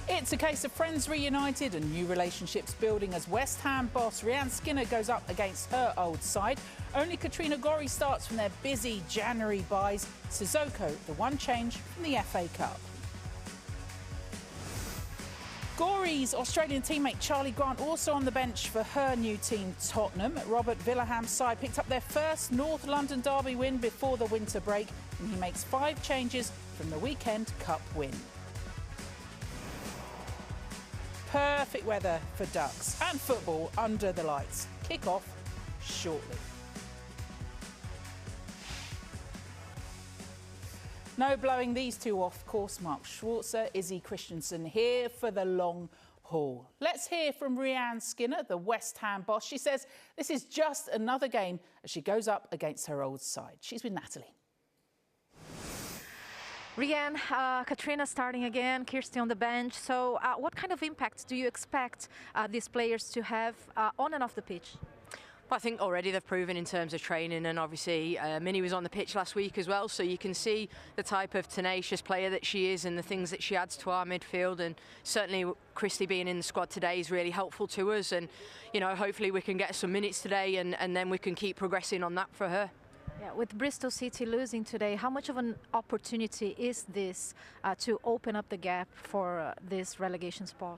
It's a case of friends reunited and new relationships building as West Ham boss Rhian Skinner goes up against her old side. Only Katrina Gorry starts from their busy January buys. Sissoko, the one change from the FA Cup. Gorry's Australian teammate Charlie Grant also on the bench for her new team Tottenham. Robert Villaham's side picked up their first North London derby win before the winter break, and he makes 5 changes from the weekend cup win. Perfect weather for ducks and football under the lights. Kick off shortly. No blowing these two off course. Mark Schwarzer, Izzy Christensen here for the long haul. Let's hear from Rhian Skinner, the West Ham boss. She says this is just another game as she goes up against her old side. She's with Natalie. Rhian, Katrina starting again, Kirsty on the bench. So what kind of impact do you expect these players to have on and off the pitch? Well, I think already they've proven in terms of training, and obviously Minnie was on the pitch last week as well, so you can see the type of tenacious player that she is and the things that she adds to our midfield. And certainly Christy being in the squad today is really helpful to us, and you know, hopefully we can get some minutes today and then we can keep progressing on that for her. Yeah, with Bristol City losing today, how much of an opportunity is this to open up the gap for this relegation spot?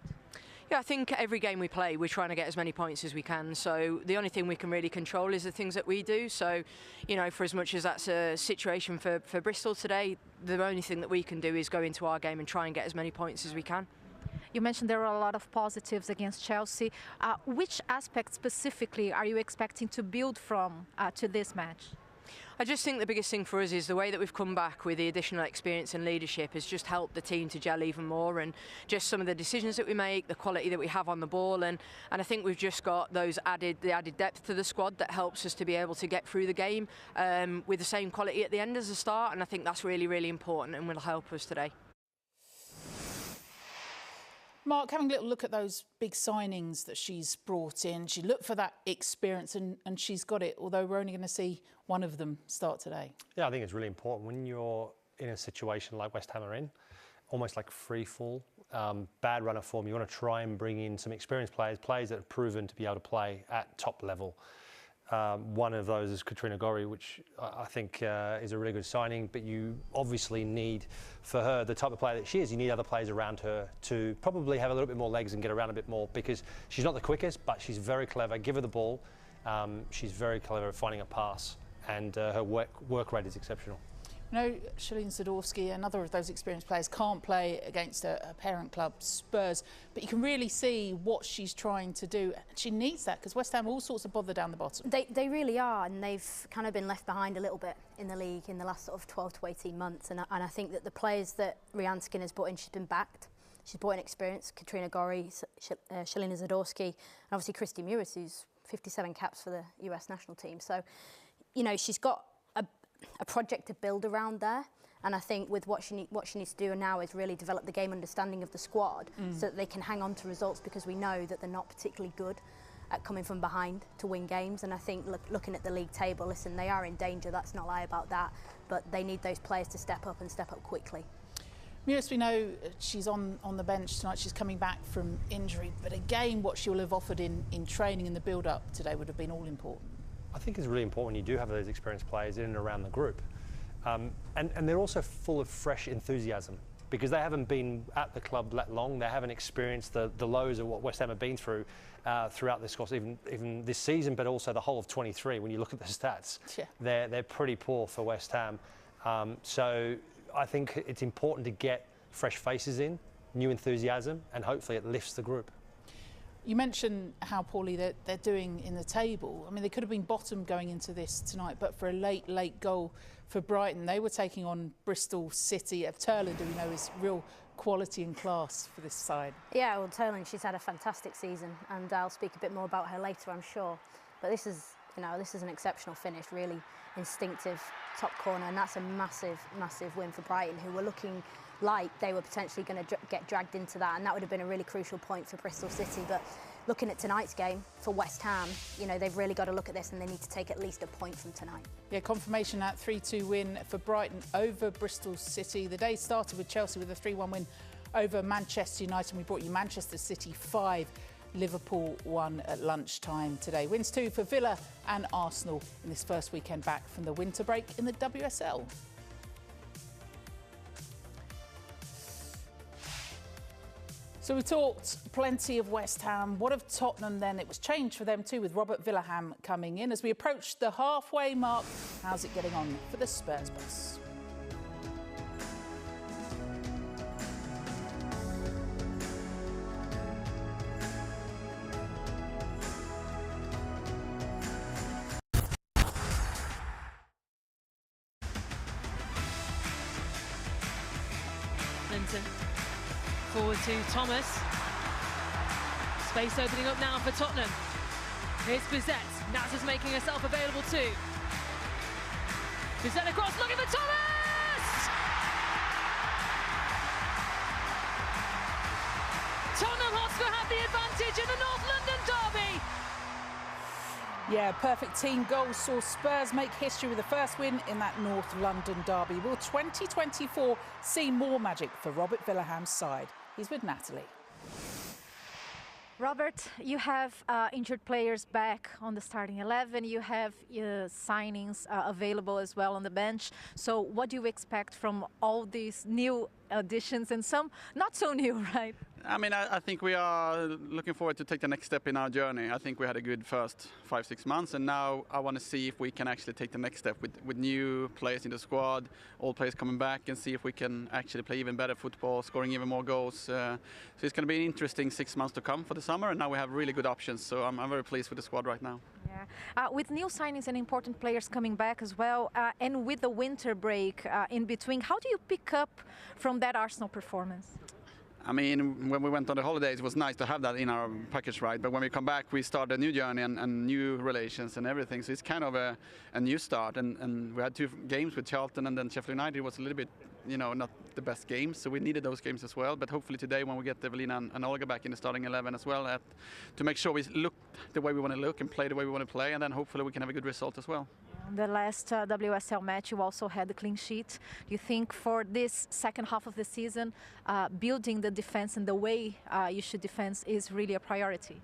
Yeah, I think every game we play, we're trying to get as many points as we can. So the only thing we can really control is the things that we do. So, you know, for as much as that's a situation for Bristol today, the only thing that we can do is go into our game and try and get as many points as we can. You mentioned there were a lot of positives against Chelsea. Which aspects specifically are you expecting to build from to this match? I just think the biggest thing for us is the way that we've come back with the additional experience and leadership has just helped the team to gel even more, and just some of the decisions that we make, the quality that we have on the ball, and I think we've just got the added depth to the squad that helps us to be able to get through the game with the same quality at the end as the start, and I think that's really, really important and will help us today. Mark, having a little look at those big signings that she's brought in, she looked for that experience and she's got it, although we're only going to see one of them start today. Yeah, I think it's really important when you're in a situation like West Ham are in, almost like free fall, bad run of form. You want to try and bring in some experienced players that have proven to be able to play at top level. One of those is Katrina Gorry, which I think is a really good signing, but you obviously need, for her, the type of player that she is, you need other players around her to probably have a little bit more legs and get around a bit more, because she's not the quickest, but she's very clever. Give her the ball. She's very clever at finding a pass, and her work rate is exceptional. No, Shalene Zadorsky, another of those experienced players, can't play against a parent club, Spurs, but you can really see what she's trying to do. She needs that because West Ham are all sorts of bother down the bottom. They really are, and they've kind of been left behind a little bit in the league in the last sort of 12 to 18 months. And I think that the players that Rhian Skinner's brought in, she's been backed. She's brought in experience, Katrina Gorry, Shalene Zadorsky, and obviously Christy Mewis, who's 57 caps for the US national team. So, you know, she's got a project to build around there, and I think with what she needs to do now is really develop the game understanding of the squad so that they can hang on to results, because we know that they're not particularly good at coming from behind to win games. And I think looking at the league table, listen, they are in danger, that's not lie about that, but they need those players to step up and step up quickly. Mewis, we know she's on the bench tonight. She's coming back from injury, but again, what she will have offered in training and the build-up today would have been all important. I think it's really important when you do have those experienced players in and around the group. And they're also full of fresh enthusiasm, because they haven't been at the club that long. They haven't experienced the lows of what West Ham have been through throughout this course, even this season, but also the whole of 23. When you look at the stats, yeah, they're pretty poor for West Ham. So I think it's important to get fresh faces in, new enthusiasm, and hopefully it lifts the group. You mentioned how poorly they're doing in the table. I mean, they could have been bottom going into this tonight, but for a late goal for Brighton. They were taking on Bristol City. Turland, who we know is real quality and class for this side. Yeah, well, Turland, she's had a fantastic season, and I'll speak a bit more about her later, I'm sure. But this is an exceptional finish, really instinctive top corner, and that's a massive, massive win for Brighton, who were looking like they were potentially going to get dragged into that, and that would have been a really crucial point for Bristol City. But looking at tonight's game for West Ham, you know, they've really got to look at this, and they need to take at least a point from tonight. Yeah, confirmation that 3-2 win for Brighton over Bristol City. The day started with Chelsea with a 3-1 win over Manchester United. We brought you Manchester City 5, Liverpool 1 at lunchtime today. Wins 2 for Villa and Arsenal in this first weekend back from the winter break in the WSL. So we talked plenty of West Ham. What of Tottenham then? It was changed for them too, with Robert Villaham coming in. As we approach the halfway mark, how's it getting on for the Spurs boss? Forward to Thomas. Space opening up now for Tottenham. Here's Bizet. Naz is making herself available too. Bizet across, looking for Thomas! Tottenham Hotspur have the advantage in the North London derby. Yeah, perfect team goals saw Spurs make history with the first win in that North London derby. Will 2024 see more magic for Robert Villaham's side? He's with Natalie. Robert, you have injured players back on the starting 11. You have signings available as well on the bench. So what do you expect from all these new additions and some not so new, right? I mean, I think we are looking forward to take the next step in our journey. I think we had a good first 5-6 months, and now I want to see if we can actually take the next step with new players in the squad, all players coming back, and see if we can actually play even better football, scoring even more goals. So it's going to be an interesting 6 months to come for the summer, and now we have really good options. So I'm very pleased with the squad right now. Yeah. With new signings and important players coming back as well, and with the winter break in between, how do you pick up from that Arsenal performance? I mean, when we went on the holidays, it was nice to have that in our package, right? But when we come back, we start a new journey and new relations and everything. So it's kind of a new start. And we had 2 games with Charlton, and then Sheffield United was a little bit, you know, not the best games. So we needed those games as well. But hopefully today, when we get Evelina and Olga back in the starting 11 as well, to make sure we look the way we want to look and play the way we want to play, and then hopefully we can have a good result as well. The last WSL match, you also had the clean sheet. Do you think for this second half of the season, building the defense and the way you should defend is really a priority?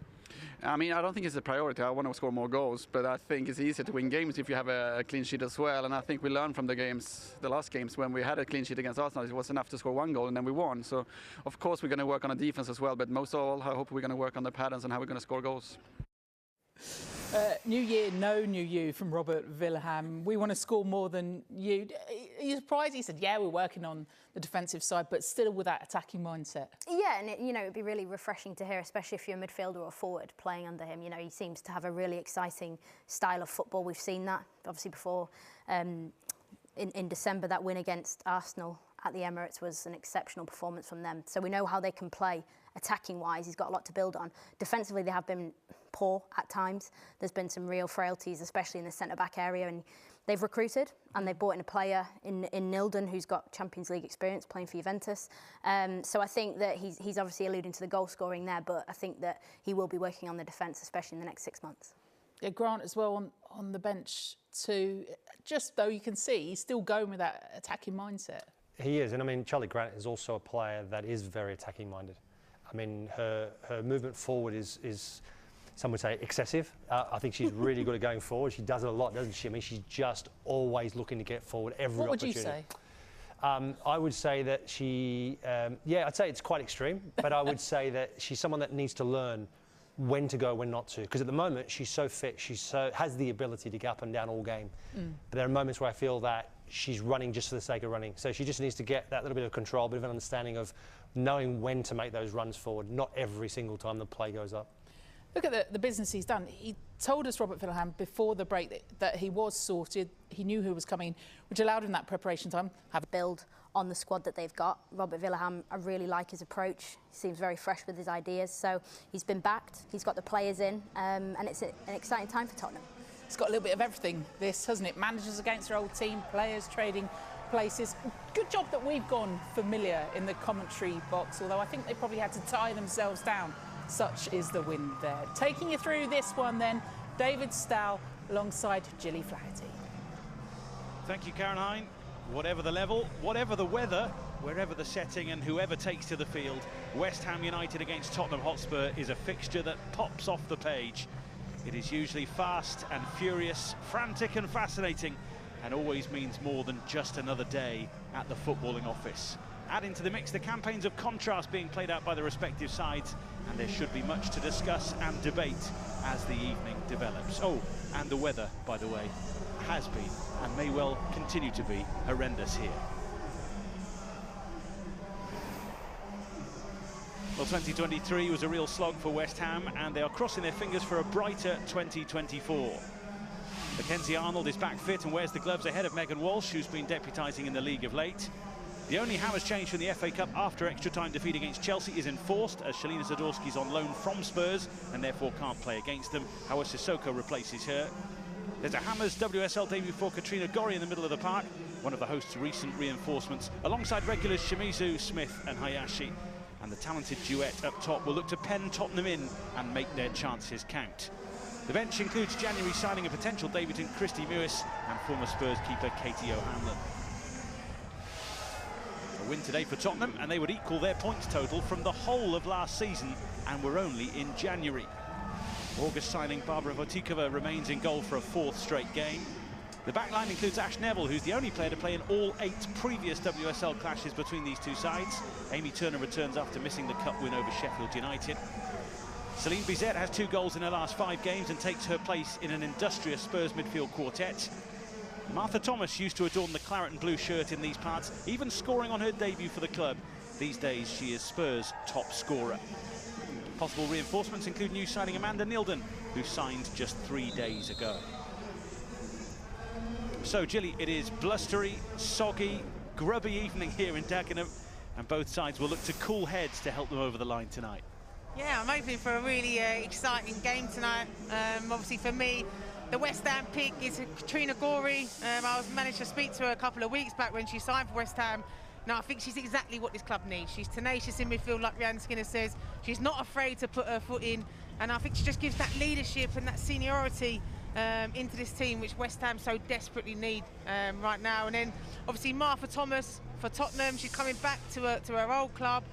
I mean, I don't think it's a priority. I want to score more goals, but I think it's easier to win games if you have a clean sheet as well. And I think we learned from the last games, when we had a clean sheet against Arsenal, it was enough to score 1 goal and then we won. So, of course, we're going to work on the defense as well, but most of all, I hope we're going to work on the patterns and how we're going to score goals. New year, no new you from Robert Villaham. We want to score more than you. Are you surprised? He said, yeah, we're working on the defensive side, but still with that attacking mindset. Yeah, and it'd be really refreshing to hear, especially if you're a midfielder or forward playing under him. You know, he seems to have a really exciting style of football. We've seen that, obviously, before in December. That win against Arsenal at the Emirates was an exceptional performance from them. So we know how they can play attacking-wise. He's got a lot to build on. Defensively, they have been poor at times. There's been some real frailties, especially in the centre-back area, and they've recruited and they've brought in a player in Nilden who's got Champions League experience playing for Juventus. So I think that he's obviously alluding to the goal scoring there, but I think that he will be working on the defence, especially in the next 6 months. Yeah, Grant as well on the bench too. Just though you can see he's still going with that attacking mindset. He is, and I mean, Charlie Grant is also a player that is very attacking minded. I mean, her movement forward is some would say excessive. I think she's really good at going forward. She does it a lot, doesn't she? I mean, she's just always looking to get forward every opportunity. What would you say? I would say that she, yeah, I'd say it's quite extreme, but I would say that she's someone that needs to learn when to go, when not to. Because at the moment, she's so fit, has the ability to get up and down all game. But there are moments where I feel that she's running just for the sake of running. So she just needs to get that little bit of control, a bit of an understanding of knowing when to make those runs forward, not every single time the play goes up. Look at the business he's done. He told us, Robert Villaham, before the break that he was sorted. He knew who was coming, which allowed him that preparation time. Have a build on the squad that they've got. Robert Villaham, I really like his approach. He seems very fresh with his ideas. So he's been backed, he's got the players in, and it's an exciting time for Tottenham. It's got a little bit of everything, this, hasn't it? Managers against their old team, players trading places. Good job that we've gone familiar in the commentary box, although I think they probably had to tie themselves down. Such is the wind there. Taking you through this one then, David Stow alongside Gilly Flaherty. Thank you, Karen Hine. Whatever the level, whatever the weather, wherever the setting and whoever takes to the field, West Ham United against Tottenham Hotspur is a fixture that pops off the page. It is usually fast and furious, frantic and fascinating, and always means more than just another day at the footballing office. Add into the mix the campaigns of contrast being played out by the respective sides, and there should be much to discuss and debate as the evening develops. Oh, and the weather, by the way, has been and may well continue to be horrendous here. Well, 2023 was a real slog for West Ham, and they are crossing their fingers for a brighter 2024. Mackenzie Arnold is back fit and wears the gloves ahead of Megan Walsh, who's been deputising in the league of late. The only Hammers change from the FA Cup after extra-time defeat against Chelsea is enforced, as Shalina Zadorsky's on loan from Spurs and therefore can't play against them. Hawa Sissoko replaces her. There's a Hammers WSL debut for Katrina Gorry in the middle of the park, one of the host's recent reinforcements, alongside regulars Shimizu, Smith and Hayashi. And the talented duet up top will look to pen Tottenham in and make their chances count. The bench includes January signing a potential debutant Christy Mewis and former Spurs keeper Katie O'Hanlon. A win today for Tottenham and they would equal their points total from the whole of last season, and we're only in January. August signing Barbara Votikova remains in goal for a 4th straight game. The backline includes Ash Neville, who's the only player to play in all 8 previous WSL clashes between these two sides. Amy Turner returns after missing the cup win over Sheffield United. Celine Bizet has 2 goals in her last 5 games and takes her place in an industrious Spurs midfield quartet. Martha Thomas used to adorn the claret and blue shirt in these parts, even scoring on her debut for the club. These days she is Spurs' top scorer. Possible reinforcements include new signing Amanda Nilden, who signed just 3 days ago. So, Gilly, it is blustery, soggy, grubby evening here in Dagenham, and both sides will look to cool heads to help them over the line tonight. Yeah, I'm hoping for a really exciting game tonight. Obviously, for me, the West Ham pick is Katrina Gorry. I managed to speak to her a couple of weeks back when she signed for West Ham. Now, I think she's exactly what this club needs. She's tenacious in midfield, like Rianne Skinner says. She's not afraid to put her foot in, and I think she just gives that leadership and that seniority into this team, which West Ham so desperately need right now. And then obviously Martha Thomas for Tottenham, she's coming back to her old club.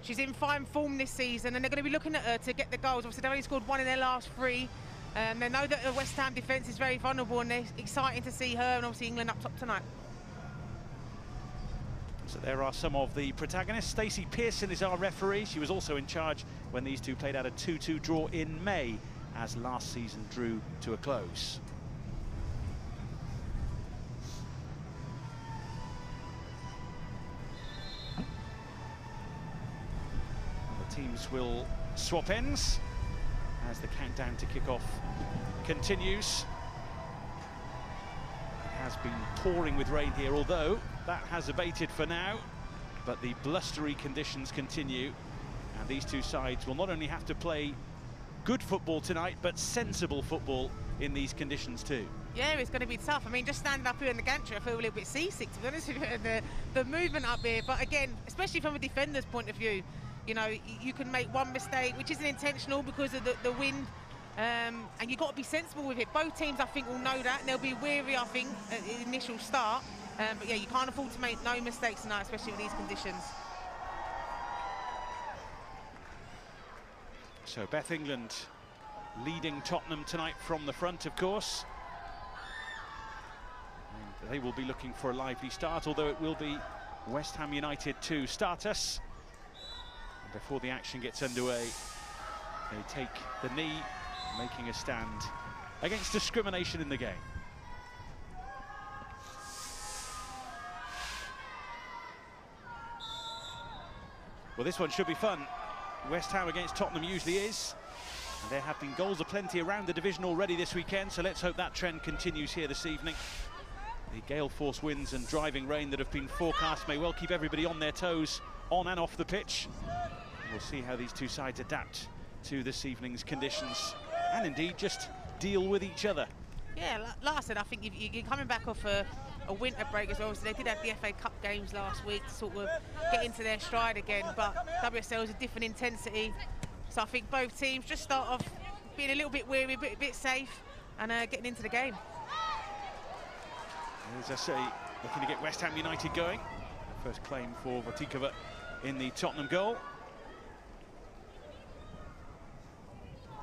She's in fine form this season, and they're going to be looking at her to get the goals. Obviously they've only scored 1 in their last 3. They know that the West Ham defence is very vulnerable, and they're exciting to see her and obviously England up top tonight. So there are some of the protagonists. Stacey Pearson is our referee. She was also in charge when these two played out a 2-2 draw in May, as last season drew to a close. The teams will swap ends as the countdown to kick-off continues. It has been pouring with rain here, although that has abated for now, but the blustery conditions continue, and these two sides will not only have to play good football tonight, but sensible football in these conditions too. Yeah, it's going to be tough. I mean, just standing up here in the gantry, I feel a little bit seasick, to be honest with you, the movement up here. But again, especially from a defender's point of view, you know, you can make one mistake, which isn't intentional because of the wind, and you've got to be sensible with it. Both teams, I think, will know that, and they'll be weary, I think, at the initial start. But yeah, you can't afford to make no mistakes tonight, especially with these conditions. So Beth England leading Tottenham tonight from the front, of course. And they will be looking for a lively start, although it will be West Ham United to start us. And before the action gets underway, they take the knee, making a stand against discrimination in the game. Well, this one should be fun. West Ham against Tottenham usually is. And there have been goals aplenty around the division already this weekend, so let's hope that trend continues here this evening. The gale force winds and driving rain that have been forecast may well keep everybody on their toes, on and off the pitch. We'll see how these two sides adapt to this evening's conditions, and indeed just deal with each other. Yeah, like I said, I think you're coming back off a winter break as well, so they did have the FA Cup games last week to sort of get into their stride again, but WSL is a different intensity, so I think both teams just start off being a little bit weary, a bit safe, and getting into the game. As I say, looking to get West Ham United going. First claim for Votikova in the Tottenham goal.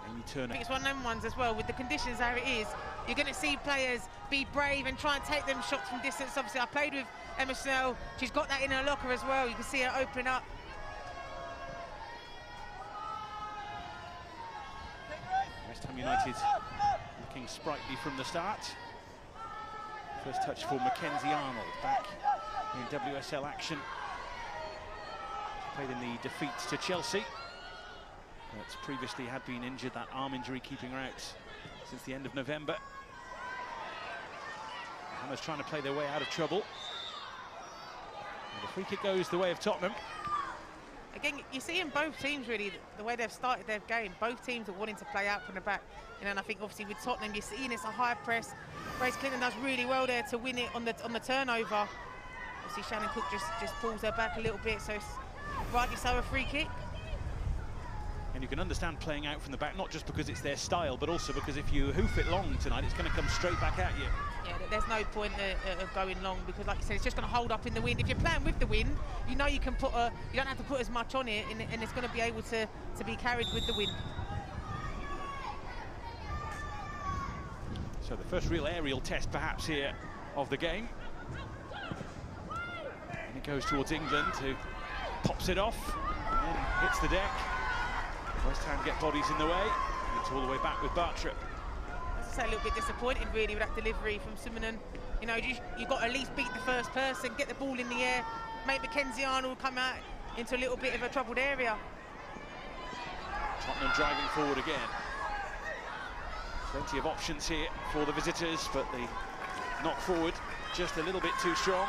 Amy Turner. I think it's one of them ones as well, with the conditions how it is. You're going to see players be brave and try and take them shots from distance. Obviously, I played with Emma Snell. She's got that in her locker as well. You can see her open up. West Ham United looking sprightly from the start. First touch for Mackenzie Arnold, back in WSL action. She played in the defeat to Chelsea, but previously had been injured, that arm injury keeping her out since the end of November. Hammers trying to play their way out of trouble. And the free kick goes the way of Tottenham. Again, you see in both teams really the way they've started their game. Both teams are wanting to play out from the back. You know, and I think obviously with Tottenham, you're seeing it's a high press. Grace Clinton does really well there to win it on the turnover. Obviously Shannon Cook just pulls her back a little bit, so it's rightly so a free kick. And you can understand playing out from the back, not just because it's their style, but also because if you hoof it long tonight, it's going to come straight back at you. Yeah, there's no point of going long, because like you said, it's just going to hold up in the wind. If you're playing with the wind, you know you can put you don't have to put as much on it, and it's going to be able to be carried with the wind. So the first real aerial test perhaps here of the game. And it goes towards England, who pops it off and then hits the deck. West Ham get bodies in the way. It's all the way back with Bartra. As I say, a little bit disappointed really with that delivery from Simonon. You know, you've got to at least beat the first person, get the ball in the air, make Mackenzie Arnold come out into a little bit of a troubled area. Tottenham driving forward again. Plenty of options here for the visitors, but the knock forward just a little bit too strong.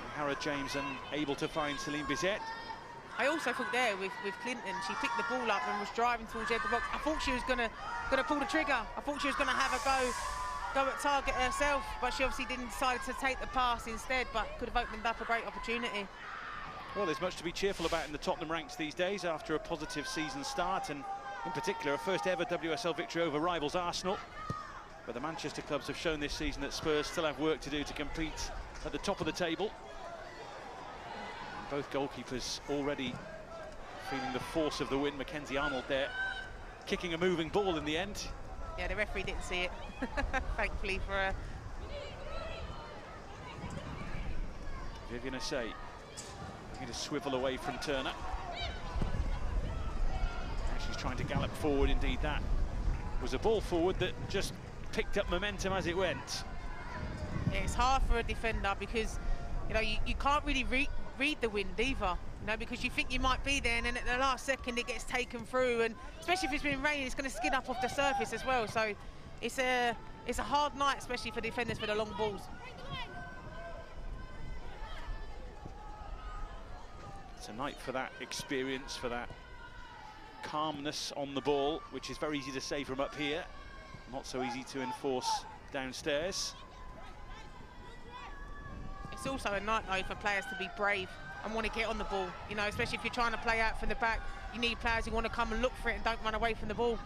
And Harrod James unable to find Celine Bizet. I also thought there with Clinton, she picked the ball up and was driving towards the edge of the box. I thought she was gonna pull the trigger. I thought she was gonna have a go at target herself, but she obviously didn't decide to take the pass instead, but could have opened up a great opportunity. Well, there's much to be cheerful about in the Tottenham ranks these days after a positive season start, and in particular a first ever WSL victory over rivals Arsenal. But the Manchester clubs have shown this season that Spurs still have work to do to compete at the top of the table. Both goalkeepers already feeling the force of the win. Mackenzie Arnold there kicking a moving ball in the end. Yeah, the referee didn't see it, thankfully for her. Vivian Asay looking to swivel away from Turner. And she's trying to gallop forward. Indeed, that was a ball forward that just picked up momentum as it went. Yeah, it's hard for a defender because, you know, you can't really read the wind either, you know, because you think you might be there and then at the last second it gets taken through, and especially if it's been raining, it's going to skid up off the surface as well. So it's a hard night, especially for defenders for the long balls. It's a night for that experience, for that calmness on the ball, which is very easy to say from up here, not so easy to enforce downstairs. It's also a night, though, for players to be brave and want to get on the ball. You know, especially if you're trying to play out from the back, you need players who want to come and look for it and don't run away from the ball.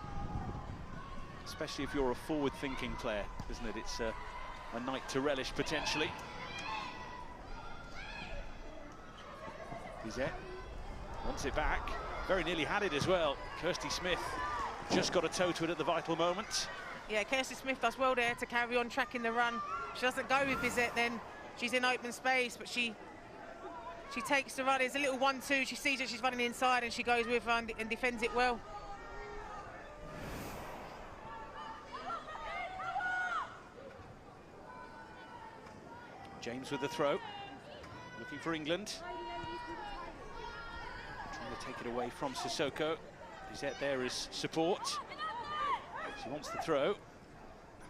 Especially if you're a forward-thinking player, isn't it? It's a night to relish, potentially. Bizet wants it back. Very nearly had it as well. Kirsty Smith just got a toe to it at the vital moment. Yeah, Kirsty Smith does well there to carry on tracking the run. She doesn't go with Bizet then. She's in open space, but she takes the run. It's a little 1-2. She sees that she's running inside and she goes with her and defends it well. James with the throw, looking for England. Trying to take it away from Sissoko. Bizet there as support. She wants the throw.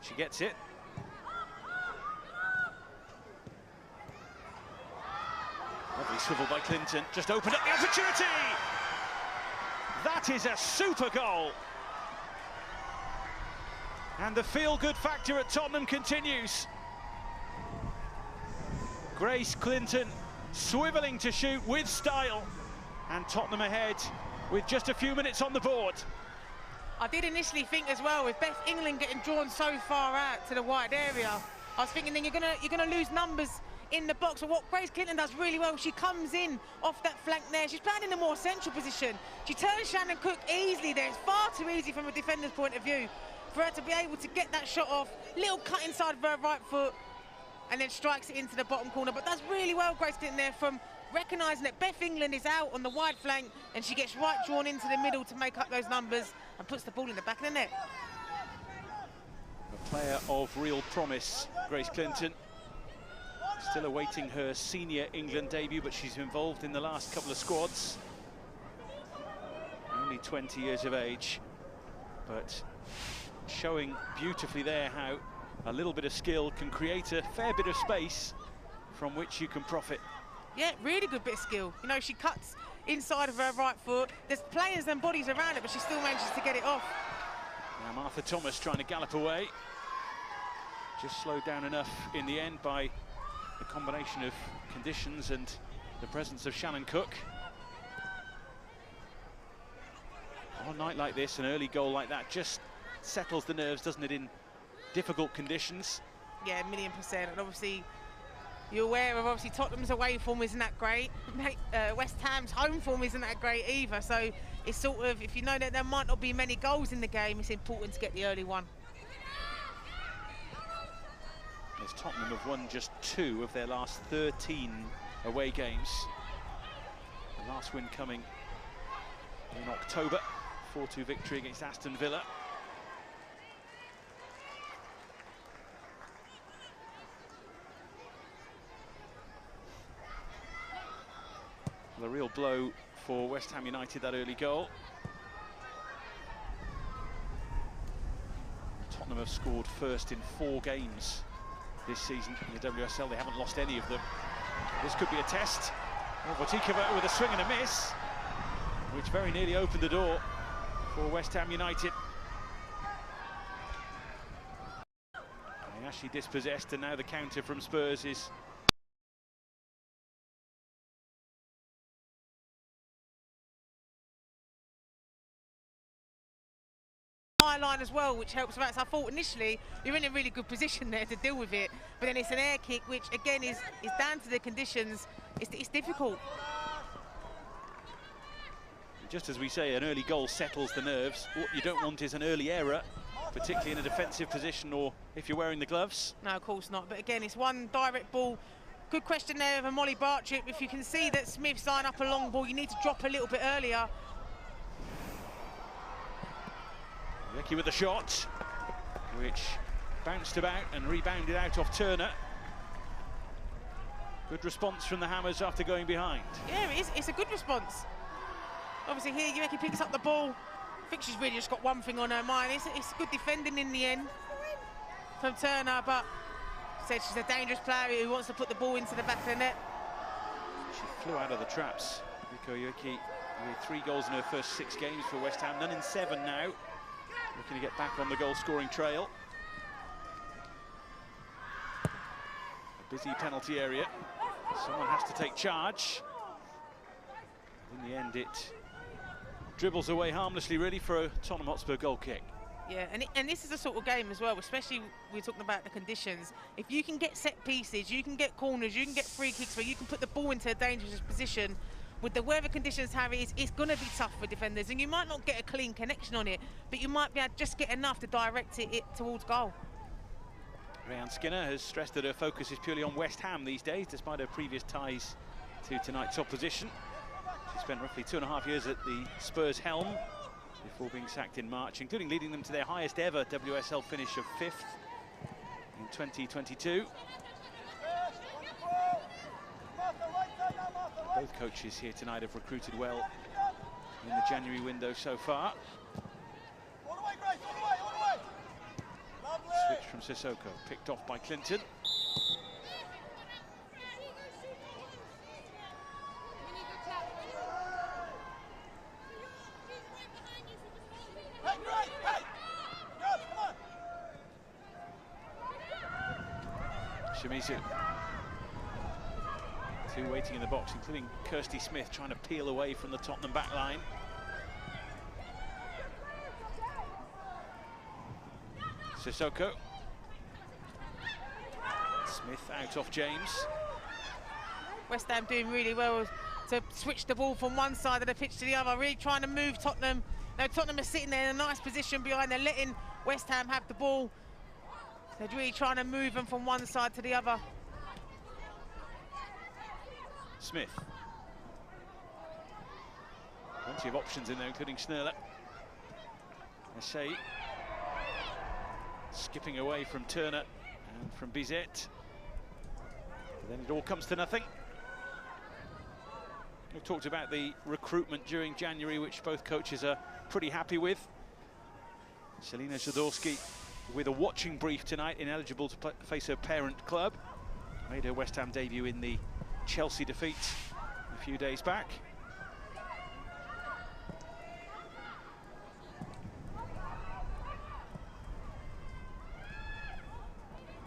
She gets it. Lovely swivel by Clinton. Just opened up the opportunity! That is a super goal. And the feel-good factor at Tottenham continues. Grace Clinton swivelling to shoot with style, and Tottenham ahead with just a few minutes on the board. I did initially think as well, with Beth England getting drawn so far out to the wide area, I was thinking then you're gonna lose numbers in the box. But what Grace Clinton does really well, she comes in off that flank there. She's playing in a more central position. She turns Shannon Cook easily there. It's far too easy from a defender's point of view for her to be able to get that shot off. Little cut inside of her right foot and then strikes it into the bottom corner. But does really well, Grace Clinton there, from recognising that Beth England is out on the wide flank and she gets right drawn into the middle to make up those numbers and puts the ball in the back of the net. A player of real promise, Grace Clinton. Still awaiting her senior England debut, but she's involved in the last couple of squads. Only 20 years of age, but showing beautifully there how a little bit of skill can create a fair bit of space from which you can profit. Yeah, really good bit of skill. You know, she cuts inside of her right foot. There's players and bodies around it, but she still manages to get it off. Now Martha Thomas trying to gallop away. Just slowed down enough in the end by the combination of conditions and the presence of Shannon Cook. On a night like this, an early goal like that just settles the nerves, doesn't it, in difficult conditions? Yeah, 1,000,000%. And obviously, you're aware of, obviously, Tottenham's away form isn't that great. West Ham's home form isn't that great either. So it's sort of, if you know that there might not be many goals in the game, it's important to get the early one. As Tottenham have won just 2 of their last 13 away games. The last win coming in October, 4-2 victory against Aston Villa. The real blow for West Ham United, that early goal. Tottenham have scored first in 4 games this season in the WSL. They haven't lost any of them. This could be a test. Vortikova with a swing and a miss, which very nearly opened the door for West Ham United. Actually dispossessed, and now the counter from Spurs is high line as well, which helps out. So I thought initially you're in a really good position there to deal with it, but then it's an air kick, which again is down to the conditions. It's difficult. Just as we say, an early goal settles the nerves. What you don't want is an early error, particularly in a defensive position or if you're wearing the gloves. No, of course not. But again, it's one direct ball. Good question there of Molly Bartrip. If you can see that Smith's line up a long ball, you need to drop a little bit earlier. Ricky with the shot, which bounced about and rebounded out off Turner. Good response from the Hammers after going behind. Yeah, it is. It's a good response. Obviously here, Yueki picks up the ball. I think she's really just got one thing on her mind. It's good defending in the end from Turner, but said she's a dangerous player who wants to put the ball into the back of the net. She flew out of the traps. Rico Yueki with 3 goals in her first 6 games for West Ham, none in 7 now. Looking to get back on the goal-scoring trail. A busy penalty area. Someone has to take charge. In the end, it dribbles away harmlessly, really, for a Tottenham Hotspur goal kick. Yeah, and this is the sort of game as well, especially we're talking about the conditions. If you can get set pieces, you can get corners, you can get free kicks where you can put the ball into a dangerous position. With the weather conditions, Harry, it's going to be tough for defenders, and you might not get a clean connection on it, but you might be able to just get enough to direct it towards goal. Rayan Skinner has stressed that her focus is purely on West Ham these days, despite her previous ties to tonight's opposition. She spent roughly 2.5 years at the Spurs helm before being sacked in March, including leading them to their highest ever WSL finish of 5th in 2022. Both coaches here tonight have recruited well in the January window so far. Switch from Sissoko, picked off by Clinton. Shimizu. 2 waiting in the box, including Kirsty Smith trying to peel away from the Tottenham back line. Sissoko. Smith out off James. West Ham doing really well to switch the ball from one side of the pitch to the other, really trying to move Tottenham. Now Tottenham are sitting there in a nice position behind, they're letting West Ham have the ball. They're really trying to move them from one side to the other. Smith. Plenty of options in there, including Schnerler. Essay skipping away from Turner and from Bizet. But then it all comes to nothing. We've talked about the recruitment during January, which both coaches are pretty happy with. Selina Zadorsky with a watching brief tonight, ineligible to face her parent club. Made her West Ham debut in the Chelsea defeat a few days back.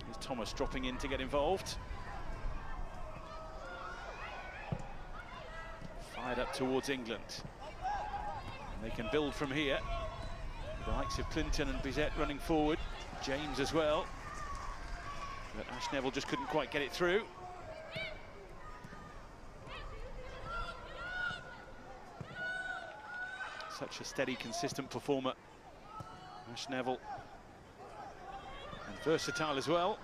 Here's Thomas dropping in to get involved. Fired up towards England. And they can build from here. The likes of Clinton and Bizet running forward. James as well. But Ash Neville just couldn't quite get it through. Such a steady, consistent performer, Ash Neville. And versatile as well.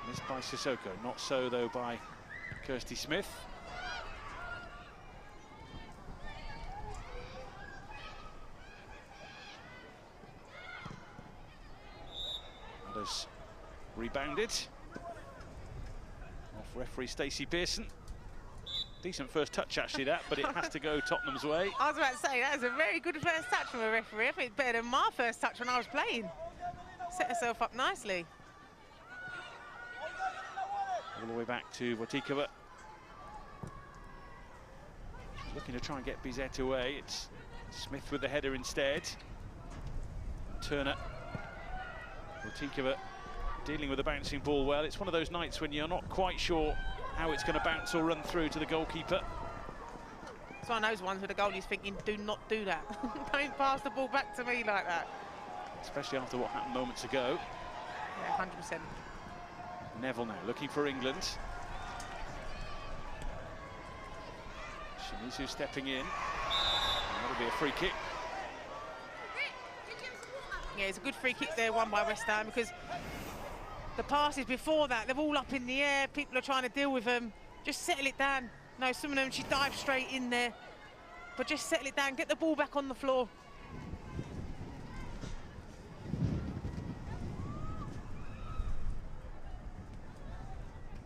Missed by Sissoko. Not so, though, by Kirsty Smith. Others rebounded. Off referee Stacey Pearson. Decent first touch, actually, that, but it has to go Tottenham's way. I was about to say, that was a very good first touch from a referee. I think it's better than my first touch when I was playing. Set herself up nicely. All the way back to Votikova. Looking to try and get Bizet away. It's Smith with the header instead. Turner. Votikova dealing with the bouncing ball well. It's one of those nights when you're not quite sure how it's going to bounce or run through to the goalkeeper. It's one of those ones where the goalie's thinking, do not do that. Don't pass the ball back to me like that. Especially after what happened moments ago. Yeah, 100%. Neville now looking for England. Shimizu stepping in. And that'll be a free kick. Yeah, it's a good free kick there, won by West Ham, because the passes before that, they're all up in the air. People are trying to deal with them. Just settle it down. No, some of them, she dives straight in there. But just settle it down, get the ball back on the floor.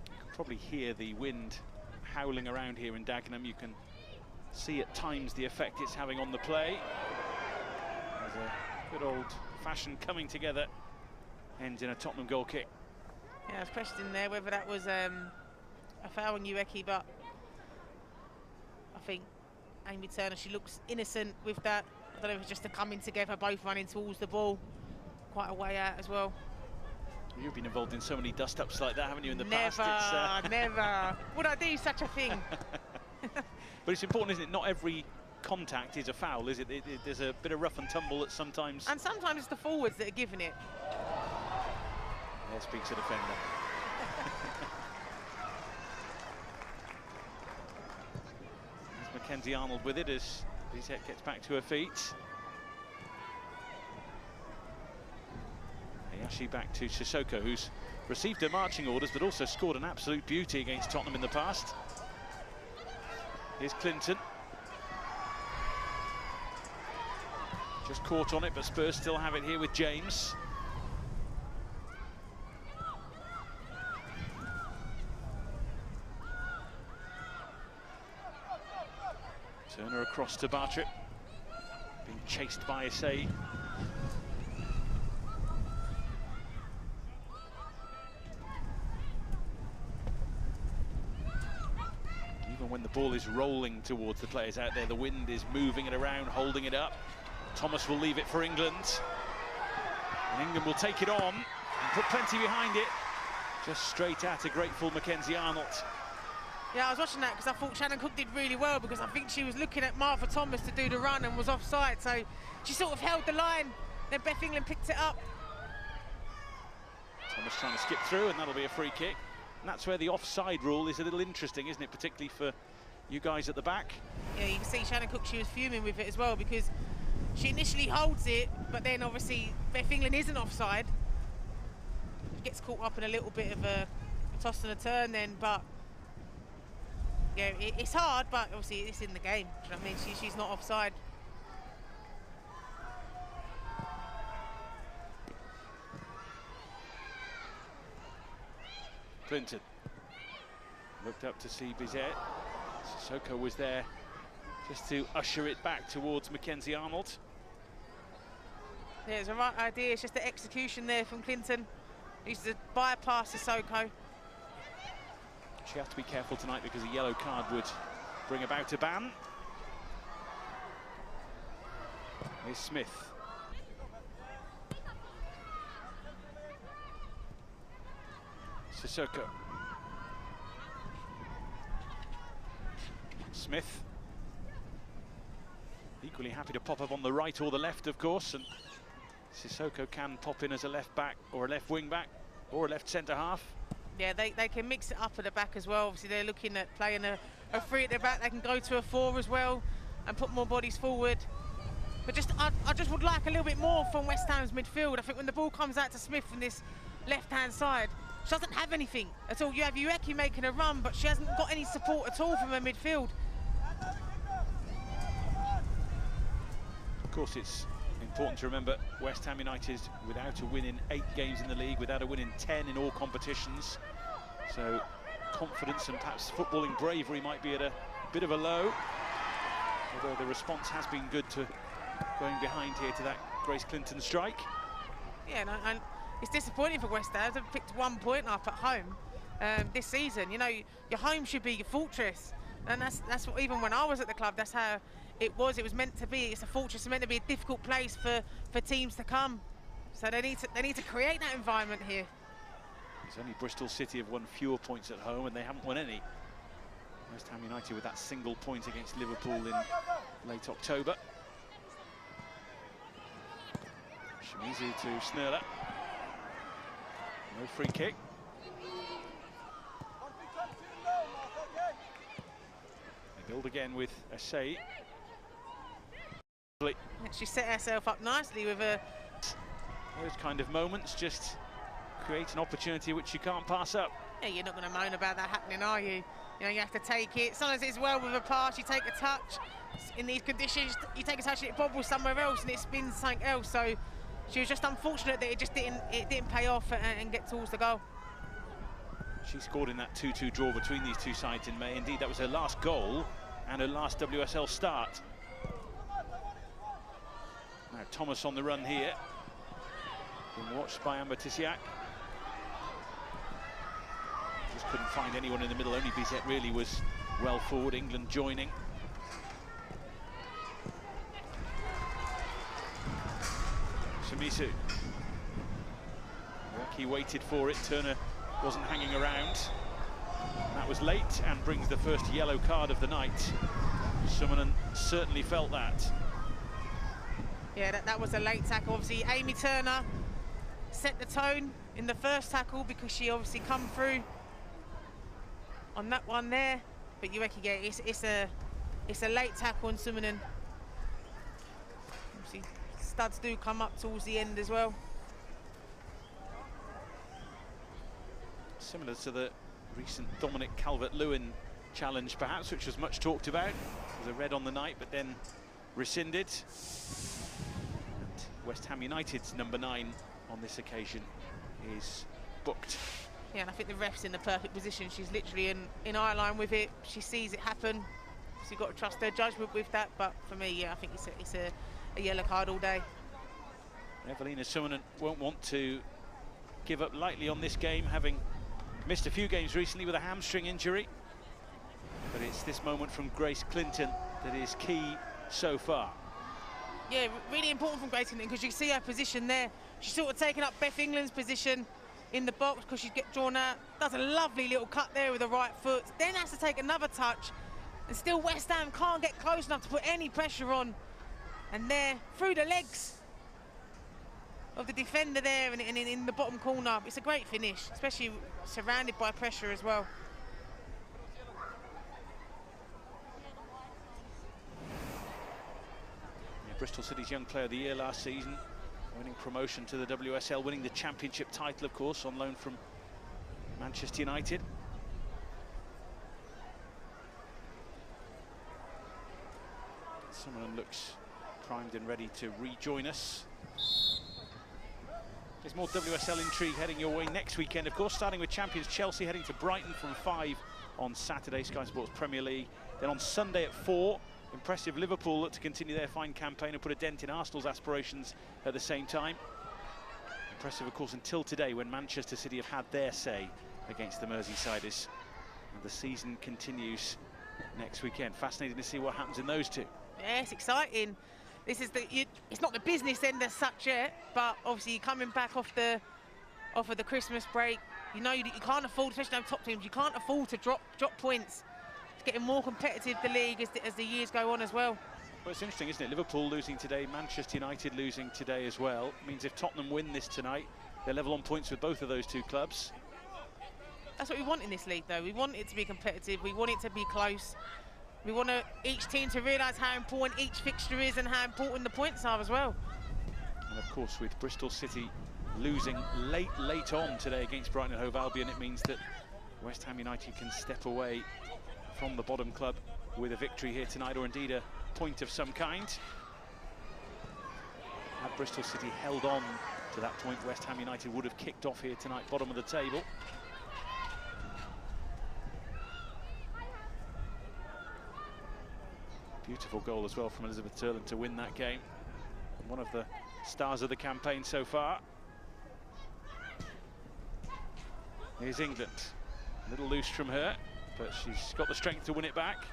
You can probably hear the wind howling around here in Dagenham. You can see at times the effect it's having on the play. There's a good old-fashioned coming together ends in a Tottenham goal kick. Yeah, I was questioning there whether that was a foul on Ueki, but I think Amy Turner, she looks innocent with that. I don't know if it's just the coming together, both running towards the ball. Quite a way out as well. You've been involved in so many dust-ups like that, haven't you, in the past? Never. Would I do such a thing? But it's important, isn't it? Not every contact is a foul, is it? There's a bit of rough and tumble that sometimes... And sometimes it's the forwards that are giving it. There speaks a defender. There's Mackenzie Arnold with it as Bizet gets back to her feet. Hayashi back to Sissoko, who's received her marching orders but also scored an absolute beauty against Tottenham in the past. Here's Clinton. Just caught on it, but Spurs still have it here with James. Turner across to Bartrip. Being chased by Essay. Even when the ball is rolling towards the players out there, the wind is moving it around, holding it up. Thomas will leave it for England. And England will take it on and put plenty behind it. Just straight at a grateful Mackenzie Arnold. Yeah, I was watching that because I thought Shannon Cook did really well, because I think she was looking at Martha Thomas to do the run and was offside. So she sort of held the line. Then Beth England picked it up. Thomas trying to skip through, and that'll be a free kick. that's where the offside rule is a little interesting, isn't it? Particularly for you guys at the back. Yeah, you can see Shannon Cook, she was fuming with it as well, because she initially holds it, but then obviously Beth England isn't offside. She gets caught up in a little bit of a toss and a turn then, but yeah, it's hard, but obviously it's in the game. Do you know what I mean? She's not offside. Clinton looked up to see Bizet. Sissoko was there just to usher it back towards Mackenzie Arnold. Yeah, it's the right idea. It's just the execution there from Clinton. Needs to bypass Sissoko. She has to be careful tonight because a yellow card would bring about a ban. Here's Smith. Sissoko. Smith. Equally happy to pop up on the right or the left, of course, and Sissoko can pop in as a left back or a left wing back or a left centre half. Yeah, they can mix it up at the back as well. Obviously, they're looking at playing a three at the back. They can go to a four as well and put more bodies forward. But I just would like a little bit more from West Ham's midfield. I think when the ball comes out to Smith from this left-hand side, she doesn't have anything at all. You have Ueki making a run, but she hasn't got any support at all from her midfield. Of course, it's important to remember West Ham United without a win in 8 games in the league, without a win in 10 in all competitions. So confidence and perhaps footballing bravery might be at a bit of a low. Although the response has been good to going behind here to that Grace Clinton strike. Yeah, and it's disappointing for West Ham. They've picked 1 point up at home this season. You know, your home should be your fortress. And that's what, even when I was at the club, that's how it was. It was meant to be. It's a fortress. It's meant to be a difficult place for teams to come. So they need to create that environment here. It's only Bristol City have won fewer points at home, and they haven't won any. West Ham United with that single point against Liverpool in late October. Shimizu to Snurler. No free kick. They build again with Asai. She set herself up nicely with a... Those kind of moments just create an opportunity which you can't pass up. Yeah, you're not going to moan about that happening, are you? You know, you have to take it. Sometimes it's well with a pass, you take a touch. In these conditions, you take a touch and it bobbles somewhere else and it spins something else. So she was just unfortunate that it didn't pay off and get towards the goal. She scored in that 2-2 draw between these two sides in May. Indeed, that was her last goal and her last WSL start. Now Thomas on the run here. Being watched by Amber Tisiak. Just couldn't find anyone in the middle. Only Bizet really was well forward. England joining. Shimizu. He waited for it. Turner wasn't hanging around. That was late and brings the first yellow card of the night. Summonen certainly felt that. Yeah, that was a late tackle. Obviously, Amy Turner set the tone in the first tackle because she obviously come through on that one there. But Ueki, yeah, it's a late tackle on Summonen. Obviously, studs do come up towards the end as well. Similar to the recent Dominic Calvert-Lewin challenge, perhaps, which was much talked about. It was a red on the night, but then rescinded. And West Ham United's number 9 on this occasion is booked. Yeah, and I think the ref's in the perfect position. She's literally in eye line with it. She sees it happen. So you've got to trust her judgment with that. But for me, yeah, I think it's a yellow card all day. Evelina Summonen won't want to give up lightly on this game, having missed a few games recently with a hamstring injury. But it's this moment from Grace Clinton that is key so far. Yeah, really important from Grace Clinton because you can see her position there. She's sort of taken up Beth England's position in the box because she's get drawn out. Does a lovely little cut there with the right foot. Then has to take another touch. And still West Ham can't get close enough to put any pressure on. And there, through the legs. of the defender there and in the bottom corner. It's a great finish, especially surrounded by pressure as well. Yeah, Bristol City's Young Player of the Year last season, winning promotion to the WSL, winning the championship title, of course, on loan from Manchester United. Someone looks primed and ready to rejoin us. There's more WSL intrigue heading your way next weekend, of course, starting with champions Chelsea heading to Brighton from 5 on Saturday, Sky Sports Premier League. Then on Sunday at 4, impressive Liverpool look to continue their fine campaign and put a dent in Arsenal's aspirations at the same time. Impressive, of course, until today when Manchester City have had their say against the Merseysiders. And the season continues next weekend. Fascinating to see what happens in those two. Yeah, it's exciting. This is it's not the business end as such yet, but obviously you're coming back off of the Christmas break. You know you can't afford, especially on top teams, you can't afford to drop points. It's getting more competitive, the league, as the years go on as well. Well, it's interesting, isn't it? Liverpool losing today, Manchester United losing today as well. It means if Tottenham win this tonight, they're level on points with both of those two clubs. That's what we want in this league, though. We want it to be competitive. We want it to be close. We want each team to realise how important each fixture is and how important the points are as well. And of course, with Bristol City losing late on today against Brighton and Hove Albion, it means that West Ham United can step away from the bottom club with a victory here tonight, or indeed a point of some kind. Had Bristol City held on to that point, West Ham United would have kicked off here tonight, bottom of the table. Beautiful goal as well from Elizabeth Turland to win that game. One of the stars of the campaign so far. Here's England. A little loose from her, but she's got the strength to win it back.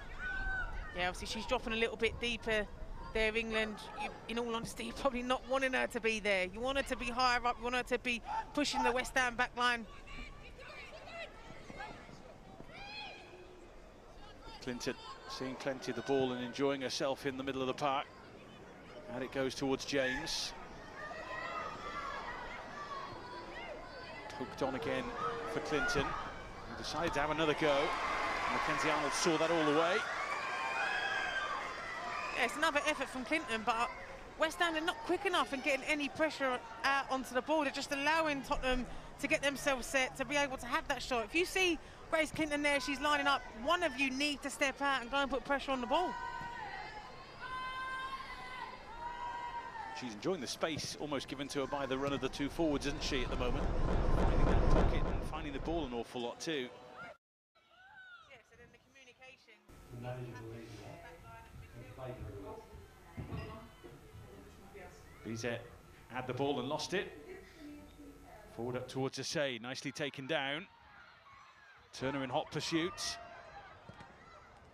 Yeah, obviously she's dropping a little bit deeper there, England. In all honesty, you're probably not wanting her to be there. You want her to be higher up, you want her to be pushing the West Ham back line. Clinton seeing plenty of the ball and enjoying herself in the middle of the park. And it goes towards James. Poked on again for Clinton. He decided to have another go. Mackenzie Arnold saw that all the way. Yeah, it's another effort from Clinton, but West Ham are not quick enough in getting any pressure out onto the ball. They're just allowing Tottenham to get themselves set to be able to have that shot. If you see Grace Clinton there, she's lining up. One of you need to step out and go and put pressure on the ball. She's enjoying the space almost given to her by the run of the two forwards, isn't she, at the moment? Finding that pocket and finding the ball an awful lot too. Yeah, so then the communication. Bizet had the ball and lost it. Forward up towards Asay, nicely taken down. Turner in hot pursuit.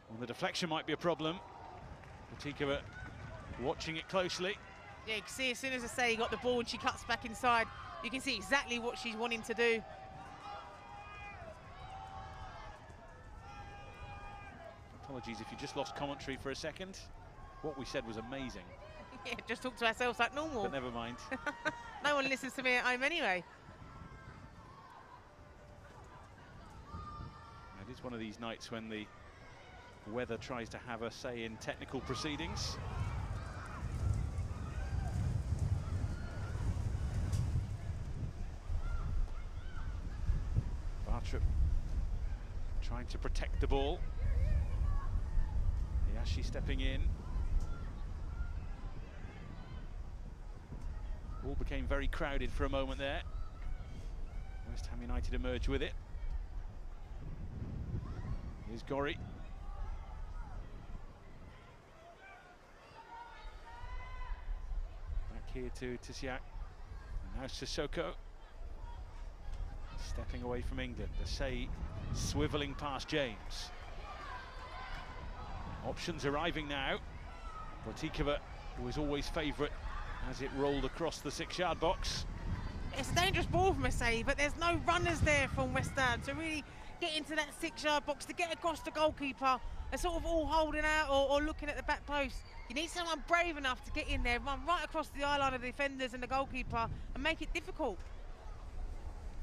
Well, the deflection might be a problem. Botikova watching it closely. Yeah, you can see as soon as Asay got the ball and she cuts back inside, you can see exactly what she's wanting to do. Apologies if you just lost commentary for a second. What we said was amazing. Yeah, just talk to ourselves like normal. But never mind. No one listens to me at home anyway. It is one of these nights when the weather tries to have a say in technical proceedings. Bartrup trying to protect the ball. Yashi stepping in. Ball became very crowded for a moment there. West Ham United emerge with it. Here's Gorry. Back here to Tisiak. And now Sissoko. Stepping away from England. Asay swivelling past James. Options arriving now. Botikova was always favourite as it rolled across the 6-yard box. It's a dangerous ball from Asay, but there's no runners there from West Ham to really get into that 6-yard box, to get across the goalkeeper are sort of all holding out or looking at the back post. You need someone brave enough to get in there, run right across the eye line of the defenders and the goalkeeper and make it difficult.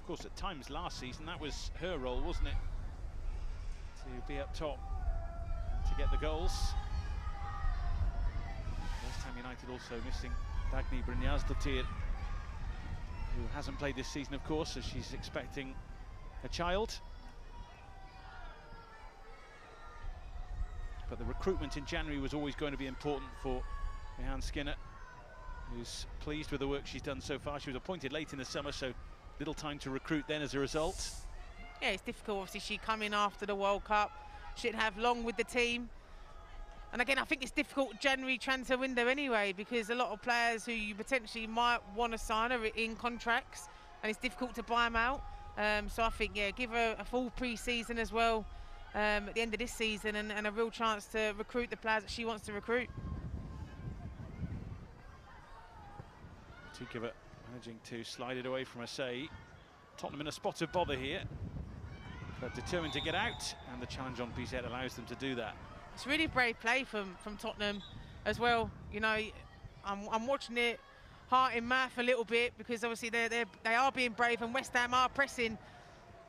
Of course, at times last season, that was her role, wasn't it? To be up top and to get the goals. West Ham United also missing Dagny Brynjasdottir, who hasn't played this season, of course, as she's expecting a child. But the recruitment in January was always going to be important for Rehan Skinner, who's pleased with the work she's done so far. She was appointed late in the summer, so little time to recruit then as a result. Yeah, it's difficult. Obviously, she come in after the World Cup. She didn't have long with the team. And again, I think it's difficult January transfer window anyway, because a lot of players who you potentially might want to sign are in contracts, and it's difficult to buy them out. So I think, yeah, give her a full pre-season as well at the end of this season, and a real chance to recruit the players that she wants to recruit. Tikova managing to slide it away from Asai. Tottenham in a spot of bother here, but determined to get out, and the challenge on Bizet allows them to do that. It's really brave play from Tottenham as well. You know, I'm watching it heart in mouth a little bit, because obviously they are being brave and West Ham are pressing,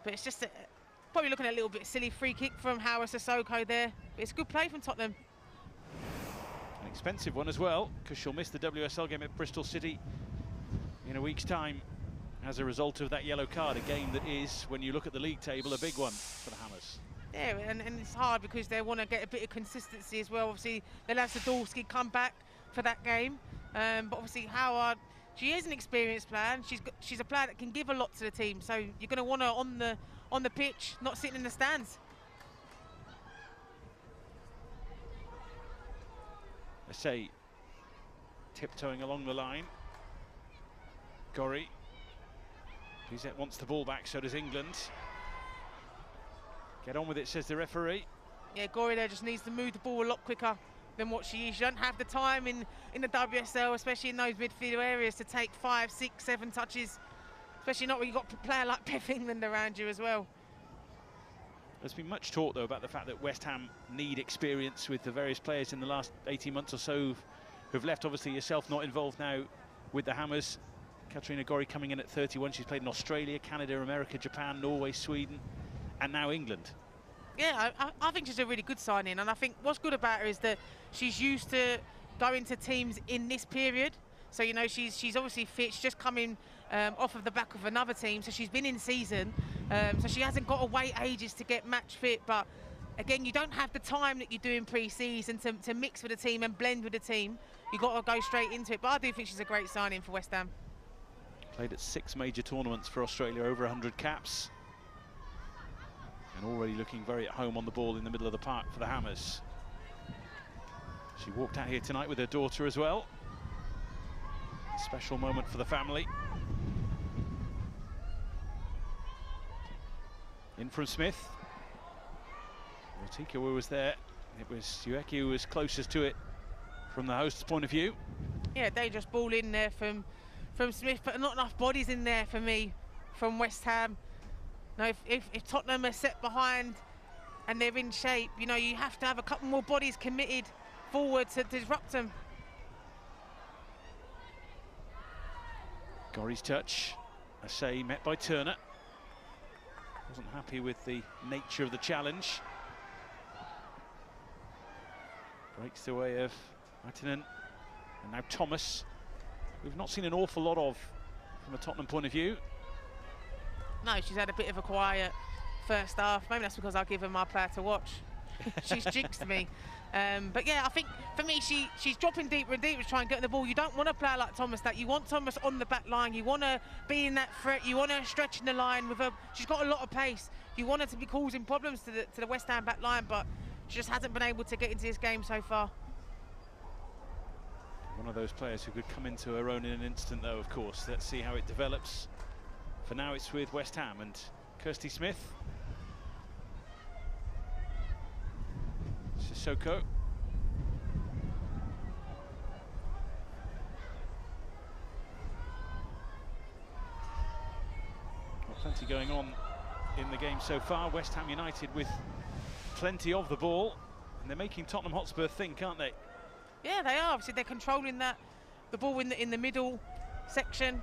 but it's just probably looking at a little bit silly free kick from Hawa Sissoko there. But it's good play from Tottenham. An expensive one as well, because she'll miss the WSL game at Bristol City in a week's time as a result of that yellow card, a game that is, when you look at the league table, a big one for the Hammers. Yeah, and it's hard because they want to get a bit of consistency as well. Obviously, they'll have Sadolski come back for that game, but obviously Howard, she is an experienced player, and she's a player that can give a lot to the team. So you're going to want her on the pitch, not sitting in the stands. Asai tiptoeing along the line. Gorry. Bizet wants the ball back, so does England. Get on with it, says the referee. Yeah, Gorry there just needs to move the ball a lot quicker than what she is. She don't have the time in the WSL, especially in those midfield areas, to take 5, 6, 7 touches, especially not when you've got a player like Beth England around you as well. There's been much talk, though, about the fact that West Ham need experience with the various players in the last 18 months or so who've left. Obviously, yourself not involved now with the Hammers. Katrina Gorry coming in at 31. She's played in Australia, Canada, America, Japan, Norway, Sweden, and now England. Yeah, I think she's a really good signing, and I think what's good about her is that she's used to going to teams in this period. So, you know, she's obviously fit. She's just coming off of the back of another team, so she's been in season. So she hasn't got to wait ages to get match fit. But again, you don't have the time that you do in pre-season to mix with the team and blend with the team. You've got to go straight into it. But I do think she's a great signing for West Ham. Played at 6 major tournaments for Australia, over 100 caps. And already looking very at home on the ball in the middle of the park for the Hammers. She walked out here tonight with her daughter as well. A special moment for the family. In from Smith. Tikova was there. It was Ueki who was closest to it from the host's point of view. Yeah, dangerous ball in there from Smith, but not enough bodies in there for me from West Ham. Now, if Tottenham are set behind and they're in shape, you know, you have to have a couple more bodies committed forward to disrupt them. Gorry's touch. Asai met by Turner. Wasn't happy with the nature of the challenge. Breaks the way of Martinen. And now Thomas. We've not seen an awful lot of from a Tottenham point of view. No, she's had a bit of a quiet first half. Maybe that's because I give her my player to watch. She's jinxed me. But yeah, I think for me, she's dropping deeper and deeper to try and get the ball. You don't want a player like Thomas that. You want Thomas on the back line. You want her being that threat. You want her stretching the line with her. She's got a lot of pace. You want her to be causing problems to the West Ham back line, but she just hasn't been able to get into this game so far. One of those players who could come into her own in an instant, though, of course. Let's see how it develops. For now, it's with West Ham and Kirsty Smith. Sissoko. Well, plenty going on in the game so far. West Ham United with plenty of the ball. And they're making Tottenham Hotspur think, aren't they? Yeah, they are. Obviously, they're controlling the ball in the middle section.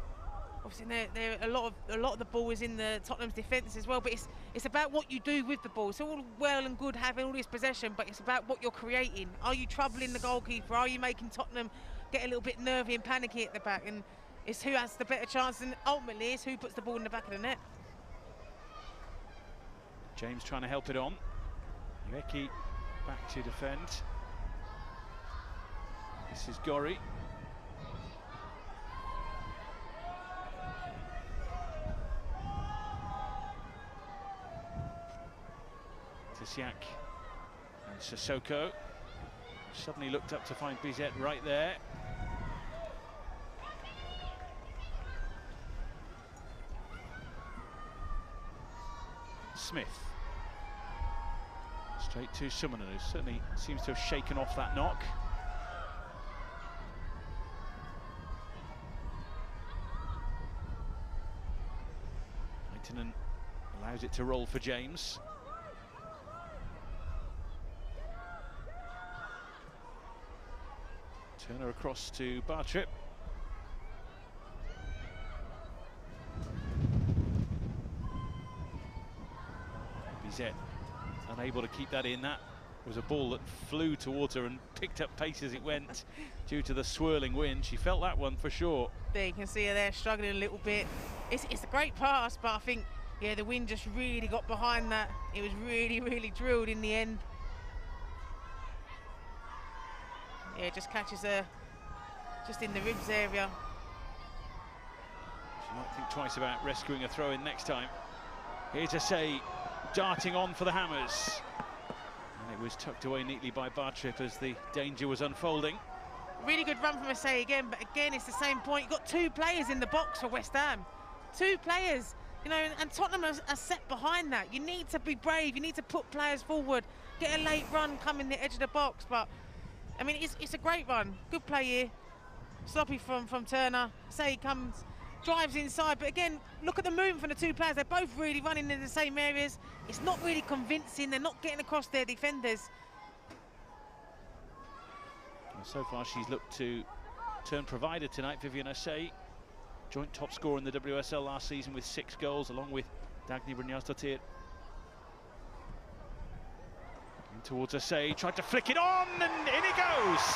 Obviously, they're a lot of the ball is in the Tottenham's defence as well. But it's about what you do with the ball. It's all well and good having all this possession, but it's about what you're creating. Are you troubling the goalkeeper? Are you making Tottenham get a little bit nervy and panicky at the back? And it's who has the better chance, and ultimately it's who puts the ball in the back of the net. James trying to help it on. Ueki back to defend. This is Gori. Tisiak and Sissoko. Suddenly looked up to find Bizet right there. Smith. Straight to Summonen, who certainly seems to have shaken off that knock. Leitinen allows it to roll for James. Turner across to Bartrip. Bizet unable to keep that in. That was a ball that flew towards her and picked up pace as it went due to the swirling wind. She felt that one for sure. There you can see her there struggling a little bit. It's a great pass, but I think, yeah, the wind just really got behind that. It was really drilled in the end. Yeah, just catches her just in the ribs area. She might think twice about rescuing a throw-in next time. Here's Asay darting on for the Hammers. And it was tucked away neatly by Bartrip as the danger was unfolding. Really good run from Asay again, but again, it's the same point. You've got two players in the box for West Ham. Two players, you know, and Tottenham are set behind that. You need to be brave. You need to put players forward, get a late run, come in the edge of the box. But, I mean, it's a great run. Good play here. Sloppy from Turner. Asay comes, drives inside, but again, look at the movement from the two players. They're both really running in the same areas. It's not really convincing. They're not getting across their defenders. Well, so far she's looked to turn provider tonight. Vivian Asay, joint top scorer in the WSL last season with 6 goals, along with Dagny Brynjarsdottir. Towards Asay, tried to flick it on, and in it goes.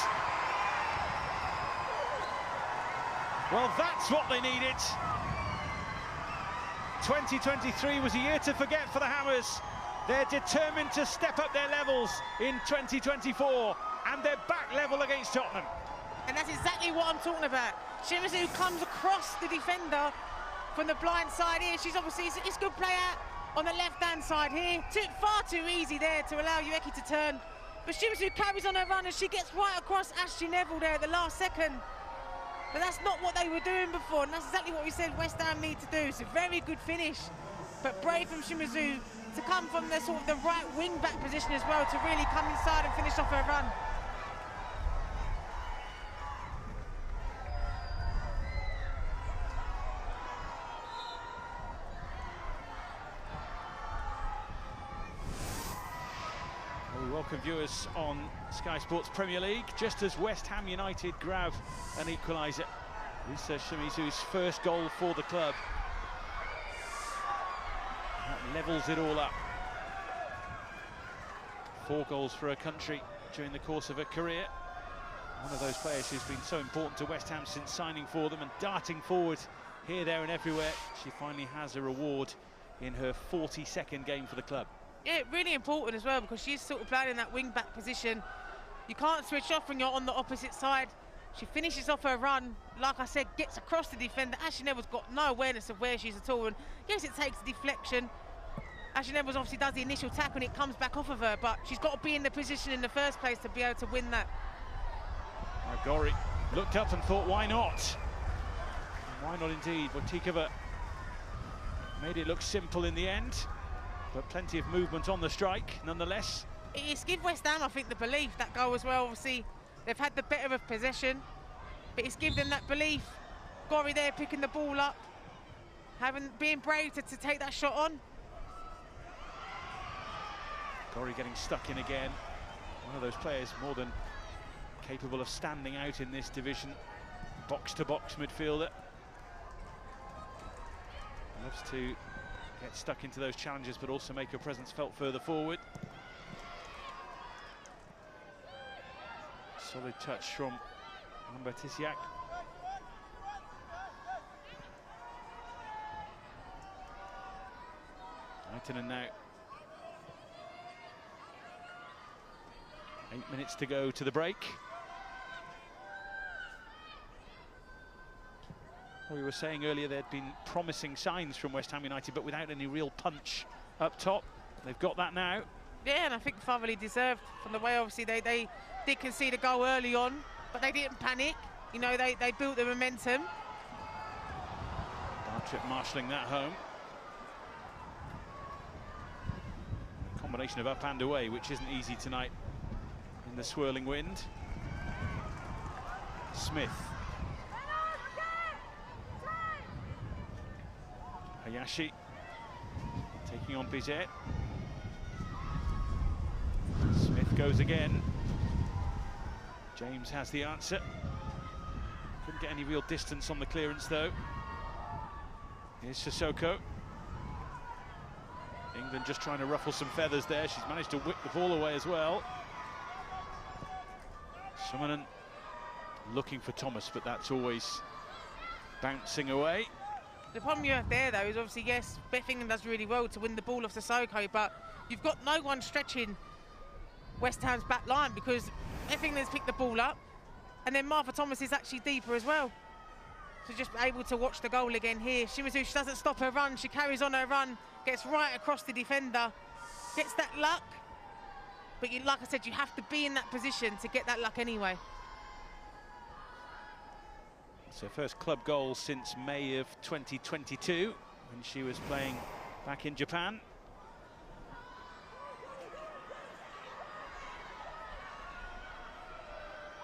Well, that's what they needed. 2023 was a year to forget for the Hammers. They're determined to step up their levels in 2024, and they're back level against Tottenham. And that's exactly what I'm talking about. Shimizu comes across the defender from the blind side here. She's obviously, it's a good play out on the left-hand side here. Far too easy there to allow Ueki to turn. But Shimizu carries on her run and she gets right across Ashley Neville there at the last second. But that's not what they were doing before, and that's exactly what we said West Ham need to do. It's a very good finish, but brave from Shimizu to come from the sort of the right wing-back position as well to really come inside and finish off her run. We welcome viewers on Sky Sports Premier League just as West Ham United grab an equaliser. Risa Shimizu's first goal for the club. That levels it all up. 4 goals for her country during the course of her career. One of those players who's been so important to West Ham since signing for them and darting forward here, there and everywhere. She finally has a reward in her 42nd game for the club. Yeah, really important as well, because she's sort of playing in that wing-back position. You can't switch off when you're on the opposite side. She finishes off her run, like I said, gets across the defender. Ashley Neville's got no awareness of where she's at all, and yes, it takes a deflection. Ashley Neville obviously does the initial tackle and it comes back off of her, but she's got to be in the position in the first place to be able to win that. Gori looked up and thought, why not? Why not indeed? Botikova made it look simple in the end, but plenty of movement on the strike nonetheless. It's give West Ham, I think, the belief, that goal as well. Obviously, they've had the better of possession, but it's given them that belief. Gori there picking the ball up, being brave to take that shot on. Gori getting stuck in again. One of those players more than capable of standing out in this division. Box-to-box midfielder. Loves to get stuck into those challenges, but also make her presence felt further forward. Solid touch from Lambertisiak. Leitonen now. 8 minutes to go to the break. We were saying earlier there'd been promising signs from West Ham United, but without any real punch up top. They've got that now. Yeah, and I think thoroughly deserved from the way, obviously, they did concede a goal early on, but they didn't panic. You know, they built the momentum. Bartrip marshalling that home. A combination of up and away, which isn't easy tonight in the swirling wind. Smith. Hayashi taking on Bizet. Smith goes again. James has the answer. Couldn't get any real distance on the clearance though. Here's Sissoko. England just trying to ruffle some feathers there. She's managed to whip the ball away as well. Summonen looking for Thomas, but that's always bouncing away. The problem you have there, though, is obviously, yes, Beth England does really well to win the ball off Sissoko, but you've got no one stretching West Ham's back line because Beth England's picked the ball up, and then Martha Thomas is actually deeper as well. So just able to watch the goal again here. Shimizu, she doesn't stop her run, she carries on her run, gets right across the defender, gets that luck, but you, like I said, you have to be in that position to get that luck anyway. It's her first club goal since May of 2022, when she was playing back in Japan.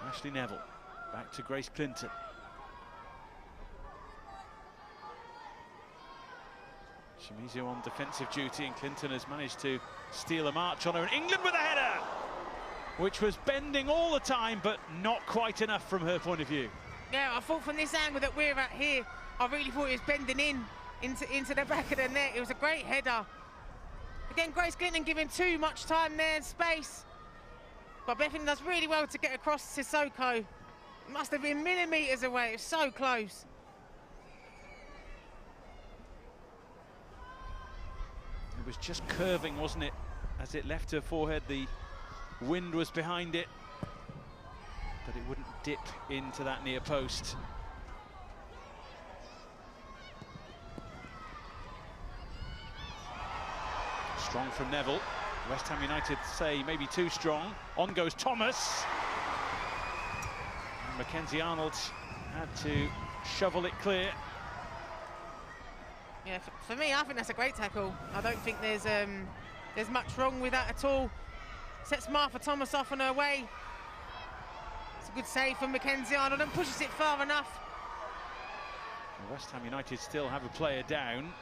Ashley Neville, back to Grace Clinton. Shimizu on defensive duty, and Clinton has managed to steal a march on her. And England with a header, which was bending all the time, but not quite enough from her point of view. Yeah, I thought from this angle that we're at here, I really thought it was bending into the back of the net. It was a great header. Again, Grace Clinton giving too much time there and space. But Bethany does really well to get across Sissoko. It must have been millimetres away, it was so close. It was just curving, wasn't it? As it left her forehead, the wind was behind it, but it wouldn't dip into that near post. Strong from Neville. West Ham United say maybe too strong. On goes Thomas. And Mackenzie Arnold had to shovel it clear. Yeah, for me, I think that's a great tackle. I don't think there's much wrong with that at all. Sets Martha Thomas off on her way. It's a good save from Mackenzie Arnold and pushes it far enough. West Ham United still have a player down.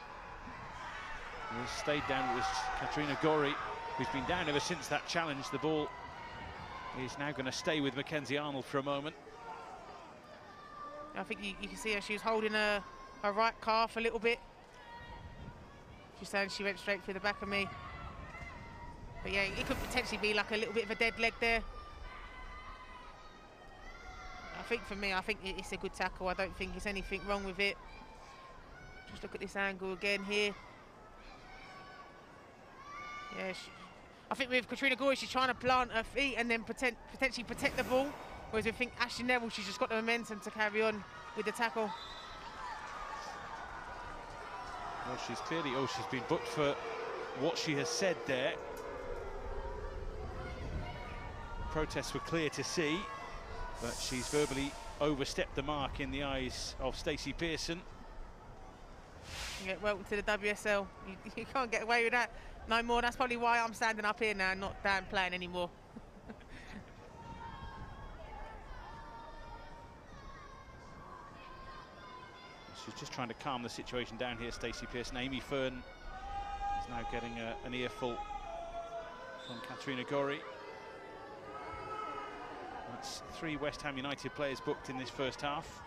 Who has stayed down. It was Katrina Gori, who's been down ever since that challenge. The ball is now going to stay with Mackenzie Arnold for a moment. I think you can see her, she was holding her right calf a little bit. She's saying she went straight through the back of me. But yeah, it could potentially be like a little bit of a dead leg there. I think for me, I think it's a good tackle. I don't think there's anything wrong with it. Just look at this angle again here. Yeah, I think with Katrina Gori, she's trying to plant her feet and then potentially protect the ball. Whereas we think Ashley Neville, she's just got the momentum to carry on with the tackle. Well, she's clearly, she's been booked for what she has said there. Protests were clear to see, but she's verbally overstepped the mark in the eyes of Stacey Pearson. Yeah, welcome to the WSL. You can't get away with that no more. That's probably why I'm standing up here now and not down playing anymore. She's just trying to calm the situation down here, Stacey Pearson. Amy Fern is now getting an earful from Katrina Gori. That's 3 West Ham United players booked in this first half.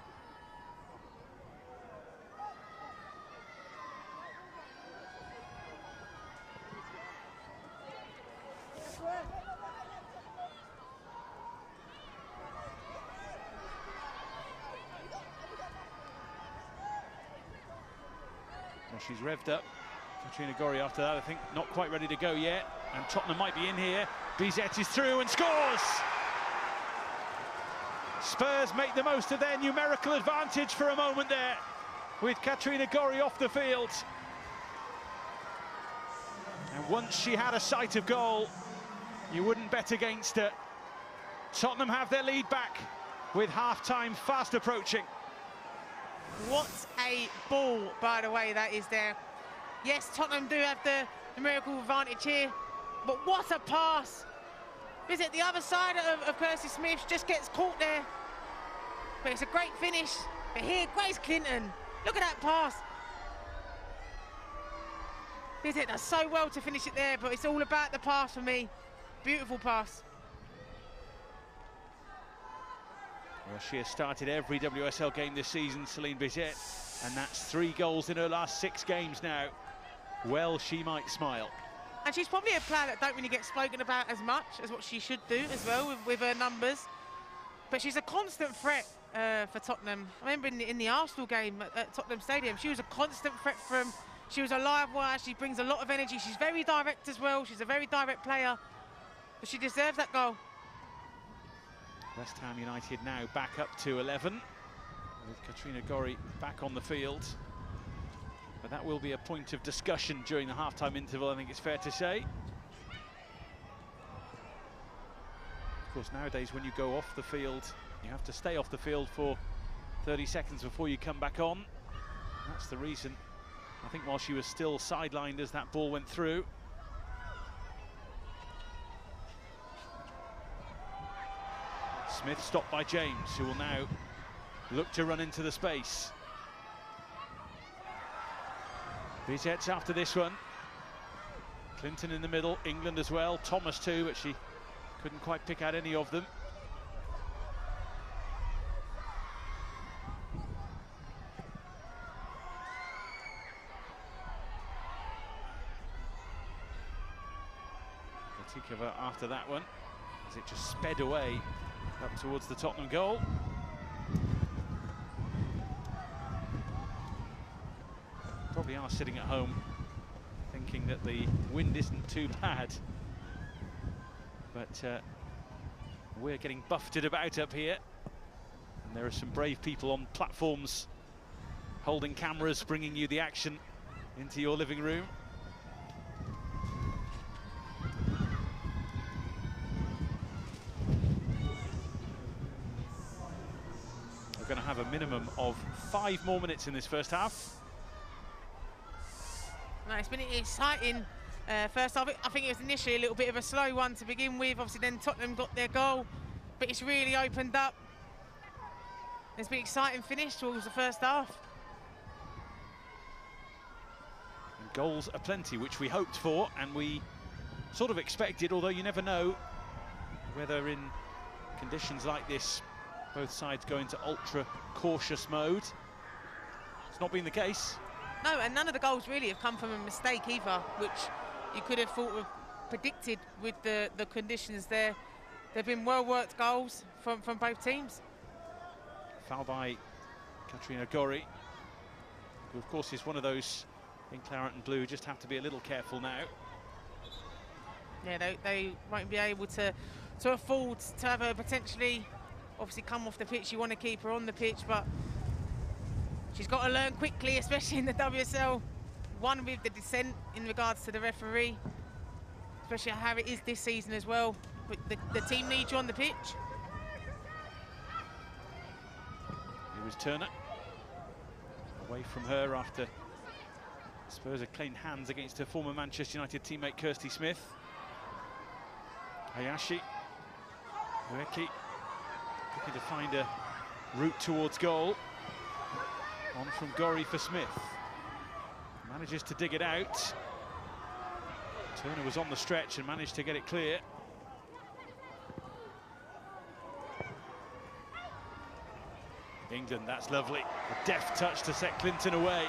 Well, she's revved up. Katrina Gorry after that, I think, not quite ready to go yet. And Tottenham might be in here. Bizet is through and scores! Spurs make the most of their numerical advantage for a moment there, with Katrina Gorry off the field. And once she had a sight of goal, you wouldn't bet against her. Tottenham have their lead back, with half-time fast approaching. What a ball, by the way, that is there. Yes, Tottenham do have the numerical advantage here, but what a pass. Visit the other side of Kirsty Smith, just gets caught there. But it's a great finish. But here, Grace Clinton, look at that pass. Visit does so well to finish it there, but it's all about the pass for me. Beautiful pass. Well, she has started every WSL game this season, Celine Bizet, and that's 3 goals in her last 6 games now. Well, she might smile. And she's probably a player that don't really get spoken about as much as what she should do as well with her numbers. But she's a constant threat for Tottenham. I remember in the Arsenal game at Tottenham Stadium, she was a constant threat for them. She was a live wire, she brings a lot of energy. She's very direct as well, she's a very direct player. But she deserves that goal. West Ham United now back up to 11, with Katrina Gorry back on the field. But that will be a point of discussion during the half-time interval, I think it's fair to say. Of course, nowadays when you go off the field, you have to stay off the field for 30 seconds before you come back on. That's the reason, I think, while she was still sidelined as that ball went through. Smith stopped by James, who will now look to run into the space. Bizet's after this one. Clinton in the middle, England as well, Thomas too, but she couldn't quite pick out any of them. Latikova after that one, as it just sped away up towards the Tottenham goal. Probably are sitting at home thinking that the wind isn't too bad, but we're getting buffeted about up here, and there are some brave people on platforms holding cameras, bringing you the action into your living room. We're going to have a minimum of 5 more minutes in this first half. No, it's been exciting first half. I think it was initially a little bit of a slow one to begin with. Obviously then Tottenham got their goal, but it's really opened up. It's been an exciting finish towards the first half. And goals aplenty, which we hoped for and we sort of expected, although you never know whether in conditions like this both sides go into ultra cautious mode. It's not been the case. No, and none of the goals really have come from a mistake either, which you could have thought of predicted with the conditions there. They've been well-worked goals from both teams. Foul by Katrina Gorry, who of course is one of those in claret and blue who just have to be a little careful now. Yeah, they won't be able to afford to have her potentially, obviously, come off the pitch. You want to keep her on the pitch, but she's got to learn quickly, especially in the WSL. One with the dissent in regards to the referee, especially how it is this season as well. But the team needs you on the pitch. It was Turner. Away from her after Spurs had clean hands against her former Manchester United teammate Kirsty Smith. Hayashi, Ueki, looking to find a route towards goal. On from Gorry for Smith. Manages to dig it out. Turner was on the stretch and managed to get it clear. England, that's lovely. A deft touch to set Clinton away.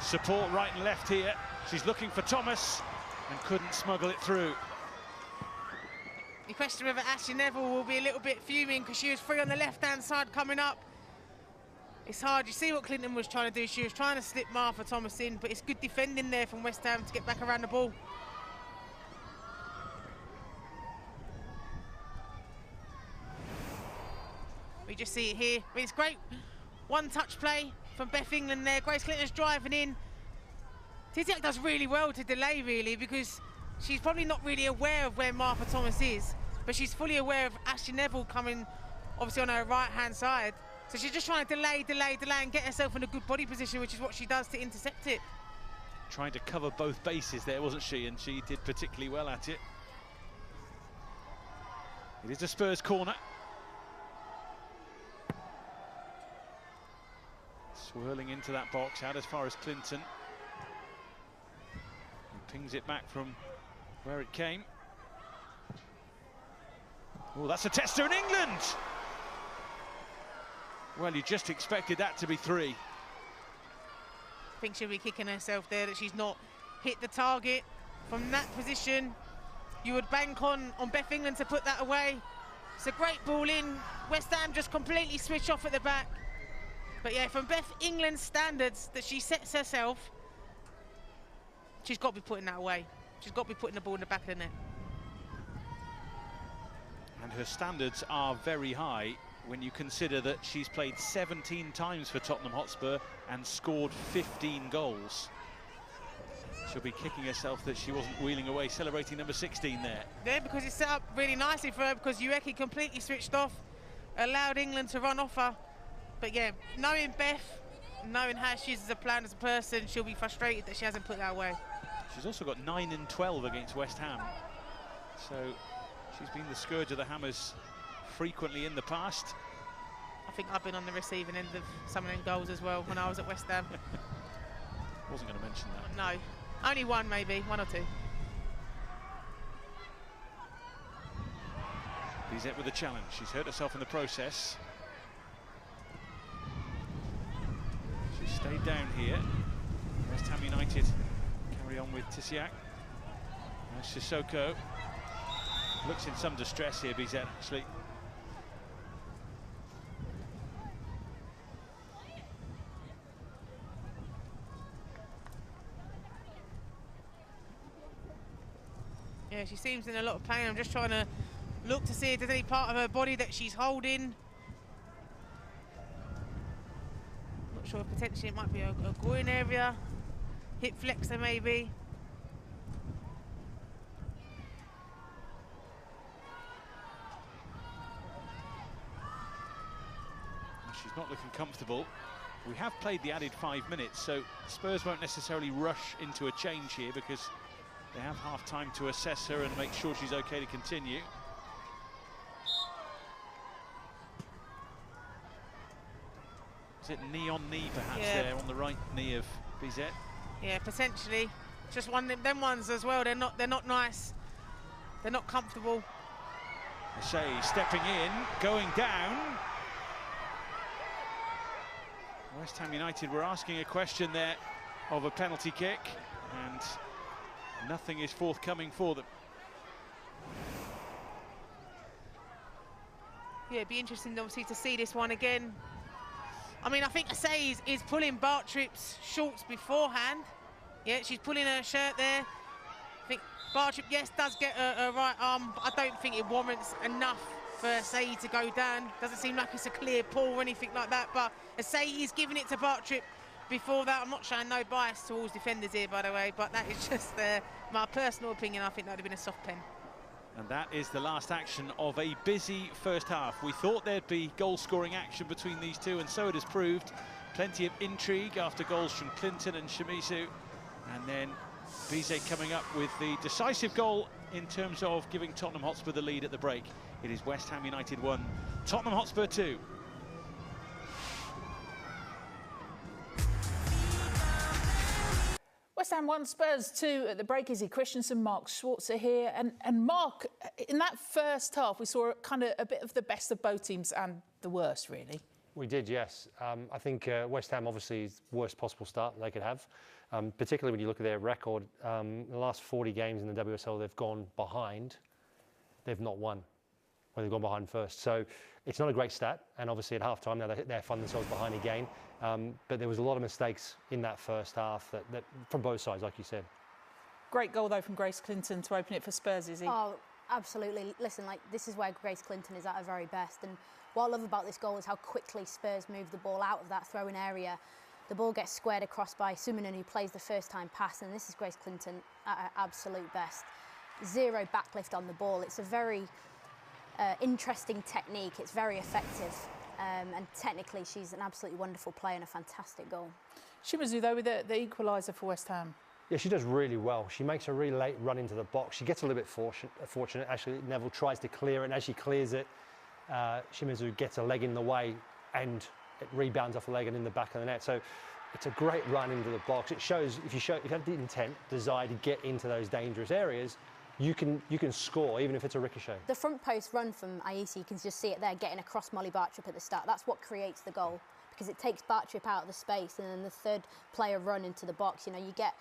Support right and left here. She's looking for Thomas and couldn't smuggle it through. You question whether Ashley Neville will be a little bit fuming because she was free on the left-hand side coming up. It's hard. You see what Clinton was trying to do. She was trying to slip Martha Thomas in, but it's good defending there from West Ham to get back around the ball. We just see it here. I mean, it's great. One-touch play from Beth England there. Grace Clinton's driving in. Titiak does really well to delay, really, because she's probably not really aware of where Martha Thomas is, but she's fully aware of Ashley Neville coming, obviously, on her right-hand side. So she's just trying to delay, and get herself in a good body position, which is what she does to intercept it. Trying to cover both bases there, wasn't she? And she did particularly well at it. It is a Spurs corner. Swirling into that box, out as far as Clinton. And pings it back from where it came. Oh, that's a tester in England! Well, you just expected that to be 3. I think she'll be kicking herself there that she's not hit the target from that position. You would bank on Beth England to put that away. It's a great ball in. West Ham just completely switch off at the back. But yeah, from Beth England's standards that she sets herself, she's got to be putting that away. She's got to be putting the ball in the back of the net. And her standards are very high when you consider that she's played 17 times for Tottenham Hotspur and scored 15 goals. She'll be kicking herself that she wasn't wheeling away, celebrating number 16 there. Yeah, because it's set up really nicely for her, because Ueki completely switched off, allowed England to run off her. But yeah, knowing Beth, knowing how she is as a player, as a person, she'll be frustrated that she hasn't put that away. She's also got 9 and 12 against West Ham. So she's been the scourge of the Hammers frequently in the past. I think I've been on the receiving end of some of them goals as well when I was at West Ham. Wasn't going to mention that. No, only one maybe, 1 or 2. Bizet with a challenge. She's hurt herself in the process. She stayed down here. West Ham United carry on with Tisiak. Sissoko looks in some distress here, Bizet, actually. Yeah, she seems in a lot of pain. I'm just trying to look to see if there's any part of her body that she's holding. Not sure if potentially it might be a groin area, hip flexor maybe. She's not looking comfortable. We have played the added 5 minutes, so Spurs won't necessarily rush into a change here because they have half time to assess her and make sure she's okay to continue. Is it knee on knee perhaps there on the right knee of Bizet? Yeah, potentially. Just one of them ones as well. They're not nice. They're not comfortable. Shea stepping in, going down. West Ham United were asking a question there of a penalty kick, and nothing is forthcoming for them. Yeah, it'd be interesting obviously to see this one again. I mean, I think Asay is pulling Bartrip's shorts beforehand. Yeah, she's pulling her shirt there. I think Bartrip, yes, does get a right arm, but I don't think it warrants enough for Asay to go down. Doesn't seem like it's a clear pull or anything like that, but Asay is giving it to Bartrip before that. I'm not showing no bias towards defenders here, by the way, but that is just my personal opinion. I think that would have been a soft pen. And that is the last action of a busy first half. We thought there'd be goal-scoring action between these two, and so it has proved. Plenty of intrigue after goals from Clinton and Shimizu. And then Bizet coming up with the decisive goal in terms of giving Tottenham Hotspur the lead at the break. It is West Ham United 1, Tottenham Hotspur 2. West Ham 1, Spurs 2 at the break. Izzy Christensen, Mark Schwarzer here. And Mark, in that first half, we saw kind of a bit of the best of both teams and the worst, really. We did, yes. I think West Ham obviously is the worst possible start they could have, particularly when you look at their record. The last 40 games in the WSL, they've gone behind. They've not won when they've gone behind first. So it's not a great stat. And obviously at half-time now they find themselves behind again. But there was a lot of mistakes in that first half that from both sides, like you said. Great goal, though, from Grace Clinton to open it for Spurs, is he? Oh, absolutely. Listen, like, this is where Grace Clinton is at her very best. And what I love about this goal is how quickly Spurs move the ball out of that throw-in area. The ball gets squared across by Suminen, who plays the first-time pass, and this is Grace Clinton at her absolute best. Zero backlift on the ball. It's a very interesting technique. It's very effective. And technically, she's an absolutely wonderful player and a fantastic goal. Shimizu, though, with the equaliser for West Ham. Yeah, she does really well. She makes a really late run into the box. She gets a little bit fortunate. Actually, Neville tries to clear it, and as she clears it, Shimizu gets a leg in the way, and it rebounds off the leg and in the back of the net. So it's a great run into the box. It shows if you have the intent, desire to get into those dangerous areas, you can score even if it's a ricochet. The front post run from Aisi, you can just see it there getting across Molly Bartrip at the start. That's what creates the goal, because it takes Bartrip out of the space, and then the third player run into the box. You know, you get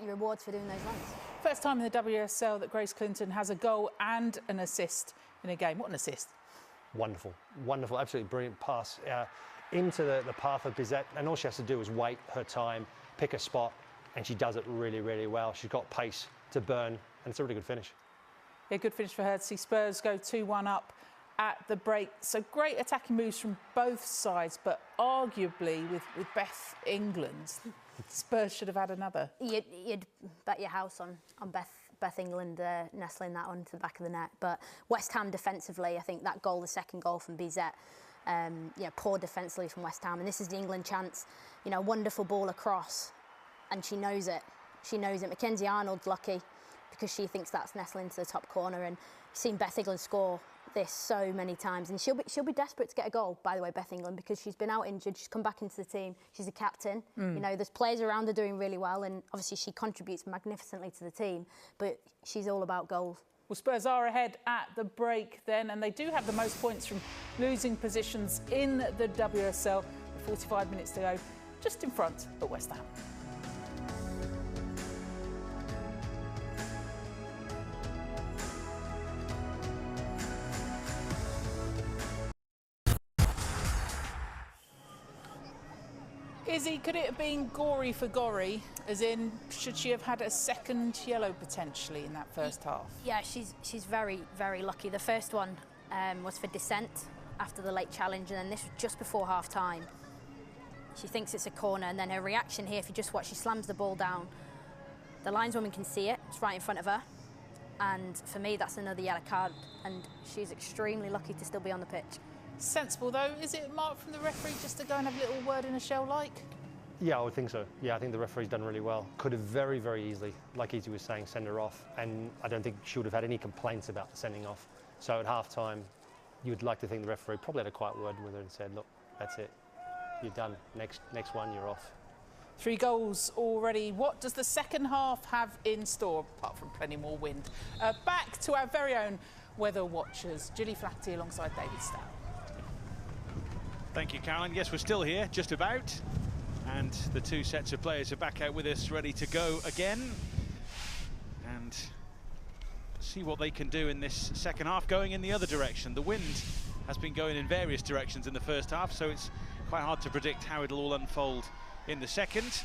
your rewards for doing those runs. First time in the WSL that Grace Clinton has a goal and an assist in a game. What an assist. Wonderful, wonderful, absolutely brilliant pass into the path of Bizet, and all she has to do is wait her time, pick a spot, and she does it really, really well. She's got pace to burn, and it's a really good finish. Yeah, good finish for her to see Spurs go 2-1 up at the break. So great attacking moves from both sides, but arguably with Beth England, Spurs should have had another. You'd bet your house on Beth England nestling that onto the back of the net. But West Ham defensively, I think that goal, the second goal from Bizet, poor defensively from West Ham. And this is the England chance. You know, wonderful ball across, and she knows it. She knows it. Mackenzie Arnold's lucky because she thinks that's nestling into the top corner. And you've seen Beth England score this so many times, and she'll be desperate to get a goal, by the way, Beth England, because she's been out injured. She's come back into the team. She's a captain. You know, there's players around her doing really well, and obviously she contributes magnificently to the team, but she's all about goals. Well, Spurs are ahead at the break then, and they do have the most points from losing positions in the WSL. 45 minutes to go, just in front at West Ham. Izzy, could it have been gory for Gorry? As in, should she have had a second yellow potentially in that first half? Yeah, she's very, very lucky. The first one was for dissent after the late challenge, and then this was just before half-time. She thinks it's a corner, and then her reaction here, if you just watch, she slams the ball down. The lineswoman can see it. It's right in front of her. And for me, that's another yellow card, and she's extremely lucky to still be on the pitch. Sensible, though. Is it a mark from the referee just to go and have a little word in a shell like? Yeah, I would think so. Yeah, I think the referee's done really well. Could have very, very easily, like Izzy was saying, send her off. And I don't think she would have had any complaints about the sending off. So at half-time, you would like to think the referee probably had a quiet word with her and said, look, that's it. You're done. Next one, you're off. 3 goals already. What does the second half have in store, apart from plenty more wind? Back to our very own weather watchers, Gilly Flaherty alongside David Stout. Thank you, Caroline. Yes, we're still here, just about. And the 2 sets of players are back out with us, ready to go again. And see what they can do in this second half, going in the other direction. The wind has been going in various directions in the first half, so it's quite hard to predict how it'll all unfold in the second.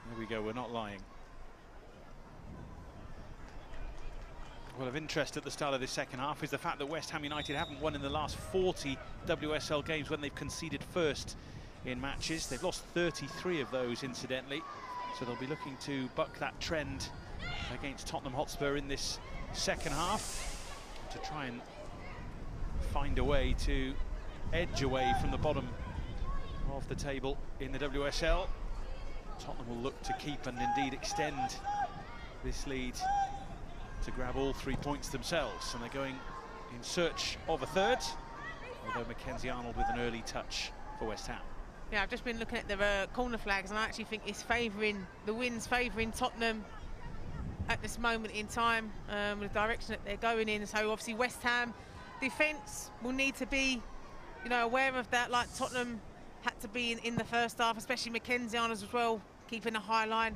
There we go, we're not lying. Well, of interest at the start of this second half is the fact that West Ham United haven't won in the last 40 WSL games when they've conceded first in matches. They've lost 33 of those, incidentally, so they'll be looking to buck that trend against Tottenham Hotspur in this second half to try and find a way to edge away from the bottom of the table in the WSL. Tottenham will look to keep and indeed extend this lead to grab all 3 points themselves, and they're going in search of a third, although Mackenzie Arnold with an early touch for West Ham. Yeah, I've just been looking at the corner flags, and I actually think it's favouring, the wind's favouring Tottenham at this moment in time, with the direction that they're going in. So obviously West Ham defence will need to be, you know, aware of that, like Tottenham had to be in the first half, especially Mackenzie Arnold as well, keeping a high line.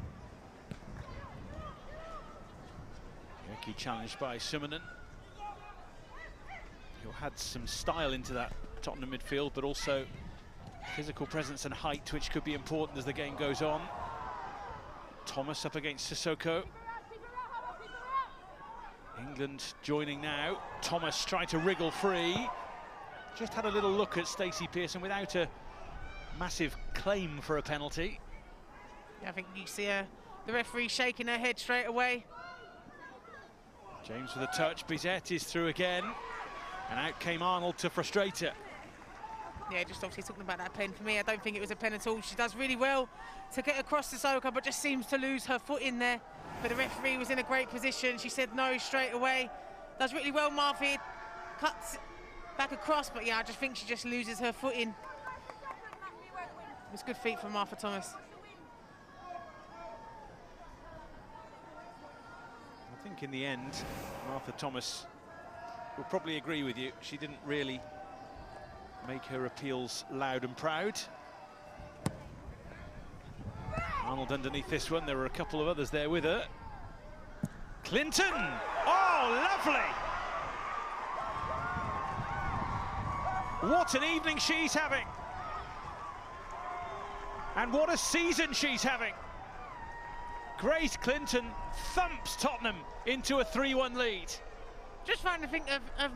Key challenged by Simonen, who had some style into that Tottenham midfield, but also physical presence and height, which could be important as the game goes on. Thomas up against Sissoko. England joining now. Thomas tried to wriggle free. Just had a little look at Stacey Pearson without a massive claim for a penalty. Yeah, I think you see the referee shaking her head straight away. James with a touch. Bizet is through again. And out came Arnold to frustrate her. Yeah, just obviously talking about that pen. For me, I don't think it was a pen at all. She does really well to get across to Sissoko, but just seems to lose her foot in there. But the referee was in a great position. She said no straight away. Does really well, Martha. Cuts back across, but yeah, I just think she just loses her footing. It was good feet from Martha Thomas. I think in the end, Martha Thomas will probably agree with you. She didn't really make her appeals loud and proud. Arnold underneath this one. There were a couple of others there with her. Clinton! Oh, lovely! What an evening she's having. And what a season she's having. Grace Clinton thumps Tottenham into a 3-1 lead. Just trying to think of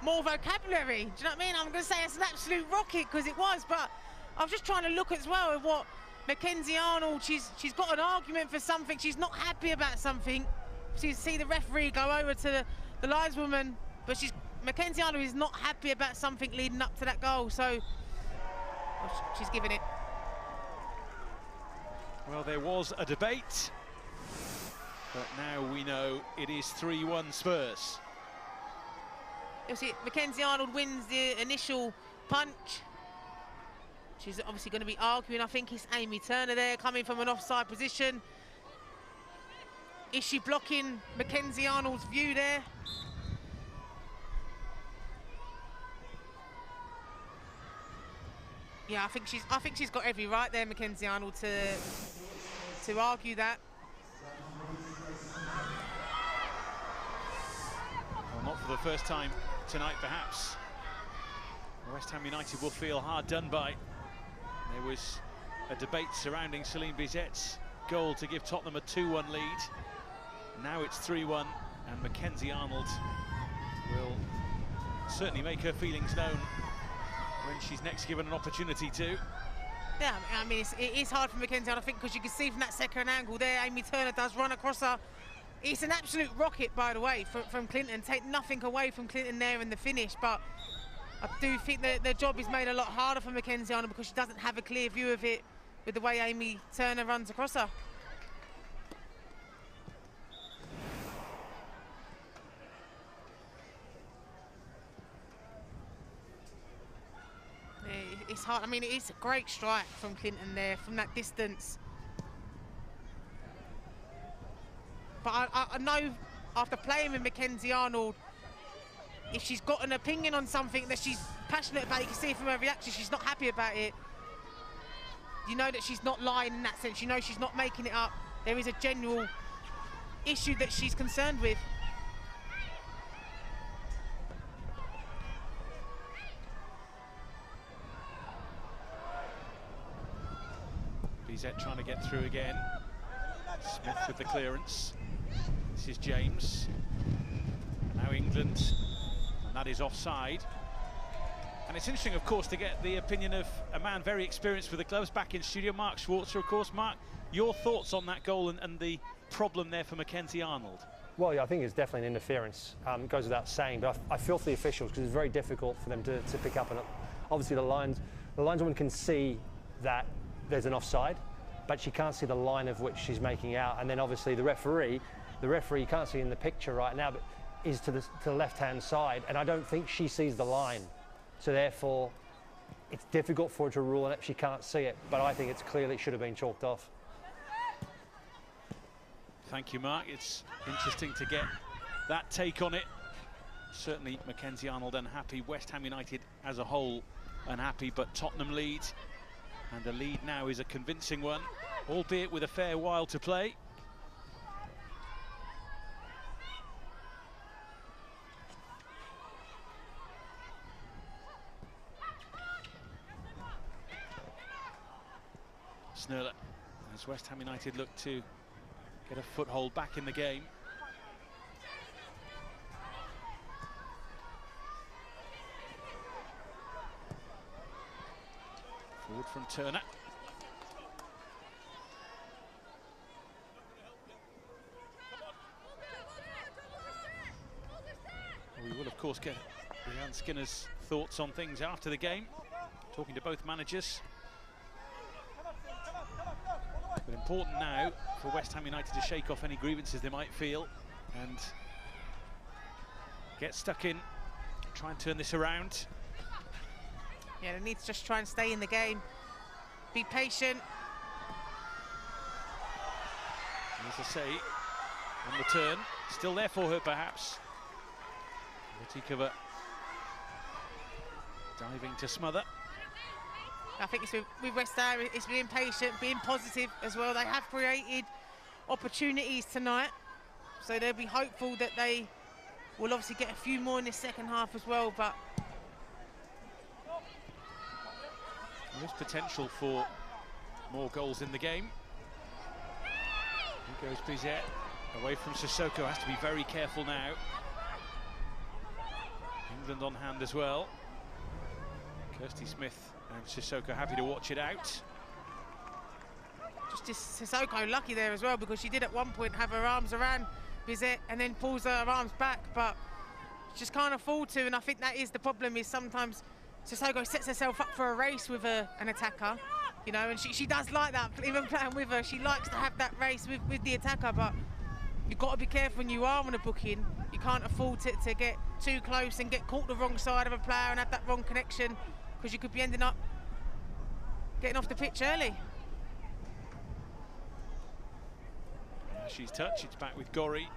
more vocabulary. Do you know what I mean? I'm going to say it's an absolute rocket, because it was, but I was just trying to look as well at what Mackenzie Arnold, she's got an argument for something. She's not happy about something. So you see the referee go over to the lineswoman, but Mackenzie Arnold is not happy about something leading up to that goal, so she's giving it. Well, there was a debate, but now we know it is 3-1 Spurs. You'll see Mackenzie Arnold wins the initial punch. She's obviously going to be arguing. I think it's Amy Turner there, coming from an offside position. Is she blocking Mackenzie Arnold's view there? Yeah, I think she's got every right there, Mackenzie Arnold, to argue that. Well, not for the first time tonight, perhaps. West Ham United will feel hard done by. There was a debate surrounding Celine Bizet's goal to give Tottenham a 2-1 lead. Now it's 3-1, and Mackenzie Arnold will certainly make her feelings known when she's next given an opportunity to. Yeah, I mean, it is hard for Mackenzie Arnold, I think, because you can see from that second angle there, Amy Turner does run across her. It's an absolute rocket, by the way, from Clinton. Take nothing away from Clinton there in the finish, but I do think that their job is made a lot harder for Mackenzie Arnold, because she doesn't have a clear view of it with the way Amy Turner runs across her. It's hard. I mean, it is a great strike from Clinton there from that distance. But I know after playing with Mackenzie Arnold, if she's got an opinion on something that she's passionate about, you can see from her reaction she's not happy about it. You know that she's not lying in that sense. You know she's not making it up. There is a general issue that she's concerned with. Bizet trying to get through again. Smith with the clearance. This is James. And now England, and that is offside. And it's interesting, of course, to get the opinion of a man very experienced with the gloves back in studio, Mark Schwarzer, of course. Mark, your thoughts on that goal and the problem there for Mackenzie Arnold? Well, yeah, I think it's definitely an interference. It goes without saying, but I feel for the officials, because it's very difficult for them to pick up. And obviously the lineswoman can see that there's an offside, but she can't see the line of which she's making out. And then obviously the referee you can't see in the picture right now, but is to the left-hand side, and I don't think she sees the line. So therefore, it's difficult for her to rule on it. She can't see it, but I think it's clearly it should have been chalked off. Thank you, Mark. It's interesting to get that take on it. Certainly Mackenzie Arnold unhappy, West Ham United as a whole unhappy, but Tottenham lead, and the lead now is a convincing one, albeit with a fair while to play. Snurler, as West Ham United look to get a foothold back in the game. Forward from Turner. We will, of course, get Leanne Skinner's thoughts on things after the game, talking to both managers. But important now for West Ham United to shake off any grievances they might feel and get stuck in, try and turn this around. Yeah, they need to just try and stay in the game, be patient. As I say, on the turn, still there for her perhaps. Latikova diving to smother. I think it's with West Ham, it's being patient, being positive as well. They have created opportunities tonight, so they'll be hopeful that they will obviously get a few more in the second half as well. But there's potential for more goals in the game. Here goes Bizet, away from Sissoko, has to be very careful now. England on hand as well. Kirsty Smith and Sissoko happy to watch it out. Just Sissoko lucky there as well, because she did at one point have her arms around Bizet and then pulls her arms back, but she just can't afford to, and I think that is the problem, is sometimes Sissoko sets herself up for a race with an attacker, you know, and she does like that, even playing with her, she likes to have that race with the attacker, but you've got to be careful when you are on a booking. You can't afford to get too close and get caught the wrong side of a player and have that wrong connection, because you could be ending up getting off the pitch early. She's touched, it's back with Gorry.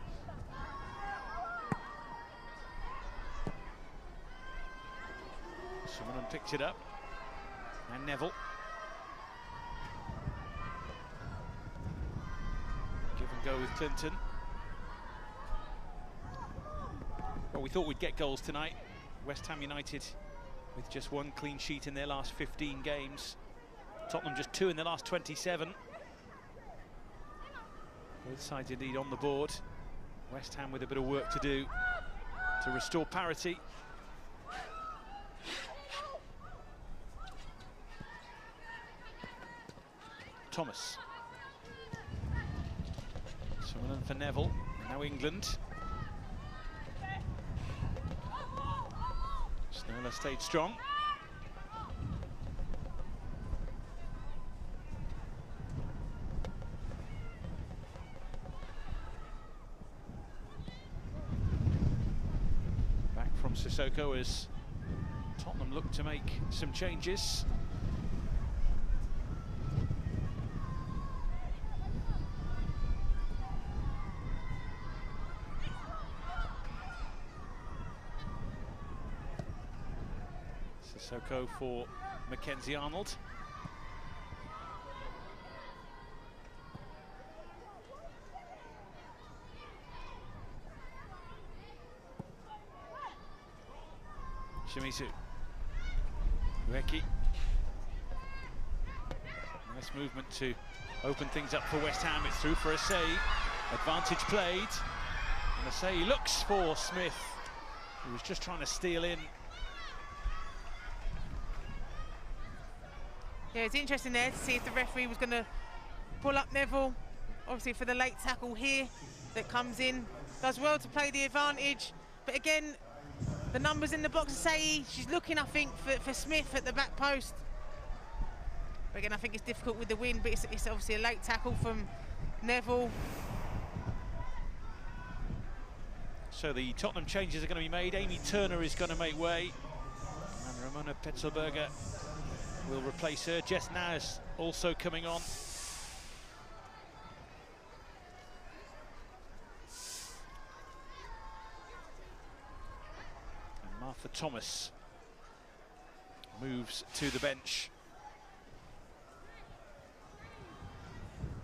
Someone picks it up, and Neville. Give and go with Clinton. Well, we thought we'd get goals tonight. West Ham United with just one clean sheet in their last 15 games. Tottenham just 2 in their last 27. Both sides indeed on the board. West Ham with a bit of work to do to restore parity. Thomas. Someone for Neville. Now England. Snurler stayed strong. Back from Sissoko as Tottenham look to make some changes. Sissoko for Mackenzie Arnold. Shimizu. Ueki. Nice movement to open things up for West Ham. It's through for Asai. Advantage played. And Asai looks for Smith, who was just trying to steal in. Yeah, it's interesting there to see if the referee was going to pull up Neville, obviously for the late tackle here that comes in. Does well to play the advantage, but again, the numbers in the box say she's looking, I think, for Smith at the back post. But again, I think it's difficult with the wind, but it's obviously a late tackle from Neville. So the Tottenham changes are going to be made. Amy Turner is going to make way, and Ramona Petzelberger will replace her. Jess Naz also coming on. Martha Thomas moves to the bench.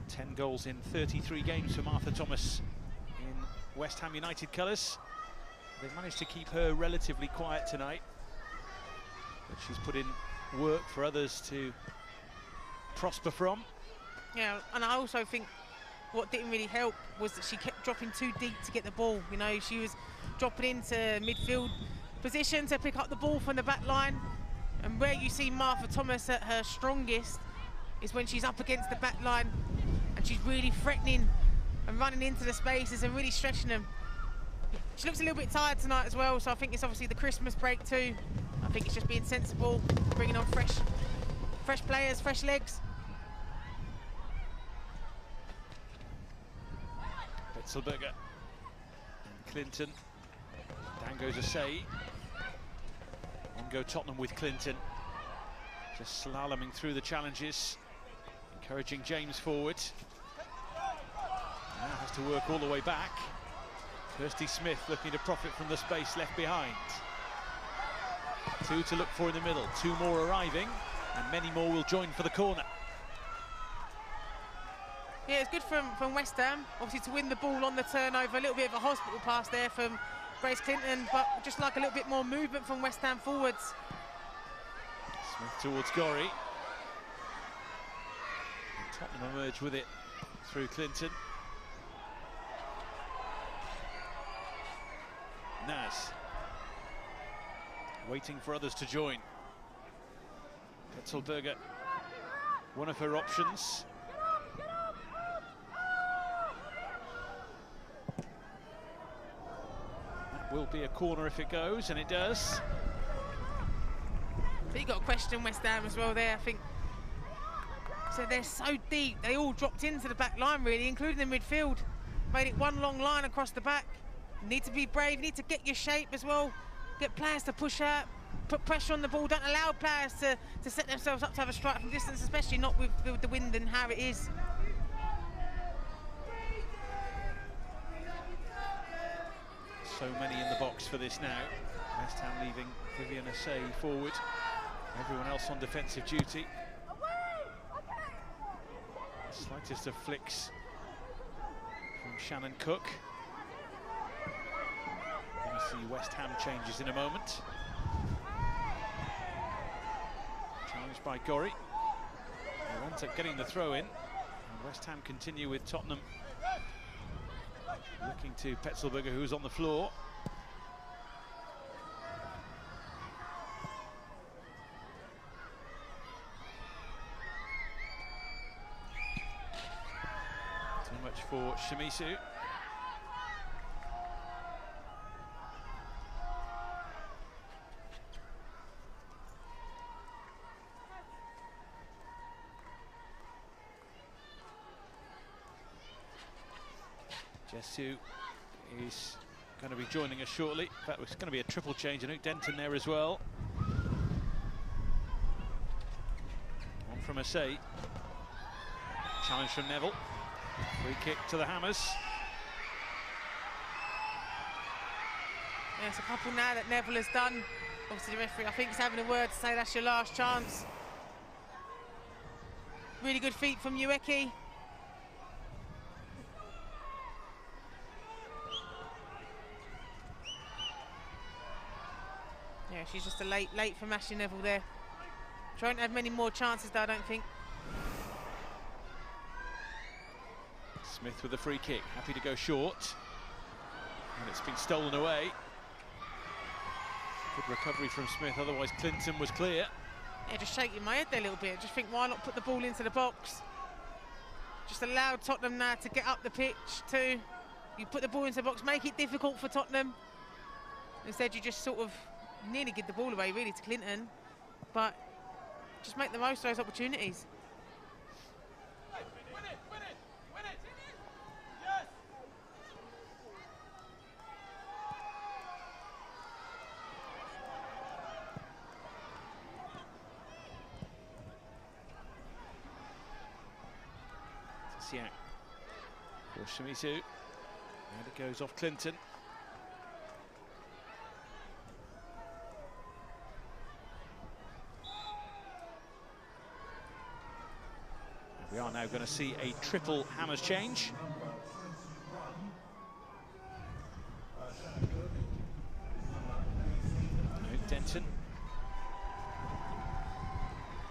10 goals in 33 games for Martha Thomas in West Ham United colours. They've managed to keep her relatively quiet tonight, but she's put in work for others to prosper from. Yeah, and I also think what didn't really help was that she kept dropping too deep to get the ball. You know, she was dropping into midfield position to pick up the ball from the back line. And where you see Martha Thomas at her strongest is when she's up against the back line and she's really threatening and running into the spaces and really stretching them. She looks a little bit tired tonight as well, so I think it's obviously the Christmas break too. I think it's just being sensible, bringing on fresh players, fresh legs. Betzelberger and Clinton. Down goes Asai. On go Tottenham with Clinton. Just slaloming through the challenges. Encouraging James forward. Now has to work all the way back. Kirsty Smith looking to profit from the space left behind. 2 to look for in the middle. 2 more arriving, and many more will join for the corner. Yeah, it's good from West Ham, obviously, to win the ball on the turnover. A little bit of a hospital pass there from Grace Clinton, but just like a little bit more movement from West Ham forwards. Smith towards Gorry. And Tottenham emerge with it through Clinton. Naz waiting for others to join. Betzelberger, one of her options. That will be a corner if it goes, and it does. I think you've got to question West Ham as well there, I think. So they're so deep, they all dropped into the back line really, including the midfield. Made it one long line across the back. Need to be brave, need to get your shape as well. Get players to push out, put pressure on the ball, don't allow players to set themselves up to have a strike from distance, especially not with the wind and how it is. So many in the box for this now. West Ham leaving Vivian Asai forward. Everyone else on defensive duty. Slightest of flicks from Shannon Cook. Going to see West Ham changes in a moment. Challenged by Gorry. They ends up getting the throw in. And West Ham continue with Tottenham looking to Betzelberger, who's on the floor. Too much for Shimizu. Jesu is going to be joining us shortly. In fact, it's going to be a triple change. Anouk Denton there as well. On from Asai. Challenge from Neville. Free kick to the Hammers. Yeah, it's a couple now that Neville has done. Obviously the referee, I think, is having a word to say that's your last chance. Really good feet from Ueki. Yeah, she's just a late from Ashley Neville there. She won't have many more chances though, I don't think. Smith with a free kick, happy to go short. And it's been stolen away. Good recovery from Smith, otherwise Clinton was clear. Yeah, just shaking my head there a little bit. Just think, why not put the ball into the box? Just allow Tottenham now to get up the pitch too. You put the ball into the box, make it difficult for Tottenham. Instead, you just sort of nearly give the ball away really to Clinton, but just make the most of those opportunities. Siak for Shimizu, and it goes off Clinton. We are now going to see a triple hammers change. Denton.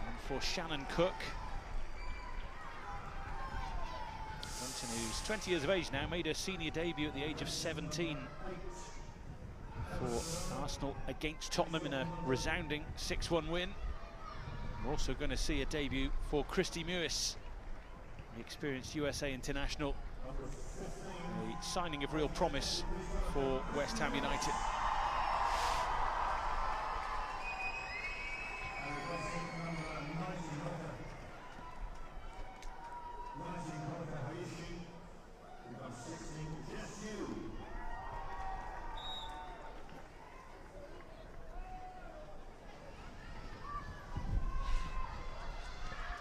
And for Shannon Cook. Denton, who's 20 years of age now, made her senior debut at the age of 17 for Arsenal against Tottenham in a resounding 6-1 win. We're also going to see a debut for Christy Mewis, the experienced USA international. A signing of real promise for West Ham United.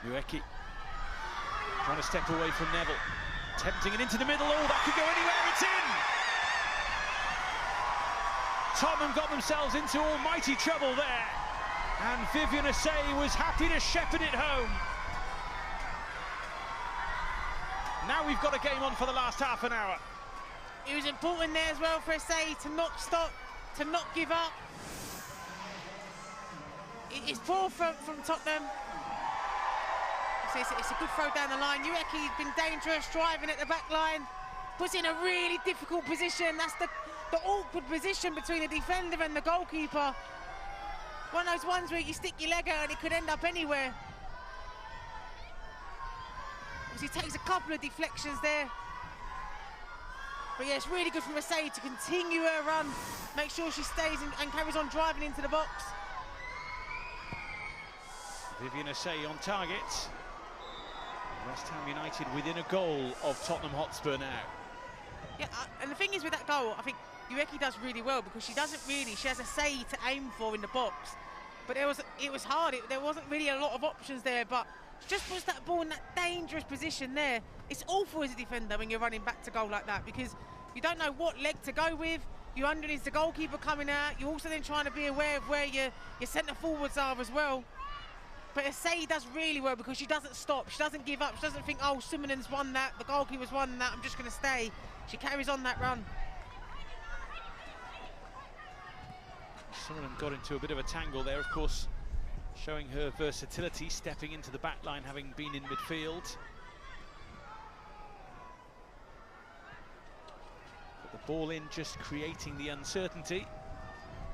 Ueki trying to step away from Neville, tempting it into the middle. Oh, that could go anywhere. It's in. Tottenham got themselves into almighty trouble there, and Vivian Asay was happy to shepherd it home. Now we've got a game on for the last half an hour. It was important there as well for Asay to not stop, to not give up. It's poor from Tottenham. It's a good throw down the line. Ueki's been dangerous, driving at the back line, puts in a really difficult position. That's the awkward position between the defender and the goalkeeper. One of those ones where you stick your leg out and it could end up anywhere. He takes a couple of deflections there. But yeah, it's really good from Asay to continue her run, make sure she stays and carries on driving into the box. Vivian Asay on target. West Ham United within a goal of Tottenham Hotspur now. Yeah, and the thing is with that goal, I think Ueki does really well because she has Asay to aim for in the box. But it was hard, there wasn't really a lot of options there, but she just puts that ball in that dangerous position there. It's awful as a defender when you're running back to goal like that because you don't know what leg to go with. You're underneath the goalkeeper coming out. You're also then trying to be aware of where your centre forwards are as well. But Asay does really well because she doesn't stop, she doesn't give up, she doesn't think, oh, Sumanen's won that, the goalkeeper's won that, I'm just going to stay. She carries on that run. Sumanen got into a bit of a tangle there, of course, showing her versatility, stepping into the back line, having been in midfield. Put the ball in, just creating the uncertainty.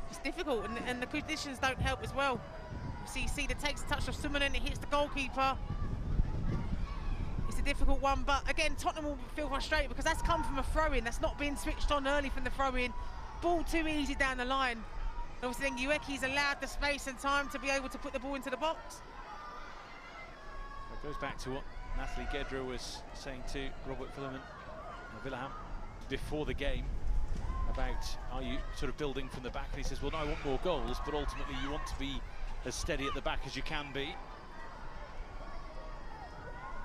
It's difficult, and the conditions don't help as well. You see that takes a touch of Sumanen, it hits the goalkeeper. It's a difficult one, but again, Tottenham will feel frustrated because that's come from a throw-in. That's not been switched on early from the throw-in. Ball too easy down the line. And obviously then Ueki's allowed the space and time to be able to put the ball into the box. It goes back to what Natalie Gedra was saying to Robert Villeham before the game about, are you sort of building from the back? And he says, well, no, I want more goals, but ultimately you want to be as steady at the back as you can be.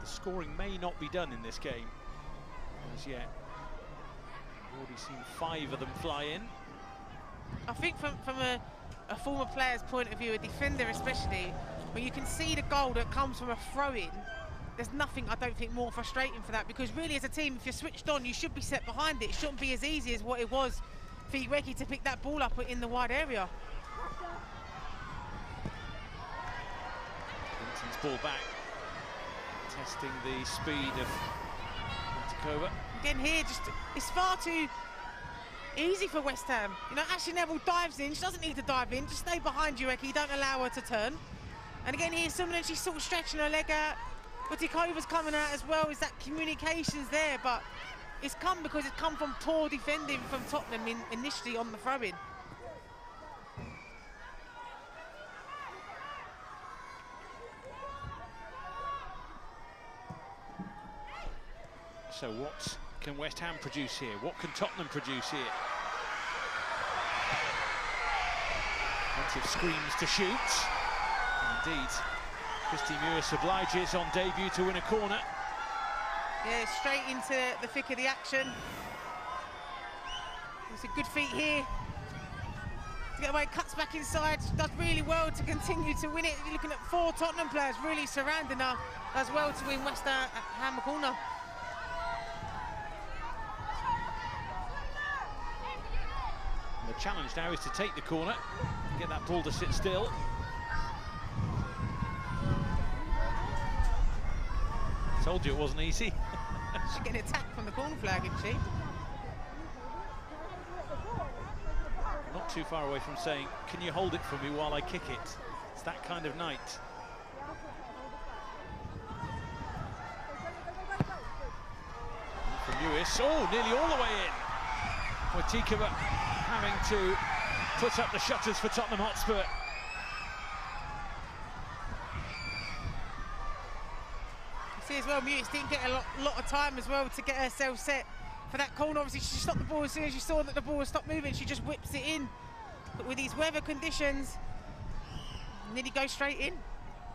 The scoring may not be done in this game as yet. We've already seen 5 of them fly in. I think from a former player's point of view, a defender especially, when you can see the goal that comes from a throw-in, there's nothing, I don't think, more frustrating for that, because really as a team, if you're switched on, you should be set behind it. It shouldn't be as easy as what it was for Ueki to pick that ball up in the wide area. Ball back, testing the speed of Takova. Again here, it's far too easy for West Ham. You know, Ashley Neville dives in, she doesn't need to dive in, just stay behind Ueki, don't allow her to turn. And again here, Sumanen, she's sort of stretching her leg out, but Takova's coming out as well, is that communication's there, but it's come because it's come from poor defending from Tottenham initially on the throw-in. So what can West Ham produce here? What can Tottenham produce here? Plenty of screams to shoot. Indeed, Christy Mewis obliges on debut to win a corner. Yeah, straight into the thick of the action. It's a good feat here to get away, cuts back inside, does really well to continue to win it. You're looking at 4 Tottenham players really surrounding her as well to win West Ham a corner. And the challenge now is to take the corner, get that ball to sit still. Told you it wasn't easy. She's getting attacked from the corner flag, isn't she? Not too far away from saying, can you hold it for me while I kick it? It's that kind of night. From Lewis, oh, nearly all the way in. Wojtikova having to put up the shutters for Tottenham Hotspur. You see as well, Lewis didn't get a lot of time as well to get herself set for that corner. Obviously, she stopped the ball as soon as she saw that the ball stopped moving. She just whips it in. But with these weather conditions, nearly go straight in.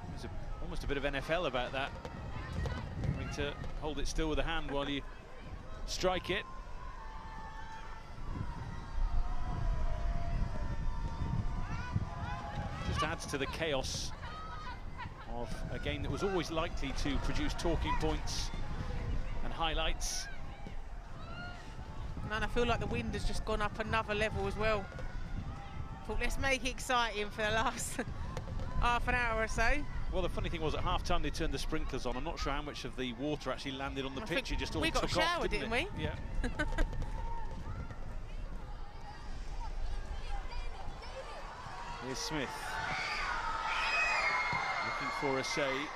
There's almost a bit of NFL about that. Having to hold it still with a hand while you strike it. Just adds to the chaos of a game that was always likely to produce talking points and highlights. And I feel like the wind has just gone up another level as well. Thought, let's make it exciting for the last half an hour or so. Well, the funny thing was at half-time they turned the sprinklers on. I'm not sure how much of the water actually landed on the pitch. It just all took off, didn't it? We got showered, didn't we? Yeah. Here's Smith. Looking for a save.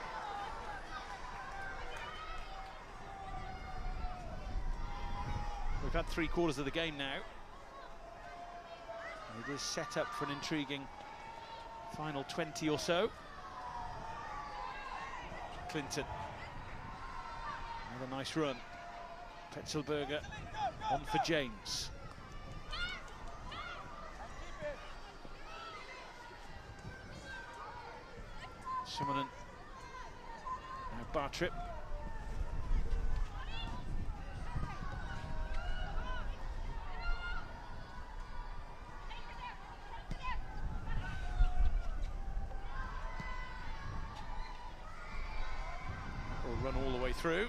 We've had 3/4 of the game now. And it is set up for an intriguing final 20 or so. Clinton. Another nice run. Petzelberger on for James. Simonen. Now Bartrip. Will run all the way through.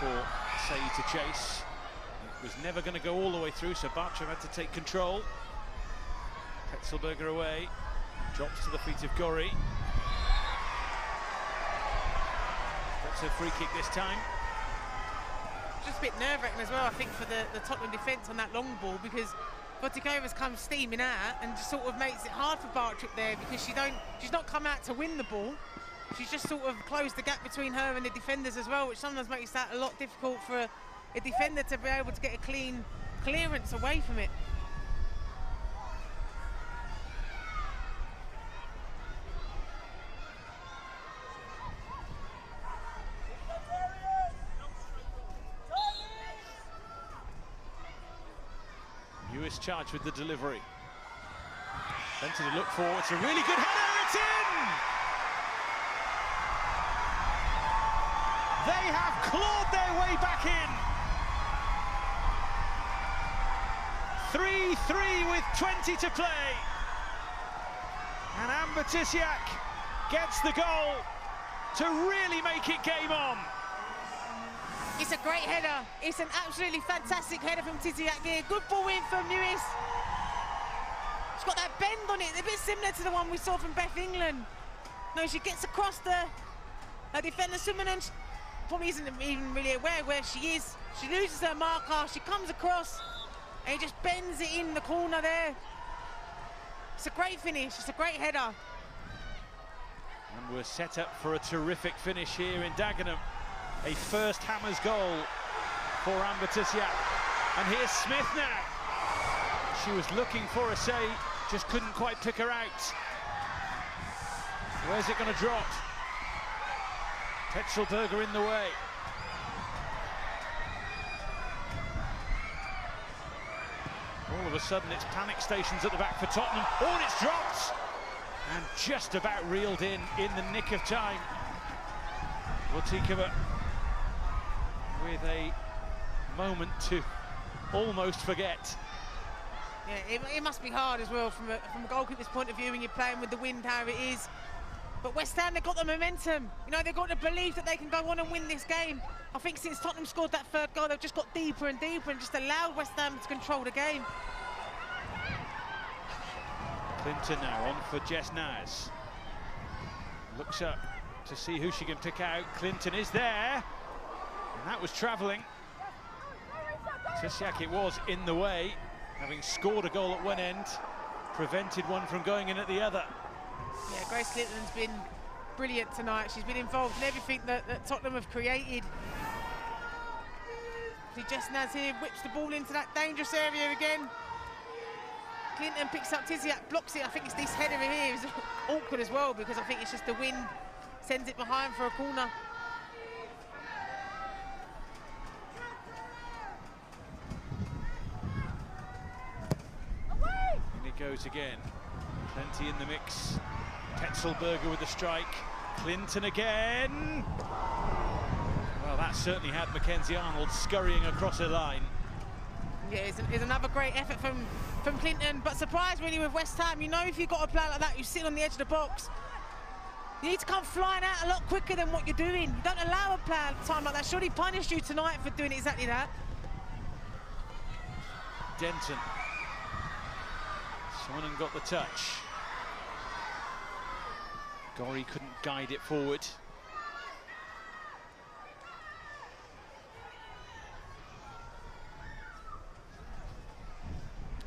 For Say to chase. It was never going to go all the way through, so Bartram had to take control. Petzelberger away, drops to the feet of Gorry. Gets a free kick this time. Just a bit nerve-wracking as well, I think, for the Tottenham defence on that long ball, because Wojtikova's come steaming out and just sort of makes it hard for Bartrip there, because she's not come out to win the ball. She's just sort of closed the gap between her and the defenders as well, which sometimes makes that a lot difficult for a defender to be able to get a clean clearance away from it. Lewis charged with the delivery. Plenty to look for. It's a really good header. It's in! They have clawed their way back in. 3-3 with 20 to play. And Amber Tisiak gets the goal to really make it game on. It's a great header. It's an absolutely fantastic header from Tisiak here. Good ball in from Lewis. She's got that bend on it, a bit similar to the one we saw from Beth England. No, she gets across her defender, Simonen. Probably isn't even really aware where she is. She loses her marker, she comes across, and he just bends it in the corner there. It's a great finish, it's a great header. And we're set up for a terrific finish here in Dagenham. A first Hammers goal for Amber Tusiak. And here's Smith now. She was looking for a save, just couldn't quite pick her out. Where's it going to drop? Tetzelberger in the way. All of a sudden it's panic stations at the back for Tottenham. Oh, and it's dropped! And just about reeled in the nick of time. Vortikova with a moment to almost forget. Yeah, it must be hard as well from a goalkeeper's point of view when you're playing with the wind, how it is. But West Ham, they've got the momentum. You know, they've got the belief that they can go on and win this game. I think since Tottenham scored that third goal, they've just got deeper and deeper and just allowed West Ham to control the game. Clinton now on for Jess Naz. Looks up to see who she can pick out. Clinton is there. And that was travelling. Tusiak, it was in the way, having scored a goal at one end, prevented one from going in at the other. Yeah, Grace Clinton's been brilliant tonight. She's been involved in everything that Tottenham have created. See, Jess Naz here whips the ball into that dangerous area again. Clinton picks up Tusiak, blocks it. I think it's this header here is awkward as well because I think it's just the wind sends it behind for a corner. And it goes again. Plenty in the mix. Tetzelberger with the strike. Clinton again. Well, that certainly had Mackenzie Arnold scurrying across her line. Yeah, it's another great effort from Clinton, but surprised really with West Ham. You know, if you've got a player like that, you sit on the edge of the box, you need to come flying out a lot quicker than what you're doing. You don't allow a player time like that. Should he punish you tonight for doing exactly that? Denton. Sonnen got the touch. Gorry couldn't guide it forward.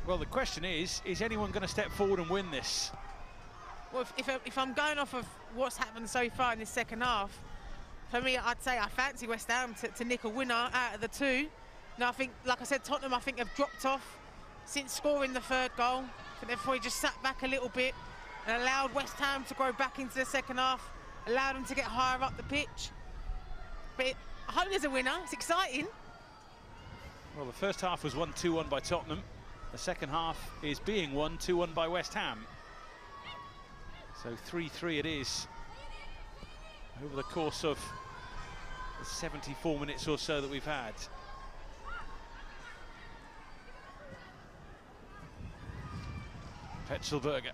Well, the question is anyone going to step forward and win this? Well, if I'm going off of what's happened so far in this second half, for me, I'd say I fancy West Ham to nick a winner out of the two. Now, I think, like I said, Tottenham, I think have dropped off since scoring the third goal. I think they've probably just sat back a little bit and allowed West Ham to go back into the second half, allowed them to get higher up the pitch. But I hope there's a winner. It's exciting. Well, the first half was won 2-1 by Tottenham. The second half is being won 2-1 by West Ham. So 3-3 it is over the course of the 74 minutes or so that we've had. Tetzelberger.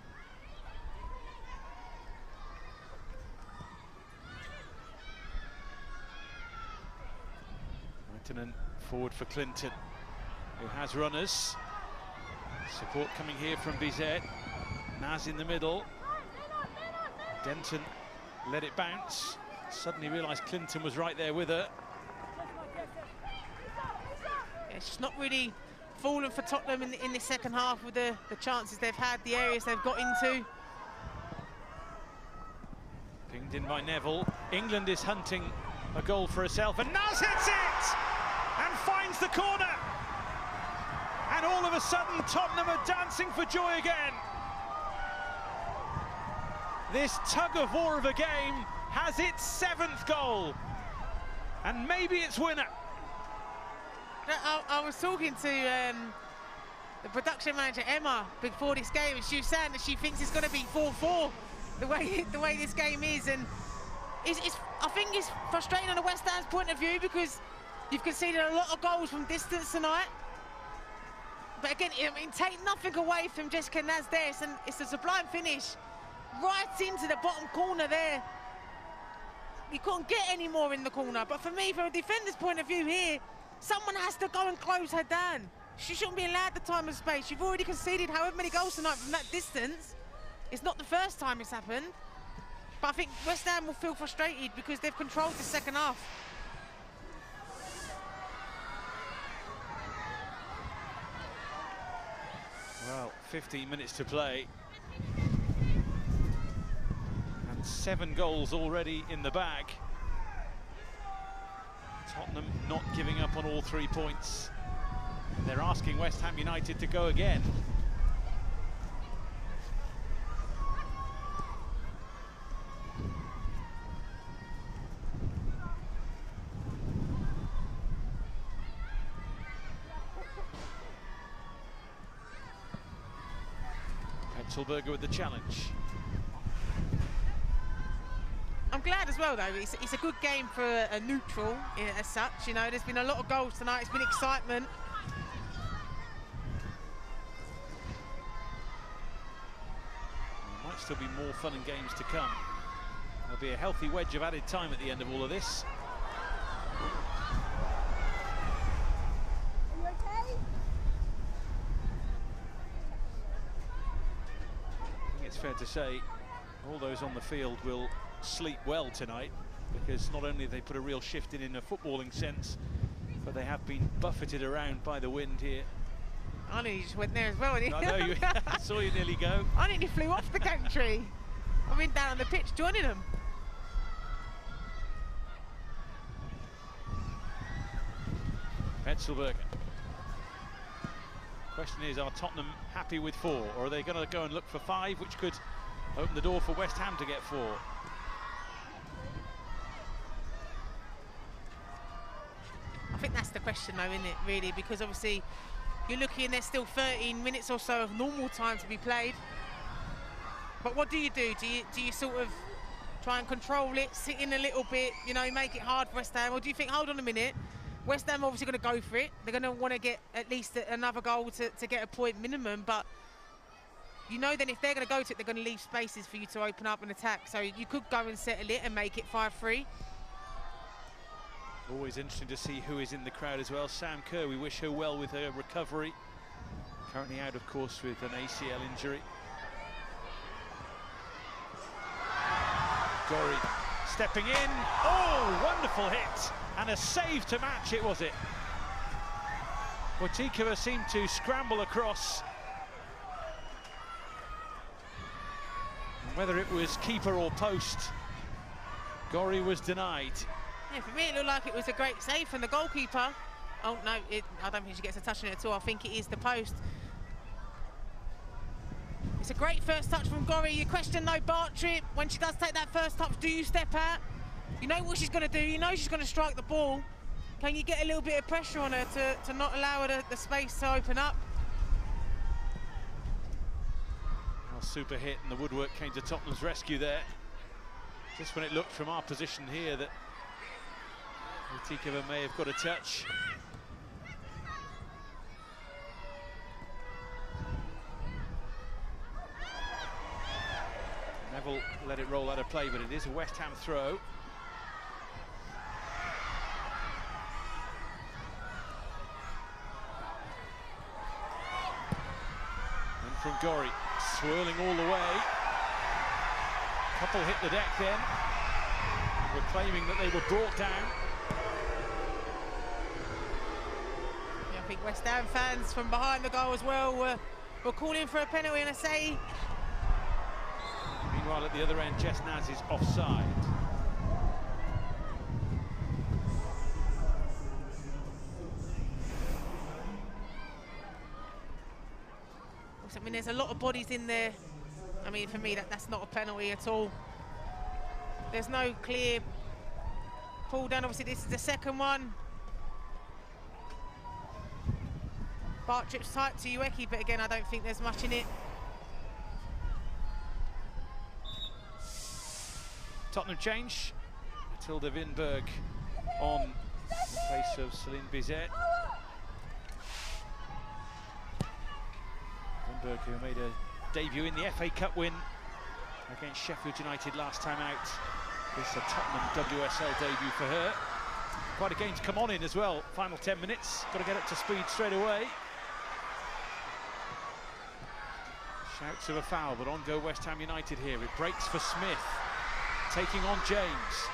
Lehtinen forward for Clinton, who has runners. Support coming here from Bizet. Naz in the middle. Denton let it bounce. Suddenly realised Clinton was right there with her. Yeah, it's just not really fallen for Tottenham in the second half with the chances they've had, the areas they've got into. Pinged in by Neville. England is hunting a goal for herself, and Naz hits it! And finds the corner! And all of a sudden, Tottenham are dancing for joy again. This tug-of-war of a game has its 7th goal. And maybe its winner. I was talking to the production manager, Emma, before this game, and she was saying that she thinks it's going to be 4-4, the way this game is. And I think it's frustrating on the West Ham's point of view because you've conceded a lot of goals from distance tonight. But again, I mean, take nothing away from Jessica Naz there. It's a sublime finish right into the bottom corner there. You couldn't get any more in the corner. But for me, from a defender's point of view here, someone has to go and close her down. She shouldn't be allowed the time and space. You've already conceded however many goals tonight from that distance. It's not the first time it's happened. But I think West Ham will feel frustrated because they've controlled the second half. Well, 15 minutes to play. And 7 goals already in the bag. Tottenham not giving up on all 3 points. They're asking West Ham United to go again. Petzelberger with the challenge. I'm glad as well, though. It's a good game for a neutral as such. You know, there's been a lot of goals tonight. It's been excitement. There might still be more fun and games to come. There'll be a healthy wedge of added time at the end of all of this. Are you okay? I think it's fair to say all those on the field will sleep well tonight, because not only have they put a real shift in a footballing sense, but they have been buffeted around by the wind here. I nearly just went there as well. I know you. I saw you nearly go. I nearly flew off the country. I've been down on the pitch joining them. Petzelberger. Question is, are Tottenham happy with 4, or are they going to go and look for 5, which could open the door for West Ham to get 4? I think that's the question, though, isn't it, really? Because obviously you're looking, there's still 13 minutes or so of normal time to be played. But what do you do? Do you sort of try and control it, sit in a little bit, you know, make it hard for West Ham? Or do you think, hold on a minute, West Ham obviously going to go for it. They're going to want to get at least another goal to get a point minimum. But you know, then if they're going to go to it, they're going to leave spaces for you to open up and attack. So you could go and settle it and make it 5-3. Always interesting to see who is in the crowd as well. Sam Kerr, we wish her well with her recovery. Currently out, of course, with an ACL injury. Gorry stepping in. Oh, wonderful hit. And a save to match it, was it? Wojcicka seemed to scramble across. And whether it was keeper or post, Gorry was denied. Yeah, for me it looked like it was a great save from the goalkeeper. Oh no, I don't think she gets a touch on it at all. I think it is the post. It's a great first touch from Gorry. You question though, Bartrip, when she does take that first touch, do you step out? You know what she's going to do, you know she's going to strike the ball. Can you get a little bit of pressure on her to not allow her the space to open up? Well, super hit, and the woodwork came to Tottenham's rescue there. Just when it looked from our position here that Wojcicka may have got a touch. Neville let it roll out of play, but it is a West Ham throw. And from Gorry, swirling all the way. Couple hit the deck then. We're claiming that they were brought down. Yeah, I think West Ham fans from behind the goal as well were calling for a penalty and a save. Meanwhile, at the other end, Jess Naz is offside. I mean, there's a lot of bodies in there. I mean, for me, that's not a penalty at all. There's no clear pull down. Obviously, this is the second one. Bartrip's tight to Ueki, but again, I don't think there's much in it. Tottenham change. Matilda Winberg on in place of Celine Bizet. Winberg, who made a debut in the FA Cup win against Sheffield United last time out. This is a Tottenham WSL debut for her. Quite a game to come on in as well. Final 10 minutes. Got to get up to speed straight away. Shouts of a foul, but on go West Ham United here. It breaks for Smith. Taking on James.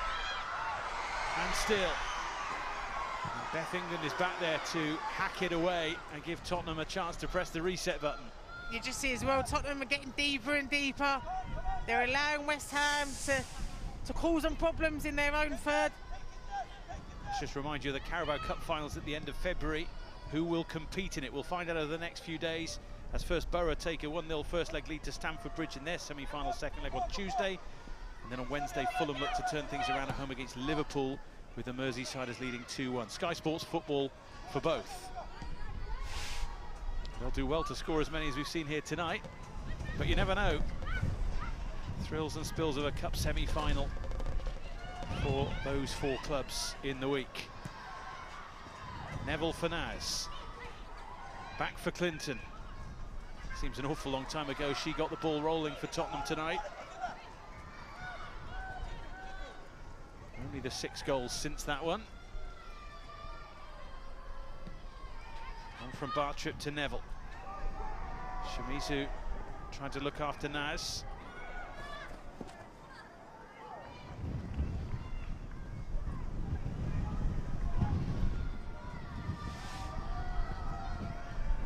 And still. And Beth England is back there to hack it away and give Tottenham a chance to press the reset button. You just see as well, Tottenham are getting deeper and deeper. They're allowing West Ham to cause them problems in their own third. Let's just remind you of the Carabao Cup finals at the end of February. Who will compete in it? We'll find out over the next few days, as first Borough take a 1-0 first leg lead to Stamford Bridge in their semi-final second leg on Tuesday. And then on Wednesday, Fulham look to turn things around at home against Liverpool, with the Merseysiders leading 2-1. Sky Sports football for both. They'll do well to score as many as we've seen here tonight, but you never know. Thrills and spills of a cup semi-final for those 4 clubs in the week. Neville for Naz. Back for Clinton. Seems an awful long time ago she got the ball rolling for Tottenham tonight. Only the 6 goals since that one. On from Bartrip to Neville. Shimizu trying to look after Naz.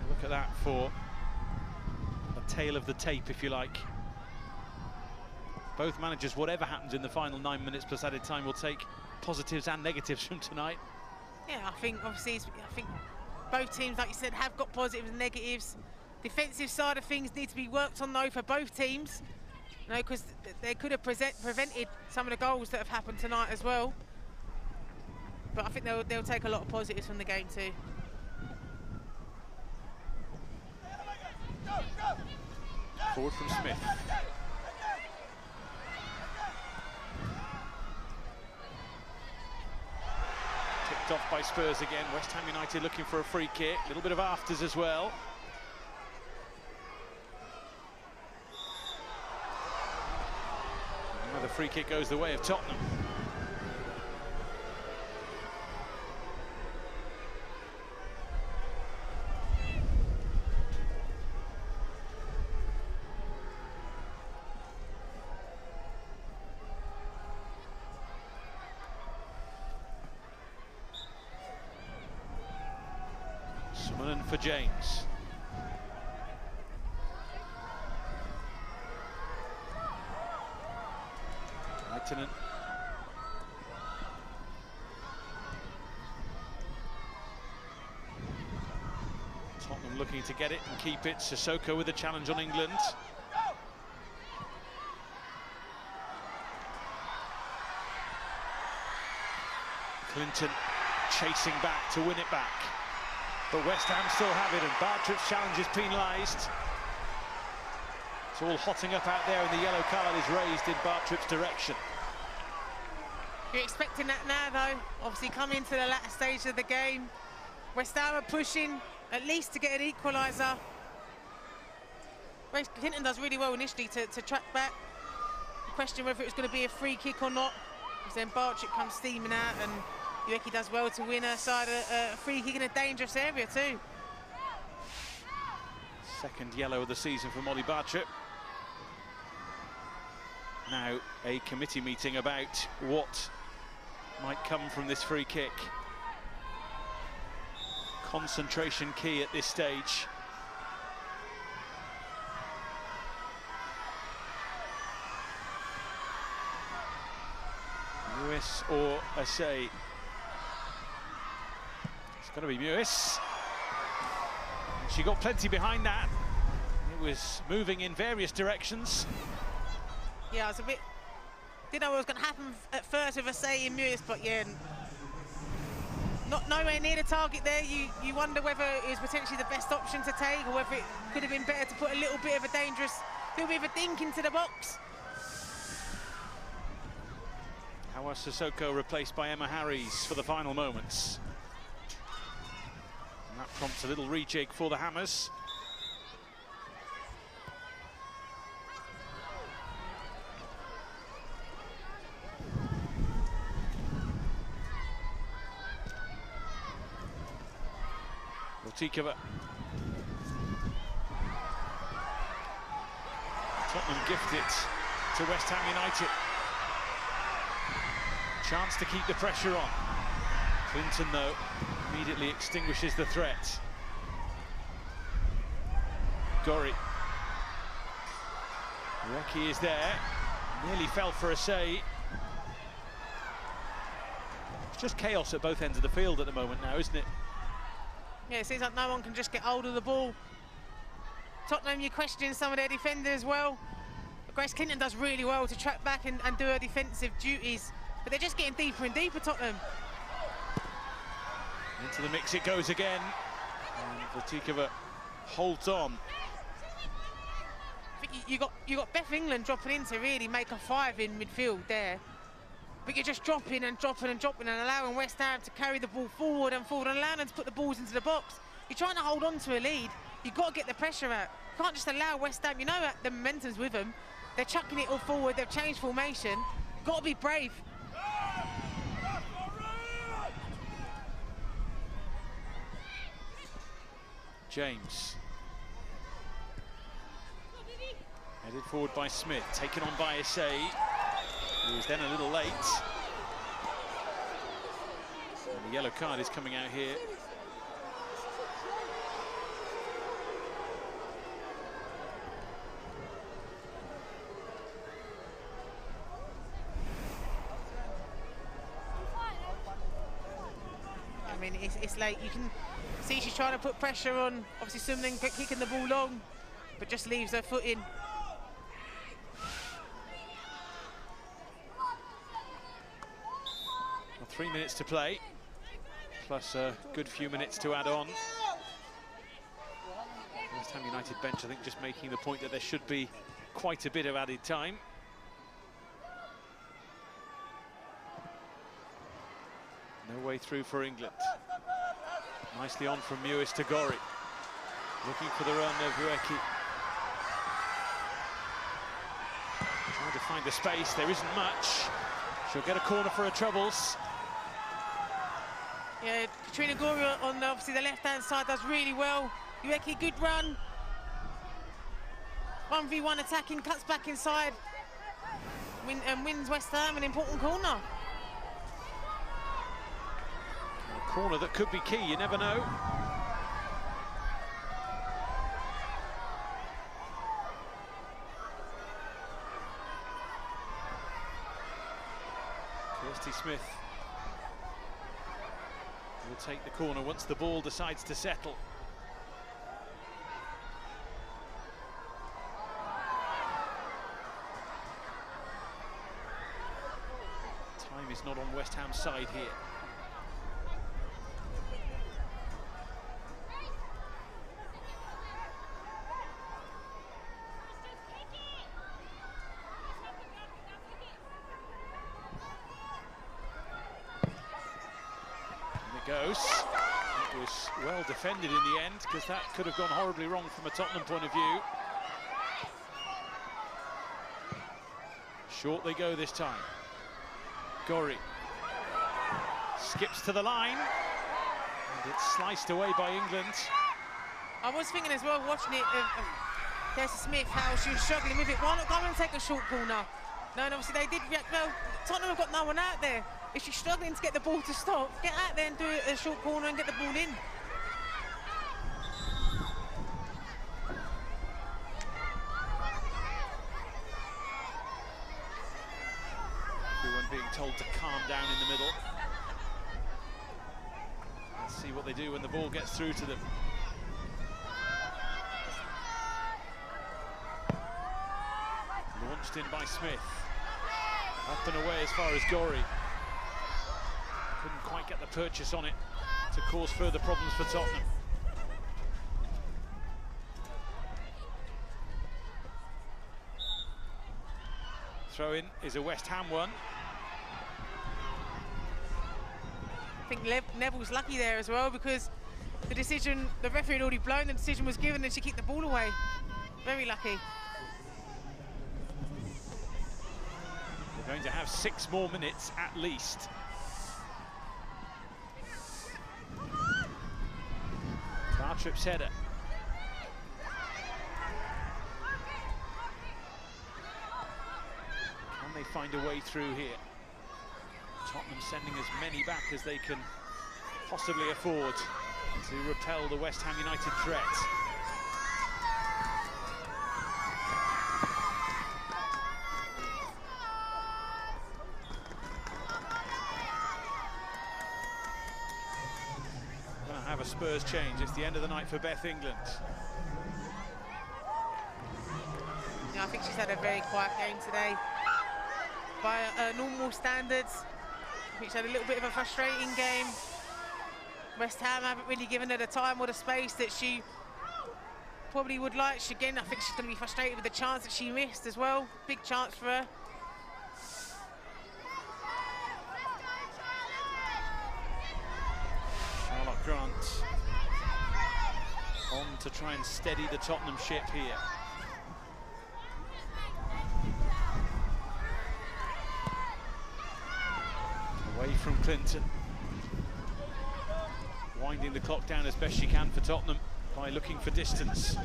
Look at that for a tale of the tape, if you like. Both managers, whatever happens in the final 9 minutes plus added time, will take positives and negatives from tonight. Yeah, I think obviously, both teams, like you said, have got positives and negatives. Defensive side of things need to be worked on though for both teams, you know, because they could have prevented some of the goals that have happened tonight as well. But I think they'll take a lot of positives from the game too. Forward from Smith. Tipped off by Spurs again. West Ham United looking for a free kick. A little bit of afters as well. Another free kick goes the way of Tottenham. For James. Leitinen. Tottenham looking to get it and keep it. Sissoko with a challenge on England. Clinton chasing back to win it back. But West Ham still have it, and Bartrip's challenge is penalised. It's all hotting up out there, and the yellow card is raised in Bartrip's direction. You're expecting that now, though. Obviously, coming into the latter stage of the game, West Ham are pushing at least to get an equaliser. Clinton does really well initially to track back. The question whether it was going to be a free kick or not, because then Bartrip comes steaming out, and Ueki does well to win her side a free kick in a dangerous area too. Second yellow of the season for Molly Bartrip. Now a committee meeting about what might come from this free kick. Concentration key at this stage. Lewis or Asay. Going to be Mewis. She got plenty behind that. It was moving in various directions. Yeah, I was a bit... Didn't know what was going to happen at first with Asay and Mewis, but yeah, nowhere near the target there. You wonder whether it was potentially the best option to take, or whether it could have been better to put a little bit of a dink into the box. Hawa Sissoko replaced by Emma Harries for the final moments. And that prompts a little rejig for the Hammers. Rotikova. Tottenham gift it to West Ham United. Chance to keep the pressure on. Clinton, though, immediately extinguishes the threat. Gorry. Recchi is there, nearly fell for a save. It's just chaos at both ends of the field at the moment now, isn't it? Yeah, it seems like no one can just get hold of the ball. Tottenham, you're questioning some of their defenders as well. Grace Clinton does really well to track back and do her defensive duties, but they're just getting deeper and deeper, Tottenham. Into the mix it goes again, and Vatikova holds on. I think you got Beth England dropping in to really make a 5 in midfield there, but you're just dropping and dropping and dropping and allowing West Ham to carry the ball forward and forward and allowing them to put the balls into the box. You're trying to hold on to a lead. You've got to get the pressure out. You can't just allow West Ham, you know the momentum's with them. They're chucking it all forward, they've changed formation. Got to be brave. James. Headed forward by Smith, taken on by Issei, who was then a little late. And the yellow card is coming out here. I mean, it's like you can see she's trying to put pressure on. Obviously, Sumlin kicking the ball long, but just leaves her foot in. Well, 3 minutes to play, plus a good few minutes to add on. West Ham United bench, I think, just making the point that there should be quite a bit of added time. No way through for England. Nicely on from Mewis to Gorry. Looking for the run of Recchi. Trying to find the space, there isn't much. She'll get a corner for her troubles. Yeah, Katrina Gorry on obviously the left-hand side does really well. Recchi, good run. 1v1 attacking, cuts back inside. Wins West Ham an important corner. Corner that could be key, you never know. Kirsty Smith will take the corner once the ball decides to settle. Time is not on West Ham's side here. Goes. It was well defended in the end, because that could have gone horribly wrong from a Tottenham point of view. Short they go this time. Gorry skips to the line, and it's sliced away by England. I was thinking as well, watching it, of Kirsty Smith, how she was struggling with it. Why not go and take a short corner? No, and obviously they did react well. Tottenham have got no one out there. If she's struggling to get the ball to stop, get out there and do a short corner and get the ball in. Everyone being told to calm down in the middle. Let's see what they do when the ball gets through to them. Launched in by Smith. Up and away as far as Gorry. Couldn't quite get the purchase on it to cause further problems for Tottenham. Throw-in is a West Ham one. I think Neville's lucky there as well, because the decision, the referee had already blown, the decision was given and she kicked the ball away. Very lucky. We're going to have 6 more minutes at least. Bartrip's header. Can they find a way through here? Tottenham sending as many back as they can possibly afford to repel the West Ham United threat. have a Spurs change. It's the end of the night for Beth England. Yeah, I think she's had a very quiet game today. By normal standards, I think she had a little bit of a frustrating game. West Ham haven't really given her the time or the space that she probably would like. Again, I think she's going to be frustrated with the chance that she missed as well. Big chance for her. Charlotte Grant on to try and steady the Tottenham ship here. Away from Clinton. Winding the clock down as best she can for Tottenham by looking for distance.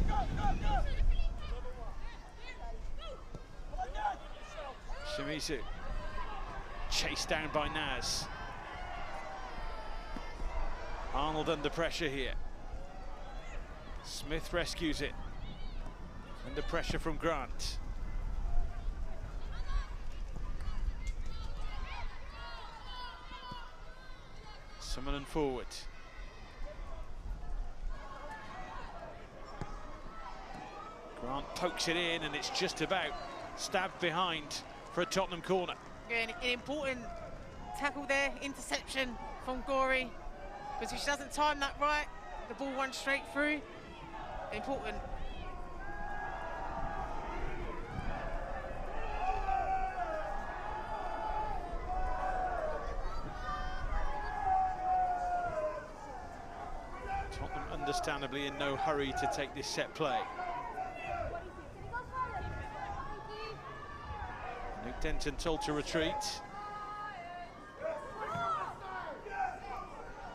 Shimizu chased down by Naz. Arnold under pressure here. Smith rescues it. Under pressure from Grant. Summerlin forward. Grant pokes it in and it's just about stabbed behind for a Tottenham corner. Yeah, an important tackle there, interception from Gorey. Because if she doesn't time that right, the ball runs straight through. Important. Tottenham understandably in no hurry to take this set play. Luke Denton told to retreat.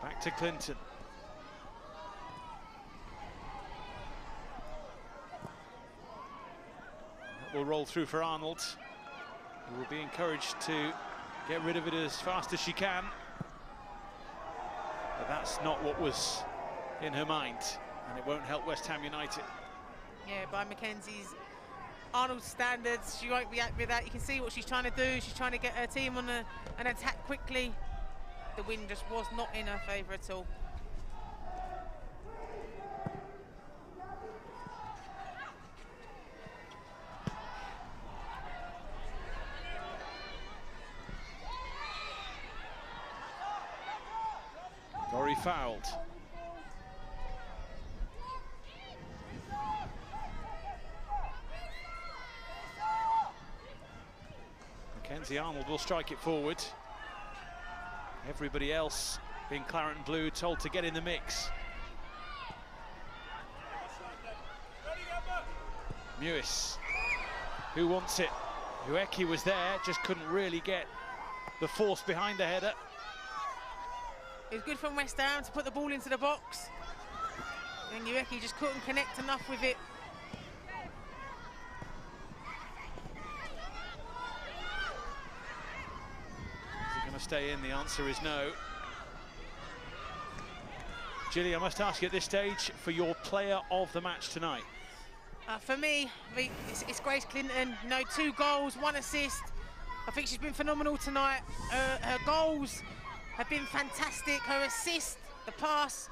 Back to Clinton. That will roll through for Arnold, who will be encouraged to get rid of it as fast as she can. But that's not what was in her mind, and it won't help West Ham United. Yeah, by Mackenzie's Arnold's standards, she won't be happy with that. You can see what she's trying to do. She's trying to get her team on an attack quickly. The wind just was not in her favour at all. Gorey fouled. Mackenzie Arnold will strike it forward. Everybody else in claret and blue told to get in the mix. Mewis, who wants it? Ueki was there, just couldn't really get the force behind the header. It was good from West Ham to put the ball into the box. And Ueki just couldn't connect enough with it. Going to stay in? The answer is no. Gilly, I must ask you at this stage for your player of the match tonight. For me, it's Grace Clinton. You know, 2 goals, 1 assist. I think she's been phenomenal tonight. Her goals have been fantastic. Her assist, the pass,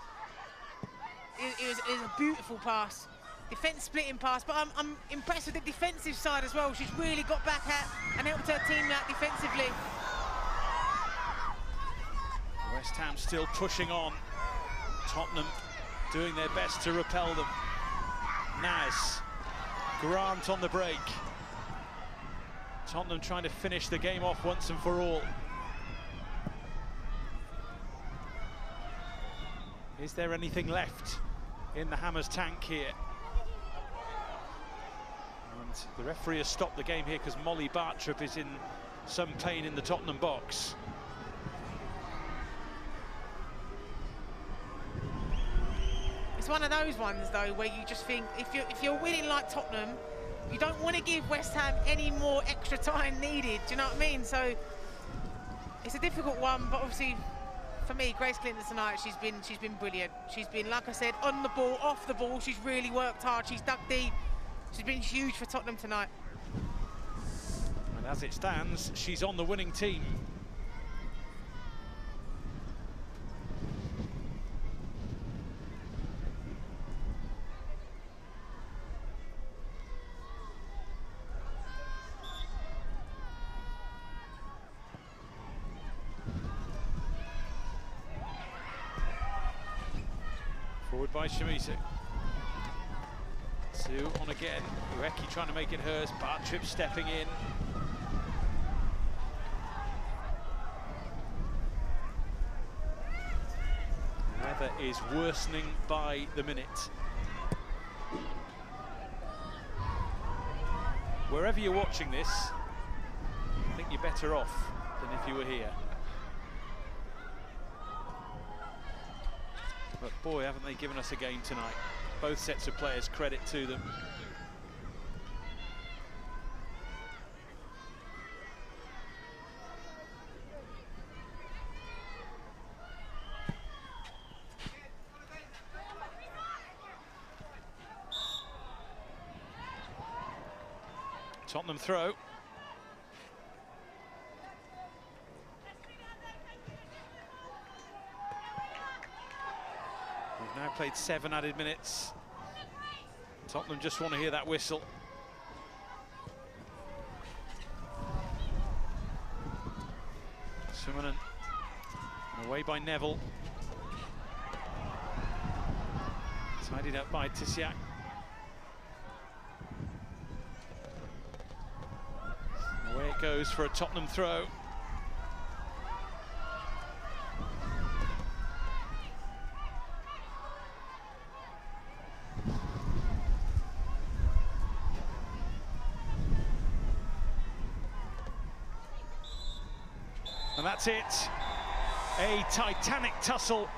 is a beautiful pass. Defence splitting pass, but I'm impressed with the defensive side as well. She's really got back at and helped her team out defensively. West Ham still pushing on. Tottenham doing their best to repel them. Naz, Grant on the break. Tottenham trying to finish the game off once and for all. Is there anything left in the Hammers tank here? And the referee has stopped the game here because Molly Bartrup is in some pain in the Tottenham box. It's one of those ones, though, where you just think if you're winning like Tottenham, you don't want to give West Ham any more extra time needed. Do you know what I mean? So it's a difficult one, but obviously for me, Grace Clinton tonight, she's been brilliant. She's been, like I said, on the ball, off the ball. She's really worked hard. She's dug deep. She's been huge for Tottenham tonight. And as it stands, she's on the winning team. Forward by Shimizu. 2 on again. Ueki trying to make it hers. Bartrip stepping in. The weather is worsening by the minute. Wherever you're watching this, I think you're better off than if you were here. But boy, haven't they given us a game tonight. Both sets of players, credit to them. Tottenham throw. We've now played 7 added minutes. Tottenham just want to hear that whistle. Simonen away by Neville. Tidied up by Tisiak. Away it goes for a Tottenham throw. And that's it. A titanic tussle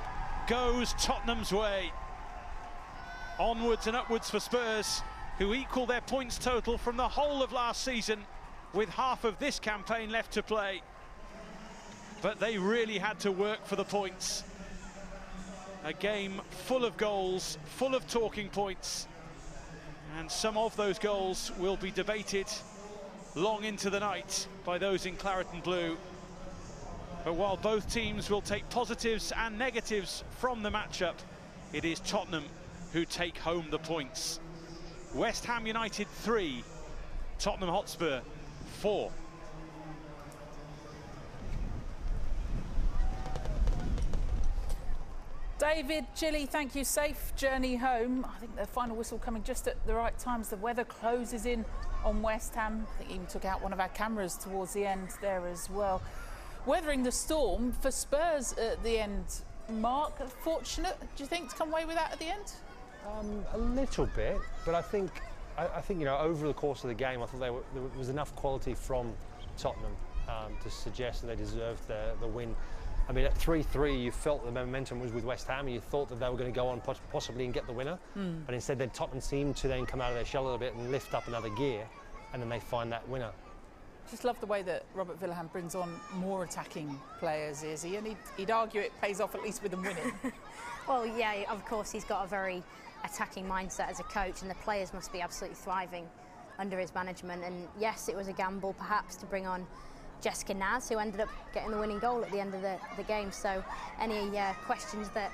goes Tottenham's way. Onwards and upwards for Spurs, who equal their points total from the whole of last season with half of this campaign left to play. But they really had to work for the points. A game full of goals, full of talking points. And some of those goals will be debated long into the night by those in claret and blue. But while both teams will take positives and negatives from the matchup, it is Tottenham who take home the points. West Ham United 3, Tottenham Hotspur 4. David, Gilly, thank you. Safe journey home. I think the final whistle coming just at the right time as the weather closes in on West Ham. I think even took out one of our cameras towards the end there as well. Weathering the storm for Spurs at the end. Mark, fortunate, do you think, to come away with that at the end? A little bit, but I think you know, over the course of the game, I thought there was enough quality from Tottenham to suggest that they deserved the win. I mean, at 3-3, you felt the momentum was with West Ham, and you thought that they were going to go on possibly and get the winner. But instead, then Tottenham seemed to then come out of their shell a little bit and lift up another gear, and then they find that winner. Just love the way that Robert Villahan brings on more attacking players, is he? And he'd argue it pays off at least with them winning. Well, yeah, of course, he's got a very attacking mindset as a coach, and the players must be absolutely thriving under his management. And yes, it was a gamble perhaps to bring on Jessica Naz, who ended up getting the winning goal at the end of the game. So any questions that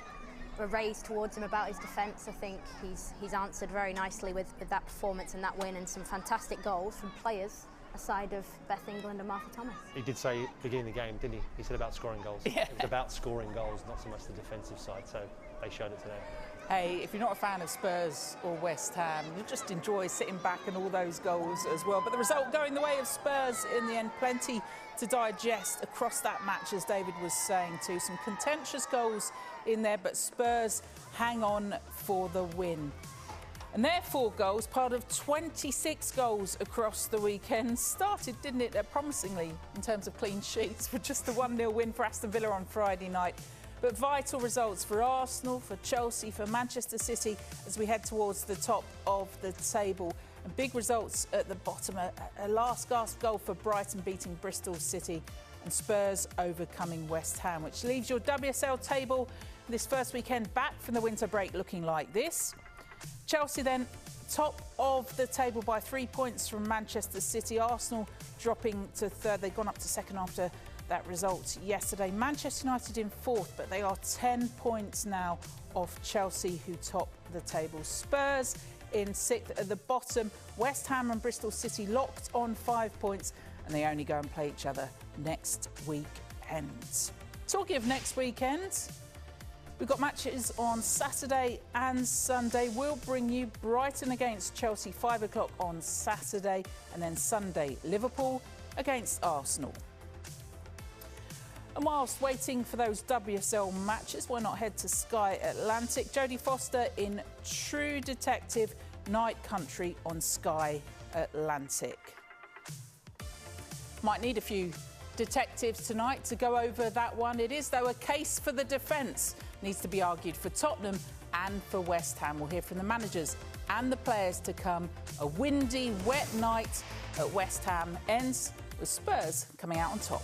were raised towards him about his defence, I think he's answered very nicely with that performance and that win, and some fantastic goals from players aside of Beth England and Martha Thomas. He did say at the beginning of the game, didn't he? He said about scoring goals. Yeah. It was about scoring goals, not so much the defensive side, so they showed it today. Hey, if you're not a fan of Spurs or West Ham, you'll just enjoy sitting back and all those goals as well. But the result going the way of Spurs in the end, plenty to digest across that match, as David was saying too. Some contentious goals in there, but Spurs hang on for the win. And their 4 goals, part of 26 goals across the weekend, started, didn't it, promisingly in terms of clean sheets, with just the 1-0 win for Aston Villa on Friday night. But vital results for Arsenal, for Chelsea, for Manchester City as we head towards the top of the table. And big results at the bottom. A last-gasp goal for Brighton beating Bristol City, and Spurs overcoming West Ham, which leaves your WSL table this first weekend back from the winter break looking like this. Chelsea then top of the table by 3 points from Manchester City. Arsenal dropping to third. They've gone up to second after that result yesterday. Manchester United in fourth, but they are 10 points now off Chelsea, who top the table. Spurs in sixth at the bottom. West Ham and Bristol City locked on 5 points, and they only go and play each other next weekend. Talking of next weekend, We've got matches on Saturday and Sunday. We'll bring you Brighton against Chelsea, 5 o'clock on Saturday, and then Sunday, Liverpool against Arsenal. And whilst waiting for those WSL matches, why not head to Sky Atlantic? Jodie Foster in True Detective Night Country on Sky Atlantic. Might need a few detectives tonight to go over that one. It is, though, a case for the defence. Needs to be argued for Tottenham and for West Ham. We'll hear from the managers and the players to come. A windy, wet night at West Ham ends with Spurs coming out on top.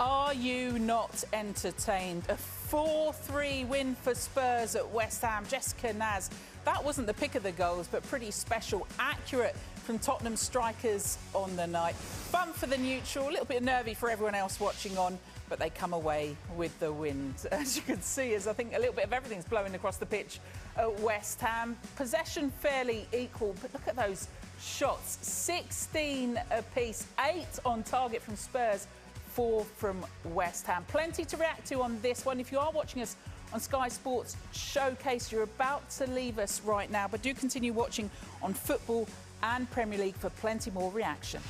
Are you not entertained? A 4-3 win for Spurs at West Ham. Jessica Naz, that wasn't the pick of the goals, but pretty special, accurate from Tottenham strikers on the night. Fun for the neutral, a little bit nervy for everyone else watching on, but they come away with the win. As you can see, as I think a little bit of everything's blowing across the pitch at West Ham. Possession fairly equal, but look at those shots. 16 apiece, 8 on target from Spurs, 4 from West Ham. Plenty to react to on this one. If you are watching us on Sky Sports Showcase, you're about to leave us right now, but do continue watching on Football and Premier League for plenty more reaction.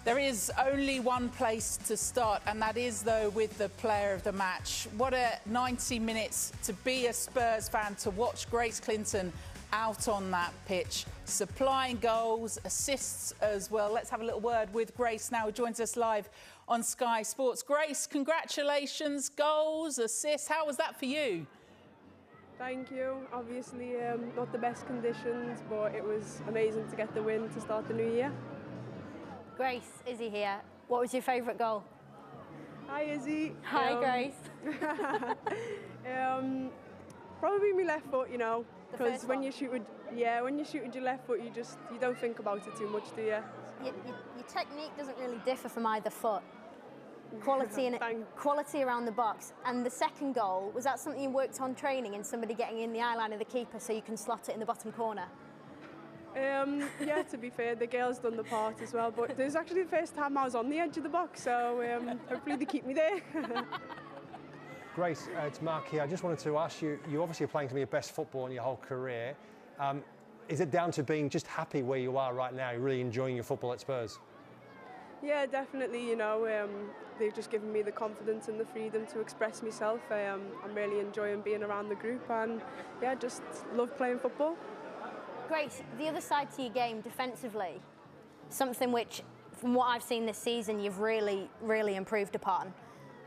There is only one place to start, and that is, though, with the player of the match. What a 90 minutes to be a Spurs fan, to watch Grace Clinton out on that pitch, supplying goals, assists as well. Let's have a little word with Grace now, who joins us live on Sky Sports. Grace, congratulations, goals, assists. How was that for you? Thank you. Obviously, not the best conditions, but it was amazing to get the win to start the new year. Grace, Izzy here. What was your favourite goal? Hi, Izzy. Hi, Grace. Probably my left foot, you know, because when you shoot with your left foot, you don't think about it too much, do you? Your technique doesn't really differ from either foot. Quality around the box. And the second goal, was that something you worked on training, and somebody getting in the eye line of the keeper so you can slot it in the bottom corner? Yeah, to be fair, the girls done the part as well, but this is actually the first time I was on the edge of the box, so hopefully they keep me there. Grace, it's Mark here. I just wanted to ask you, you obviously are playing some of your best football in your whole career. Is it down to being just happy where you are right now? You're really enjoying your football at Spurs? Yeah, definitely, you know, they've just given me the confidence and the freedom to express myself. I'm really enjoying being around the group, and yeah, just love playing football. Grace, the other side to your game defensively, something which, from what I've seen this season, you've really, really improved upon.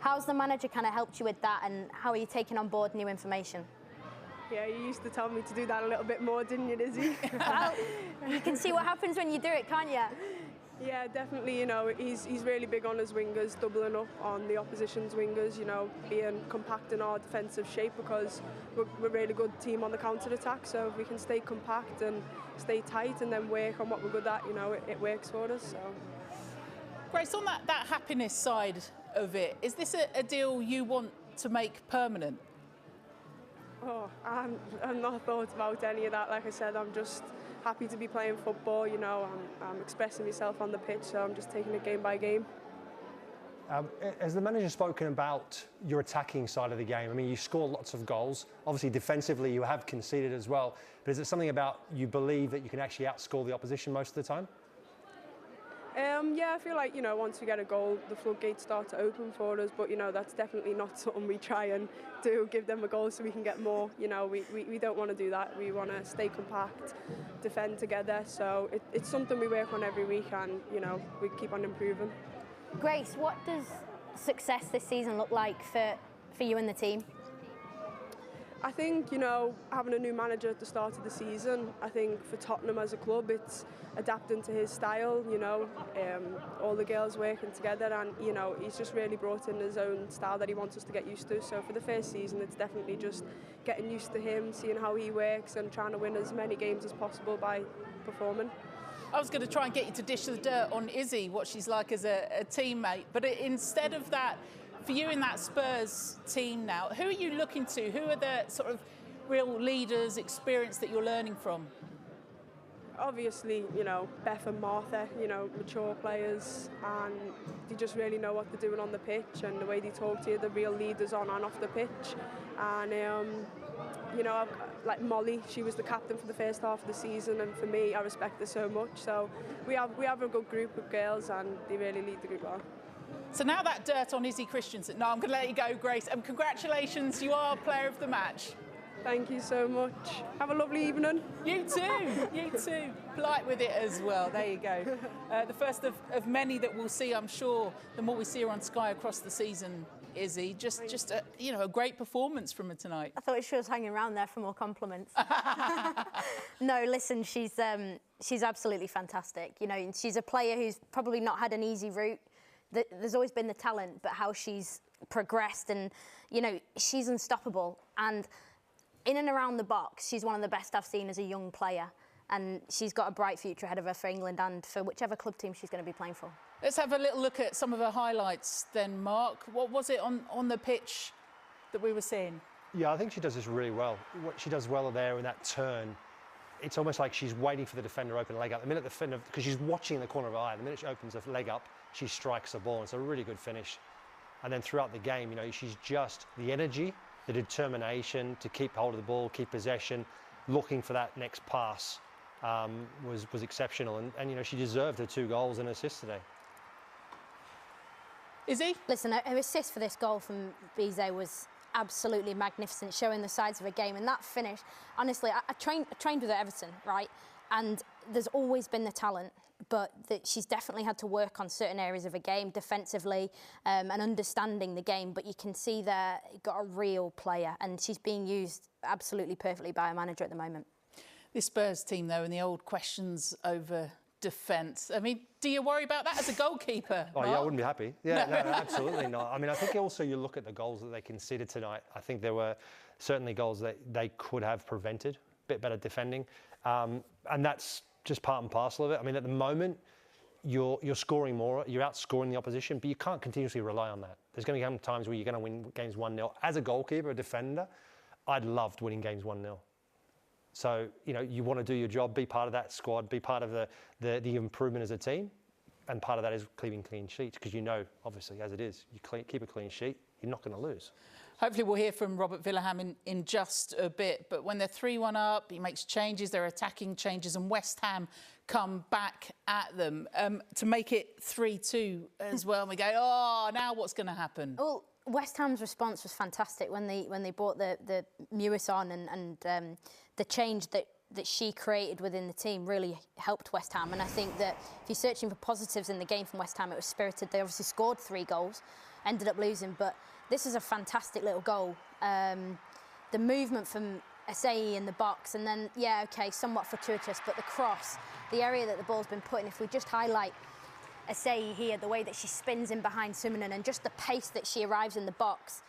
How's the manager kind of helped you with that, and how are you taking on board new information? Yeah, you used to tell me to do that a little bit more, didn't you, Izzy? Well, you can see what happens when you do it, can't you? Yeah, definitely, you know, he's really big on his wingers, doubling up on the opposition's wingers, you know, being compact in our defensive shape, because we're a really good team on the counter-attack, so if we can stay compact and stay tight and then work on what we're good at, you know, it works for us. So. Grace, on that happiness side of it, is this a deal you want to make permanent? Oh, I've not thought about any of that. Like I said, I'm just happy to be playing football, you know, I'm expressing myself on the pitch, so I'm just taking it game by game. Has the manager spoken about your attacking side of the game? I mean, you score lots of goals. Obviously, defensively, you have conceded as well. But is it something about you believe that you can actually outscore the opposition most of the time? Yeah, I feel like, you know, once we get a goal, the floodgates start to open for us, but, you know, that's definitely not something we try and do, give them a goal so we can get more. You know, we don't want to do that. We want to stay compact, defend together, so it's something we work on every week, and, you know, we keep on improving. Grace, what does success this season look like for you and the team? I think, you know, having a new manager at the start of the season, I think for Tottenham as a club, it's adapting to his style, you know, all the girls working together, and, you know, he's just really brought in his own style that he wants us to get used to. So for the first season, it's definitely just getting used to him, seeing how he works, and trying to win as many games as possible by performing. I was going to try and get you to dish the dirt on Izzy, what she's like as a teammate, but instead of that, For you in that Spurs team now, who are you looking to? Who are the sort of real leaders, experience that you're learning from? Obviously, you know, Beth and Martha, you know, mature players, and they just really know what they're doing on the pitch, and the way they talk to you, the real leaders on and off the pitch. And you know, like Molly, she was the captain for the first half of the season, and for me, I respect her so much. So we have a good group of girls, and they really lead the group on. So now that dirt on Izzy Christiansen. No, I'm going to let you go, Grace. And congratulations, you are player of the match. Thank you so much. Have a lovely evening. You too, you too. Polite with it as well. There you go. The first of many that we'll see, I'm sure, the more we see her on Sky across the season, Izzy. Just a, you know, a great performance from her tonight. I thought she was hanging around there for more compliments. No, listen, she's absolutely fantastic. You know, she's a player who's probably not had an easy route. There's always been the talent, but how she's progressed, and you know, she's unstoppable. And in and around the box, she's one of the best I've seen as a young player, and she's got a bright future ahead of her for England and for whichever club team she's going to be playing for. Let's have a little look at some of her highlights then, Mark. What was it on the pitch that we were seeing? Yeah, I think she does this really well. What she does well there in that turn, it's almost like she's waiting for the defender to open a leg up. The minute the defender, because she's watching in the corner of her eye, the minute she opens her leg up, she strikes the ball. And it's a really good finish. And then throughout the game, you know, she's just the energy, the determination to keep hold of the ball, keep possession, looking for that next pass was exceptional. And, you know, she deserved her 2 goals and assists today. Izzy? Listen, her assist for this goal from Bizet was absolutely magnificent, showing the sides of a game. And that finish, honestly, I trained with her at Everton, right? And there's always been the talent, but she's definitely had to work on certain areas of a game, defensively, and understanding the game. But you can see there, got a real player, and she's being used absolutely perfectly by a manager at the moment. This Spurs team, though, and the old questions over defence. I mean, do you worry about that as a goalkeeper? Oh, yeah, I wouldn't be happy. Yeah, no, absolutely not. I mean, I think also you look at the goals that they conceded tonight. I think there were certainly goals that they could have prevented, a bit better defending. And that's just part and parcel of it. I mean, at the moment, you're scoring more, you're outscoring the opposition, but you can't continuously rely on that. There's going to come times where you're going to win games 1-0. As a goalkeeper, a defender, I'd loved winning games 1-0. So, you know, you want to do your job, be part of that squad, be part of the improvement as a team. And part of that is keeping clean sheets, because you know, obviously, as it is, you keep a clean sheet, you're not going to lose. Hopefully we'll hear from Robert Villaham in just a bit. But when they're 3-1 up, he makes changes, they're attacking changes, and West Ham come back at them to make it 3-2 as well. And we go, oh, now what's going to happen? Well, West Ham's response was fantastic when they brought the Mewis on, and the change that she created within the team really helped West Ham. And I think that if you're searching for positives in the game from West Ham, it was spirited. They obviously scored 3 goals, ended up losing, but this is a fantastic little goal. The movement from Asai in the box, and then, yeah, okay, somewhat fortuitous, but the cross, the area that the ball's been put in, if we just highlight Asai here, the way that she spins in behind Summonen and just the pace that she arrives in the box,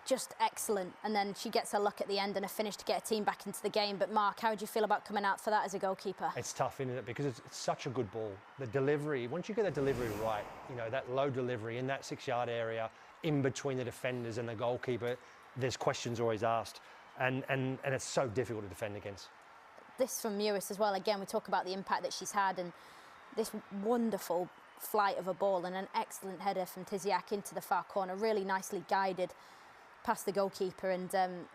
just excellent. And then she gets a look at the end and a finish to get a team back into the game. But Mark, how would you feel about coming out for that as a goalkeeper? It's tough, isn't it? Because it's such a good ball. The delivery, once you get the delivery right, you know, that low delivery in that 6-yard area, in between the defenders and the goalkeeper, there's questions always asked. And it's so difficult to defend against. This from Mewis as well. Again, we talk about the impact that she's had, and this wonderful flight of a ball and an excellent header from Tiziak into the far corner, really nicely guided past the goalkeeper, and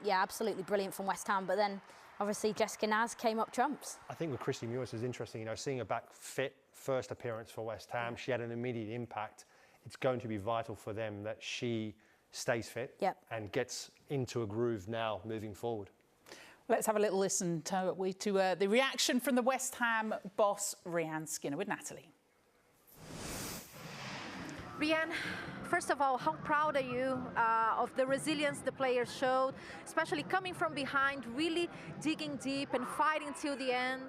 yeah, absolutely brilliant from West Ham. But then obviously Jessica Naz came up trumps. I think with Christy Mewis is interesting, you know, seeing her back fit, first appearance for West Ham, she had an immediate impact. It's going to be vital for them that she stays fit and gets into a groove now moving forward. Let's have a little listen to the reaction from the West Ham boss, Rianne Skinner, with Natalie. Rianne, first of all, how proud are you of the resilience the players showed, especially coming from behind, really digging deep and fighting till the end?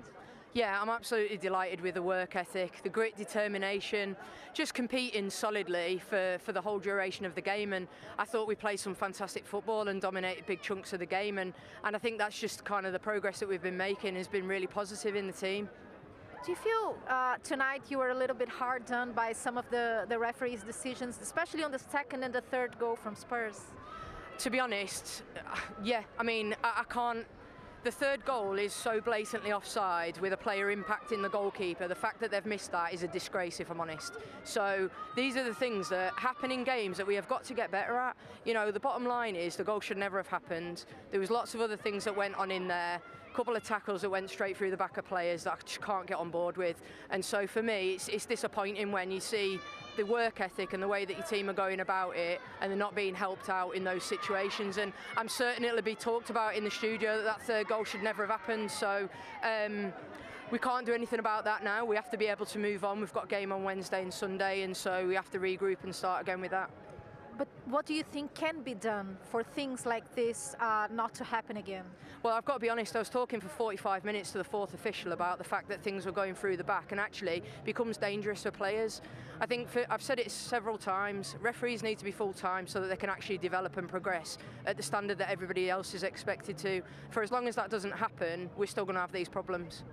Yeah, I'm absolutely delighted with the work ethic, the grit, determination, just competing solidly for the whole duration of the game. And I thought we played some fantastic football and dominated big chunks of the game. And I think that's just kind of the progress that we've been making has been really positive in the team. Do you feel tonight you were a little bit hard done by some of the referees' decisions, especially on the second and the third goal from Spurs? To be honest, yeah. I mean, I can't. The third goal is so blatantly offside with a player impacting the goalkeeper. The fact that they've missed that is a disgrace, if I'm honest. So these are the things that happen in games that we have got to get better at. You know, the bottom line is the goal should never have happened. There was lots of other things that went on in there. A couple of tackles that went straight through the back of players that I just can't get on board with. And so for me, it's disappointing when you see the work ethic and the way that your team are going about it and they're not being helped out in those situations. And I'm certain it'll be talked about in the studio that third goal should never have happened. So we can't do anything about that now. We have to be able to move on. We've got a game on Wednesday and Sunday, and so we have to regroup and start again with that. But what do you think can be done for things like this not to happen again? Well, I've got to be honest, I was talking for 45 minutes to the fourth official about the fact that things were going through the back and actually becomes dangerous for players. I think, I've said it several times, referees need to be full-time so that they can actually develop and progress at the standard that everybody else is expected to. For as long as that doesn't happen, we're still going to have these problems.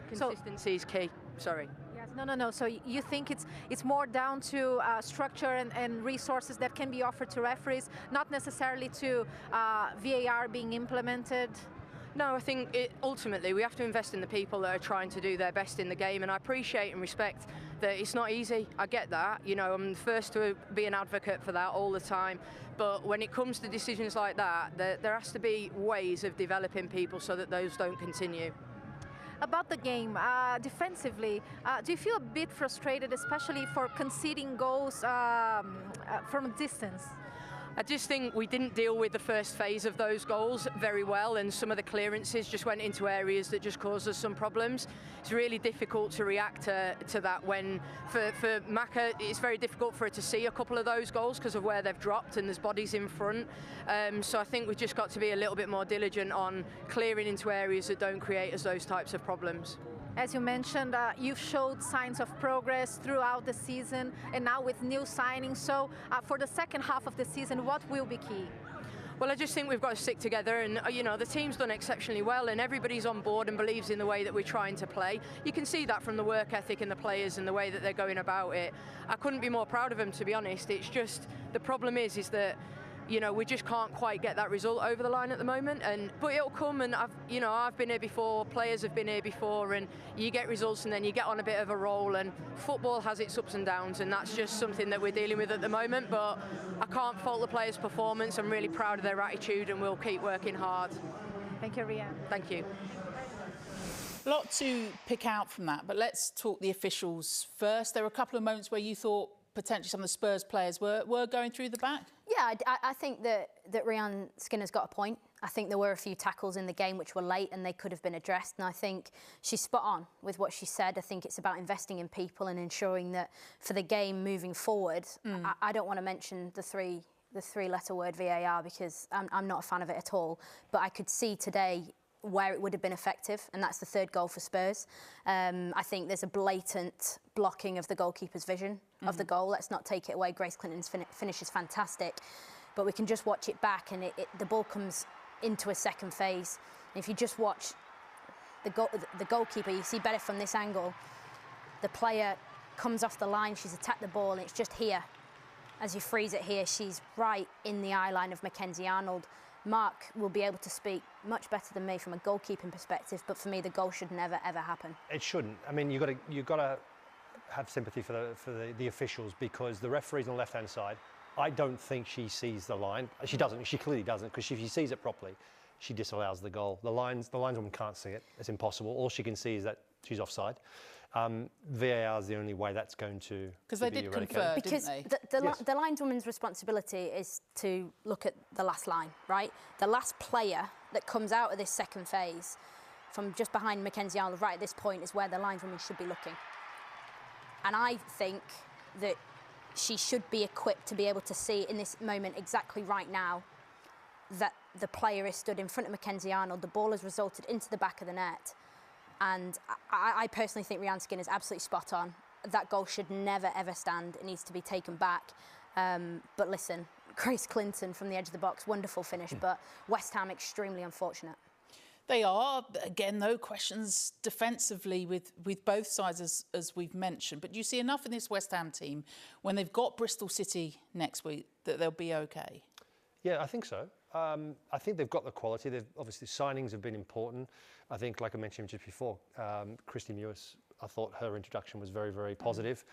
Consistency is key. Sorry. No. So you think it's more down to structure and resources that can be offered to referees, not necessarily to VAR being implemented? No, I think ultimately we have to invest in the people that are trying to do their best in the game, and I appreciate and respect that it's not easy. I get that. You know, I'm the first to be an advocate for that all the time. But when it comes to decisions like that, there has to be ways of developing people so that those don't continue. About the game, defensively, do you feel a bit frustrated, especially for conceding goals from a distance? I just think we didn't deal with the first phase of those goals very well, and some of the clearances just went into areas that just caused us some problems. It's really difficult to react to that when, for Maka, it's very difficult for her to see a couple of those goals because of where they've dropped and there's bodies in front. So I think we've just got to be a little bit more diligent on clearing into areas that don't create us those types of problems. As you mentioned, you've showed signs of progress throughout the season and now with new signings. So for the second half of the season, what will be key? Well, I just think we've got to stick together, and you know, the team's done exceptionally well and everybody's on board and believes in the way that we're trying to play. You can see that from the work ethic in the players and the way that they're going about it. I couldn't be more proud of them, to be honest. It's just, the problem is that, you know, we just can't quite get that result over the line at the moment, but it'll come. And I've been here before, players have been here before, and you get results and then you get on a bit of a roll, and football has its ups and downs, and that's just something that we're dealing with at the moment. But I can't fault the players' performance. I'm really proud of their attitude, and we'll keep working hard. Thank you, Rian. Thank you. A lot to pick out from that, but let's talk the officials first. There were a couple of moments where you thought potentially some of the Spurs players were going through the back. Yeah, I think that Rian Skinner's got a point. I think there were a few tackles in the game which were late and they could have been addressed, and I think she's spot on with what she said. I think it's about investing in people and ensuring that for the game moving forward, I don't want to mention the three-letter word VAR because I'm not a fan of it at all, but I could see today where it would have been effective, and that's the third goal for Spurs. I think there's a blatant blocking of the goalkeeper's vision of the goal. Let's not take it away. Grace Clinton's finish is fantastic, but we can just watch it back, and the ball comes into a second phase. And if you just watch the goalkeeper, you see better from this angle. The player comes off the line, she's attacked the ball, and it's just here. As you freeze it here, she's right in the eye line of Mackenzie Arnold. Mark will be able to speak much better than me from a goalkeeping perspective, but for me, the goal should never ever happen. It shouldn't. I mean, you've got to have sympathy for the officials, because the referee's on the left-hand side. I don't think she sees the line. She doesn't. She clearly doesn't, because if she sees it properly, she disallows the goal. The lineswoman can't see it. It's impossible. All she can see is that she's offside. VAR is the only way that's going to because they did confer, because didn't they? The lineswoman's responsibility is to look at the last line, right? The last player that comes out of this second phase from just behind Mackenzie Arnold right at this point is where the lineswoman should be looking. And I think that she should be equipped to be able to see in this moment exactly right now that the player is stood in front of Mackenzie Arnold. The ball has resulted into the back of the net. And I personally think Rian Skinner is absolutely spot on. That goal should never, ever stand. It needs to be taken back. But listen, Grace Clinton from the edge of the box, wonderful finish, but West Ham extremely unfortunate. They are, again, no questions defensively with both sides, as we've mentioned. But do you see enough in this West Ham team when they've got Bristol City next week that they'll be okay? Yeah, I think so. I think they've got the quality. Obviously, signings have been important. I think, like I mentioned just before, Christy Mewis, I thought her introduction was very, very positive.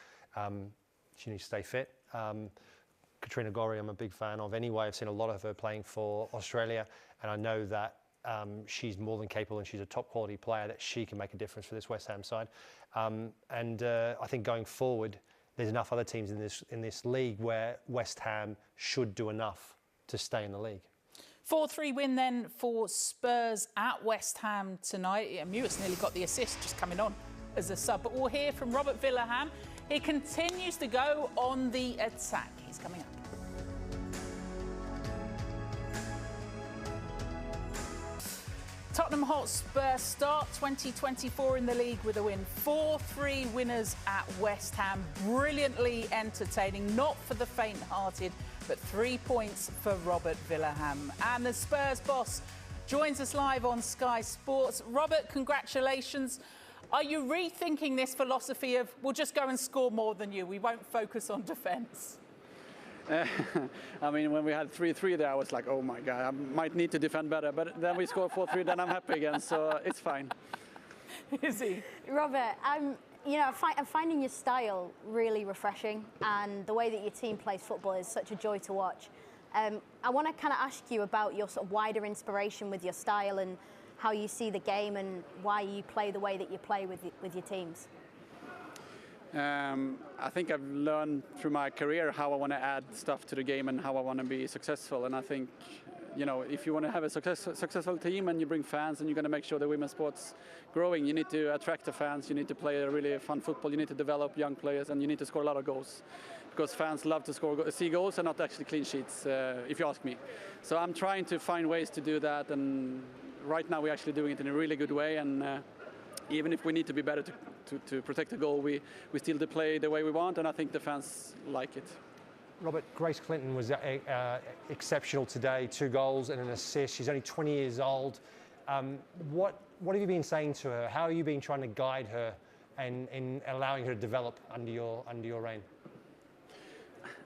She needs to stay fit. Katrina Gorry, I'm a big fan of anyway. I've seen a lot of her playing for Australia, and I know that she's more than capable, and she's a top quality player, that she can make a difference for this West Ham side. I think going forward, there's enough other teams in this league where West Ham should do enough to stay in the league. 4-3 win then for Spurs at West Ham tonight. Yeah, Mewis nearly got the assist just coming on as a sub. But we'll hear from Robert Villahamn. He continues to go on the attack. He's coming up. Tottenham Hotspur start 2024 in the league with a win. 4-3 winners at West Ham. Brilliantly entertaining, not for the faint-hearted, but 3 points for Robert Villahamn. And the Spurs boss joins us live on Sky Sports. Robert, congratulations. Are you rethinking this philosophy of, we'll just go and score more than you, we won't focus on defence? I mean, when we had 3-3 there, I was like, oh my God, I might need to defend better. But then we scored 4-3, then I'm happy again, so it's fine. Is he? Robert, I'm finding your style really refreshing, and the way that your team plays football is such a joy to watch. I want to kind of ask you about your sort of wider inspiration with your style and how you see the game and why you play the way that you play with your teams. I think I've learned through my career how I want to add stuff to the game and how I want to be successful. And I think, you know, if you want to have a successful team and you bring fans and you're going to make sure the women's sport's growing, you need to attract the fans, you need to play a really fun football, you need to develop young players, and you need to score a lot of goals. Because fans love to see goals and not actually clean sheets, if you ask me. So I'm trying to find ways to do that, and right now we're actually doing it in a really good way. And even if we need to be better to protect the goal, we still play the way we want, and I think the fans like it. Robert, Grace Clinton was exceptional today, 2 goals and an assist. She's only 20 years old. What have you been saying to her? How have you been trying to guide her and allowing her to develop under your reign?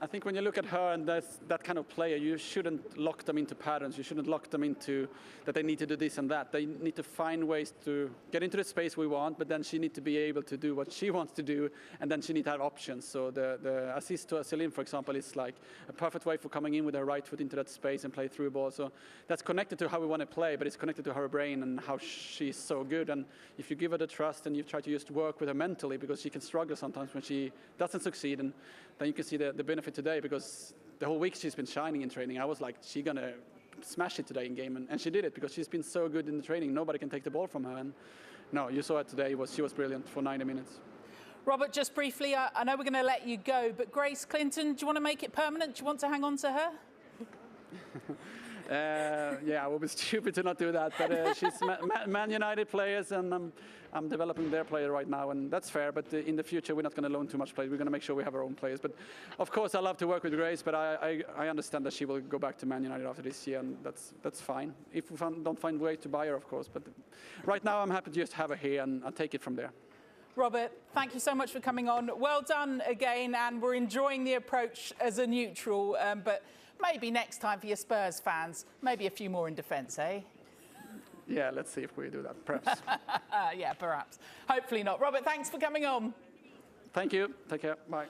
I think when you look at her and that kind of player, you shouldn't lock them into patterns. You shouldn't lock them into that they need to do this and that. They need to find ways to get into the space we want, but then she needs to be able to do what she wants to do, and then she needs to have options. So the assist to Celine, for example, is like a perfect way for coming in with her right foot into that space and play through ball. So that's connected to how we want to play, but it's connected to her brain and how she's so good. And if you give her the trust and you try to just work with her mentally, because she can struggle sometimes when she doesn't succeed, and then you can see the benefit today, because the whole week she's been shining in training. I was like, she's going to smash it today in game, and she did it because she's been so good in the training. Nobody can take the ball from her. And no, you saw it today. She was brilliant for 90 minutes. Robert, just briefly, I know we're going to let you go, but Grace Clinton, do you want to make it permanent? Do you want to hang on to her? Yeah, I would be stupid to not do that, but she's Man United players, and I'm developing their player right now, and that's fair, but in the future we're not going to loan too much players. We're going to make sure we have our own players. But of course I love to work with Grace, but I understand that she will go back to Man United after this year, and that's fine. If we don't find ways to buy her, of course, but right now I'm happy to just have her here, and I'll take it from there. Robert, thank you so much for coming on. Well done again, and we're enjoying the approach as a neutral, but maybe next time for your Spurs fans, maybe a few more in defence, eh? Yeah, let's see if we do that, perhaps. Yeah, perhaps. Hopefully not. Robert, thanks for coming on. Thank you. Take care. Bye.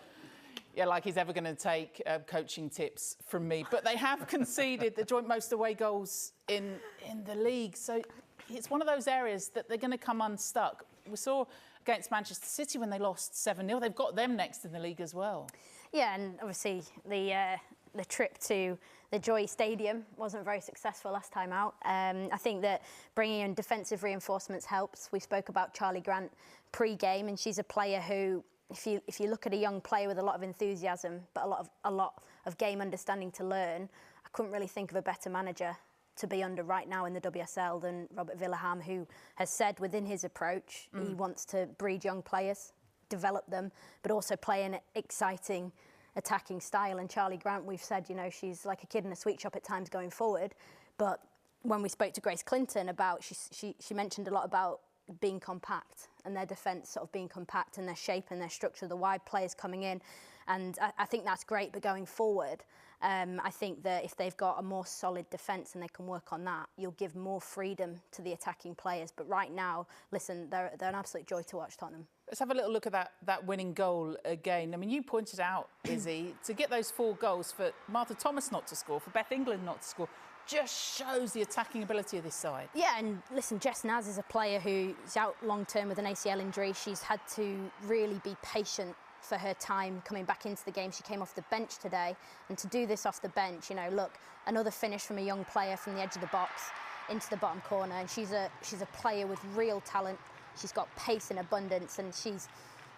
Yeah, like he's ever going to take coaching tips from me. But they have conceded the joint most away goals in the league. So it's one of those areas that they're going to come unstuck. We saw against Manchester City when they lost 7-0. They've got them next in the league as well. Yeah, and obviously the trip to the Joy Stadium wasn't very successful last time out. I think that bringing in defensive reinforcements helps. We spoke about Charlie Grant pre-game, and she's a player who, if you look at a young player with a lot of enthusiasm, but a lot of game understanding to learn, I couldn't really think of a better manager to be under right now in the WSL than Robert Villahamn, who has said within his approach he wants to breed young players, develop them, but also play an exciting attacking style. And Charlie Grant, we've said, you know, she's like a kid in a sweet shop at times going forward, but when we spoke to Grace Clinton about, she mentioned a lot about being compact and their defence sort of being compact and their shape and their structure, the wide players coming in. And I think that's great, but going forward, I think that if they've got a more solid defence and they can work on that, you'll give more freedom to the attacking players. But right now, listen, they're an absolute joy to watch, Tottenham. Let's have a little look at that winning goal again. I mean, you pointed out, Izzy, to get those 4 goals, for Martha Thomas not to score, for Beth England not to score, just shows the attacking ability of this side. Yeah, and listen, Jess Naz is a player who's out long-term with an ACL injury. She's had to really be patient for her time coming back into the game. She came off the bench today, and to do this off the bench, you know, look, another finish from a young player from the edge of the box into the bottom corner, and she's a player with real talent. She's got pace in abundance, and she's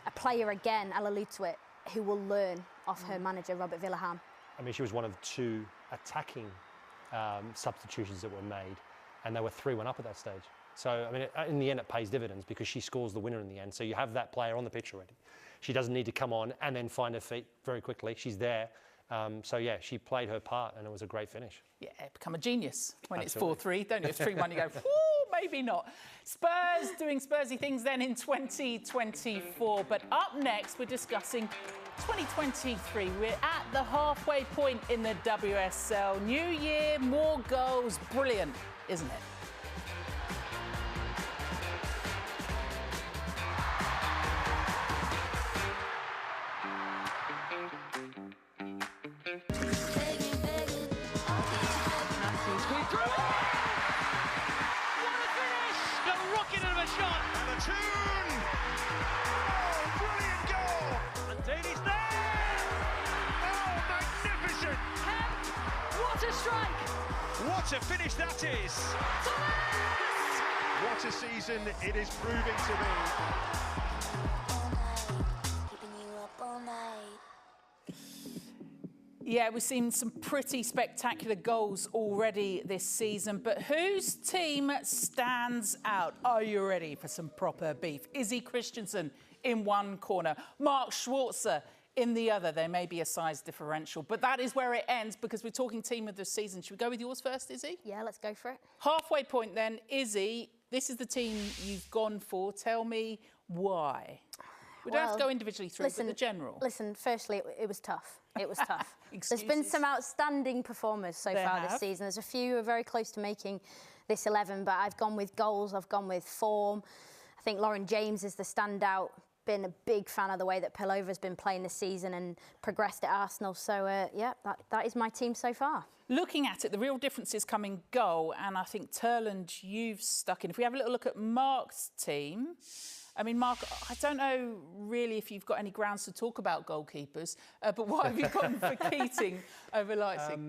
a player again, I'll allude to it, who will learn off her manager, Robert Villahan. I mean, she was one of 2 attacking substitutions that were made, and they were 3-1 up at that stage. So, I mean, in the end, it pays dividends because she scores the winner in the end. So you have that player on the pitch already. She doesn't need to come on and then find her feet very quickly. She's there. So, yeah, she played her part, and it was a great finish. Yeah, become a genius when Absolutely. It's 4-3, don't you? It's 3-1, you go, whoo, maybe not. Spurs doing Spursy things then in 2024. But up next, we're discussing 2023. We're at the halfway point in the WSL. New year, more goals. Brilliant, isn't it? What a finish that is! What a season it is proving to be. Yeah, we've seen some pretty spectacular goals already this season, but whose team stands out? Are you ready for some proper beef? Izzy Christensen in one corner, Mark Schwarzer in the other. There may be a size differential, but that is where it ends because we're talking team of the season. Should we go with yours first, Izzy? Yeah, let's go for it. Halfway point then, Izzy, this is the team you've gone for. Tell me why. We don't have to go individually through, but the general. Listen, firstly, it was tough. It was tough. There's been some outstanding performers so far this season. There's a few who are very close to making this 11, but I've gone with goals, I've gone with form. I think Lauren James is the standout. Been a big fan of the way that Pilova's been playing this season and progressed at Arsenal. So, yeah, that is my team so far. Looking at it, the real difference is coming goal, and I think Turland, you've stuck in. If we have a little look at Mark's team, I mean, Mark, I don't know really if you've got any grounds to talk about goalkeepers, but what have you gone for Keating over Leipzig?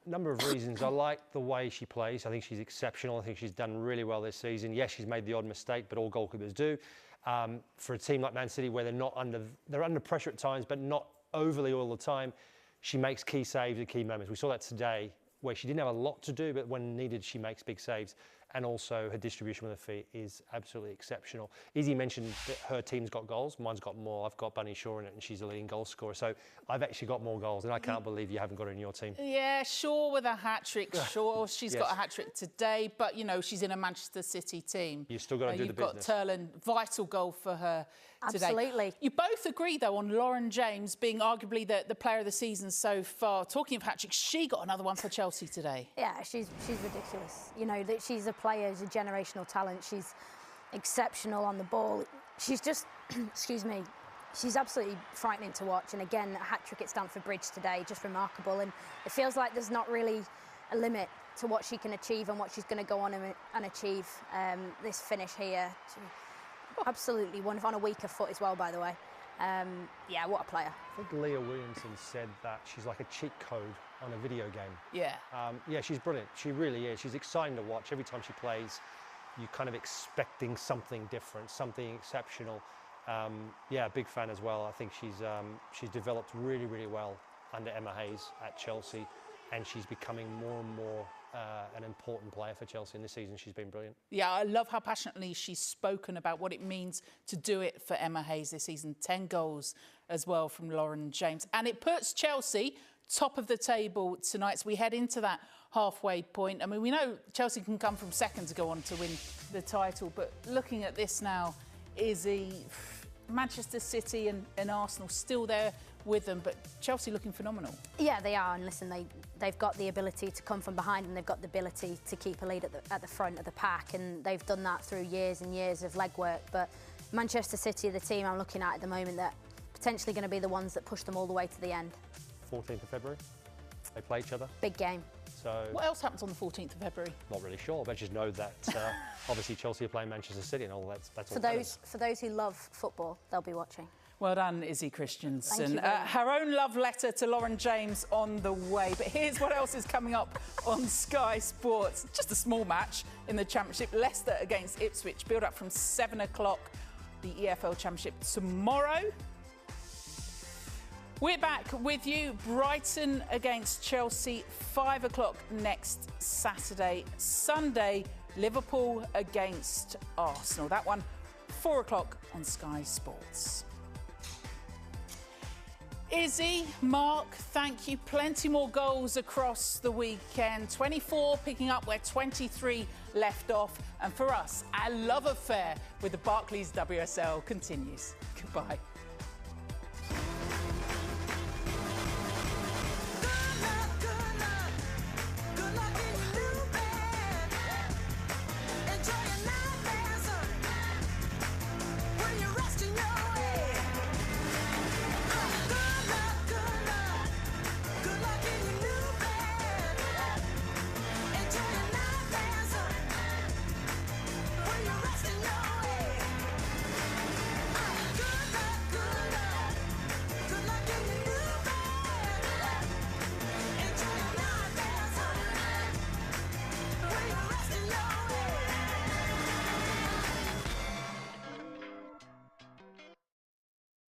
Number of reasons. I like the way she plays. I think she's exceptional. I think she's done really well this season. Yes, she's made the odd mistake, but all goalkeepers do. For a team like Man City, where they're under pressure at times, but not overly all the time, she makes key saves at key moments. We saw that today, where she didn't have a lot to do, but when needed, she makes big saves. And also her distribution with her feet is absolutely exceptional. Izzy mentioned that her team's got goals. Mine's got more. I've got Bunny Shaw in it, and she's a leading goal scorer. So I've actually got more goals, and I can't believe you haven't got her in your team. Yeah, Shaw with a hat-trick. Shaw, she's got a hat-trick today, but, you know, she's in a Manchester City team. You've still got to do the business. You've got Turland, vital goal for her today. Absolutely. You both agree, though, on Lauren James being arguably the player of the season so far. Talking of hat-tricks, she got another one for Chelsea today. Yeah, she's ridiculous. You know, that she's a player, she's a generational talent. She's exceptional on the ball. She's just, excuse me, she's absolutely frightening to watch. And again, a hat-trick at Stamford Bridge today, just remarkable. And it feels like there's not really a limit to what she can achieve and what she's going to go on and achieve. This finish here, absolutely wonderful. On a weaker foot as well, by the way. Yeah, what a player. I think Leah Williamson said that she's like a cheat code on a video game. Yeah. Yeah, she's brilliant. She really is. She's exciting to watch. Every time she plays, you're kind of expecting something different, something exceptional. Yeah, big fan as well. I think she's developed really, really well under Emma Hayes at Chelsea, and she's becoming more and more an important player for Chelsea in this season. She's been brilliant. Yeah, I love how passionately she's spoken about what it means to do it for Emma Hayes this season. 10 goals as well from Lauren James. And it puts Chelsea top of the table tonight. So we head into that halfway point. I mean, we know Chelsea can come from second to go on to win the title, but looking at this now, Manchester City and Arsenal still there with them, but Chelsea looking phenomenal. Yeah, they are, and listen, they've got the ability to come from behind, and they've got the ability to keep a lead at the front of the pack, and they've done that through years and years of legwork. But Manchester City are the team I'm looking at the moment that potentially going to be the ones that push them all the way to the end. 14th of February, they play each other. Big game. So what else happens on the 14th of February? Not really sure, but just know that obviously Chelsea are playing Manchester City and all that's all. For those who love football, they'll be watching. Well done, Izzy Christiansen. Thank you very much. Her own love letter to Lauren James on the way. But here's what else is coming up on Sky Sports. Just a small match in the Championship. Leicester against Ipswich. Build up from 7 o'clock. The EFL Championship tomorrow. We're back with you. Brighton against Chelsea, 5 o'clock next Saturday. Sunday, Liverpool against Arsenal. That one, 4 o'clock on Sky Sports. Izzy, Mark, thank you. Plenty more goals across the weekend. 24 picking up where 23 left off. And for us, our love affair with the Barclays WSL continues. Goodbye.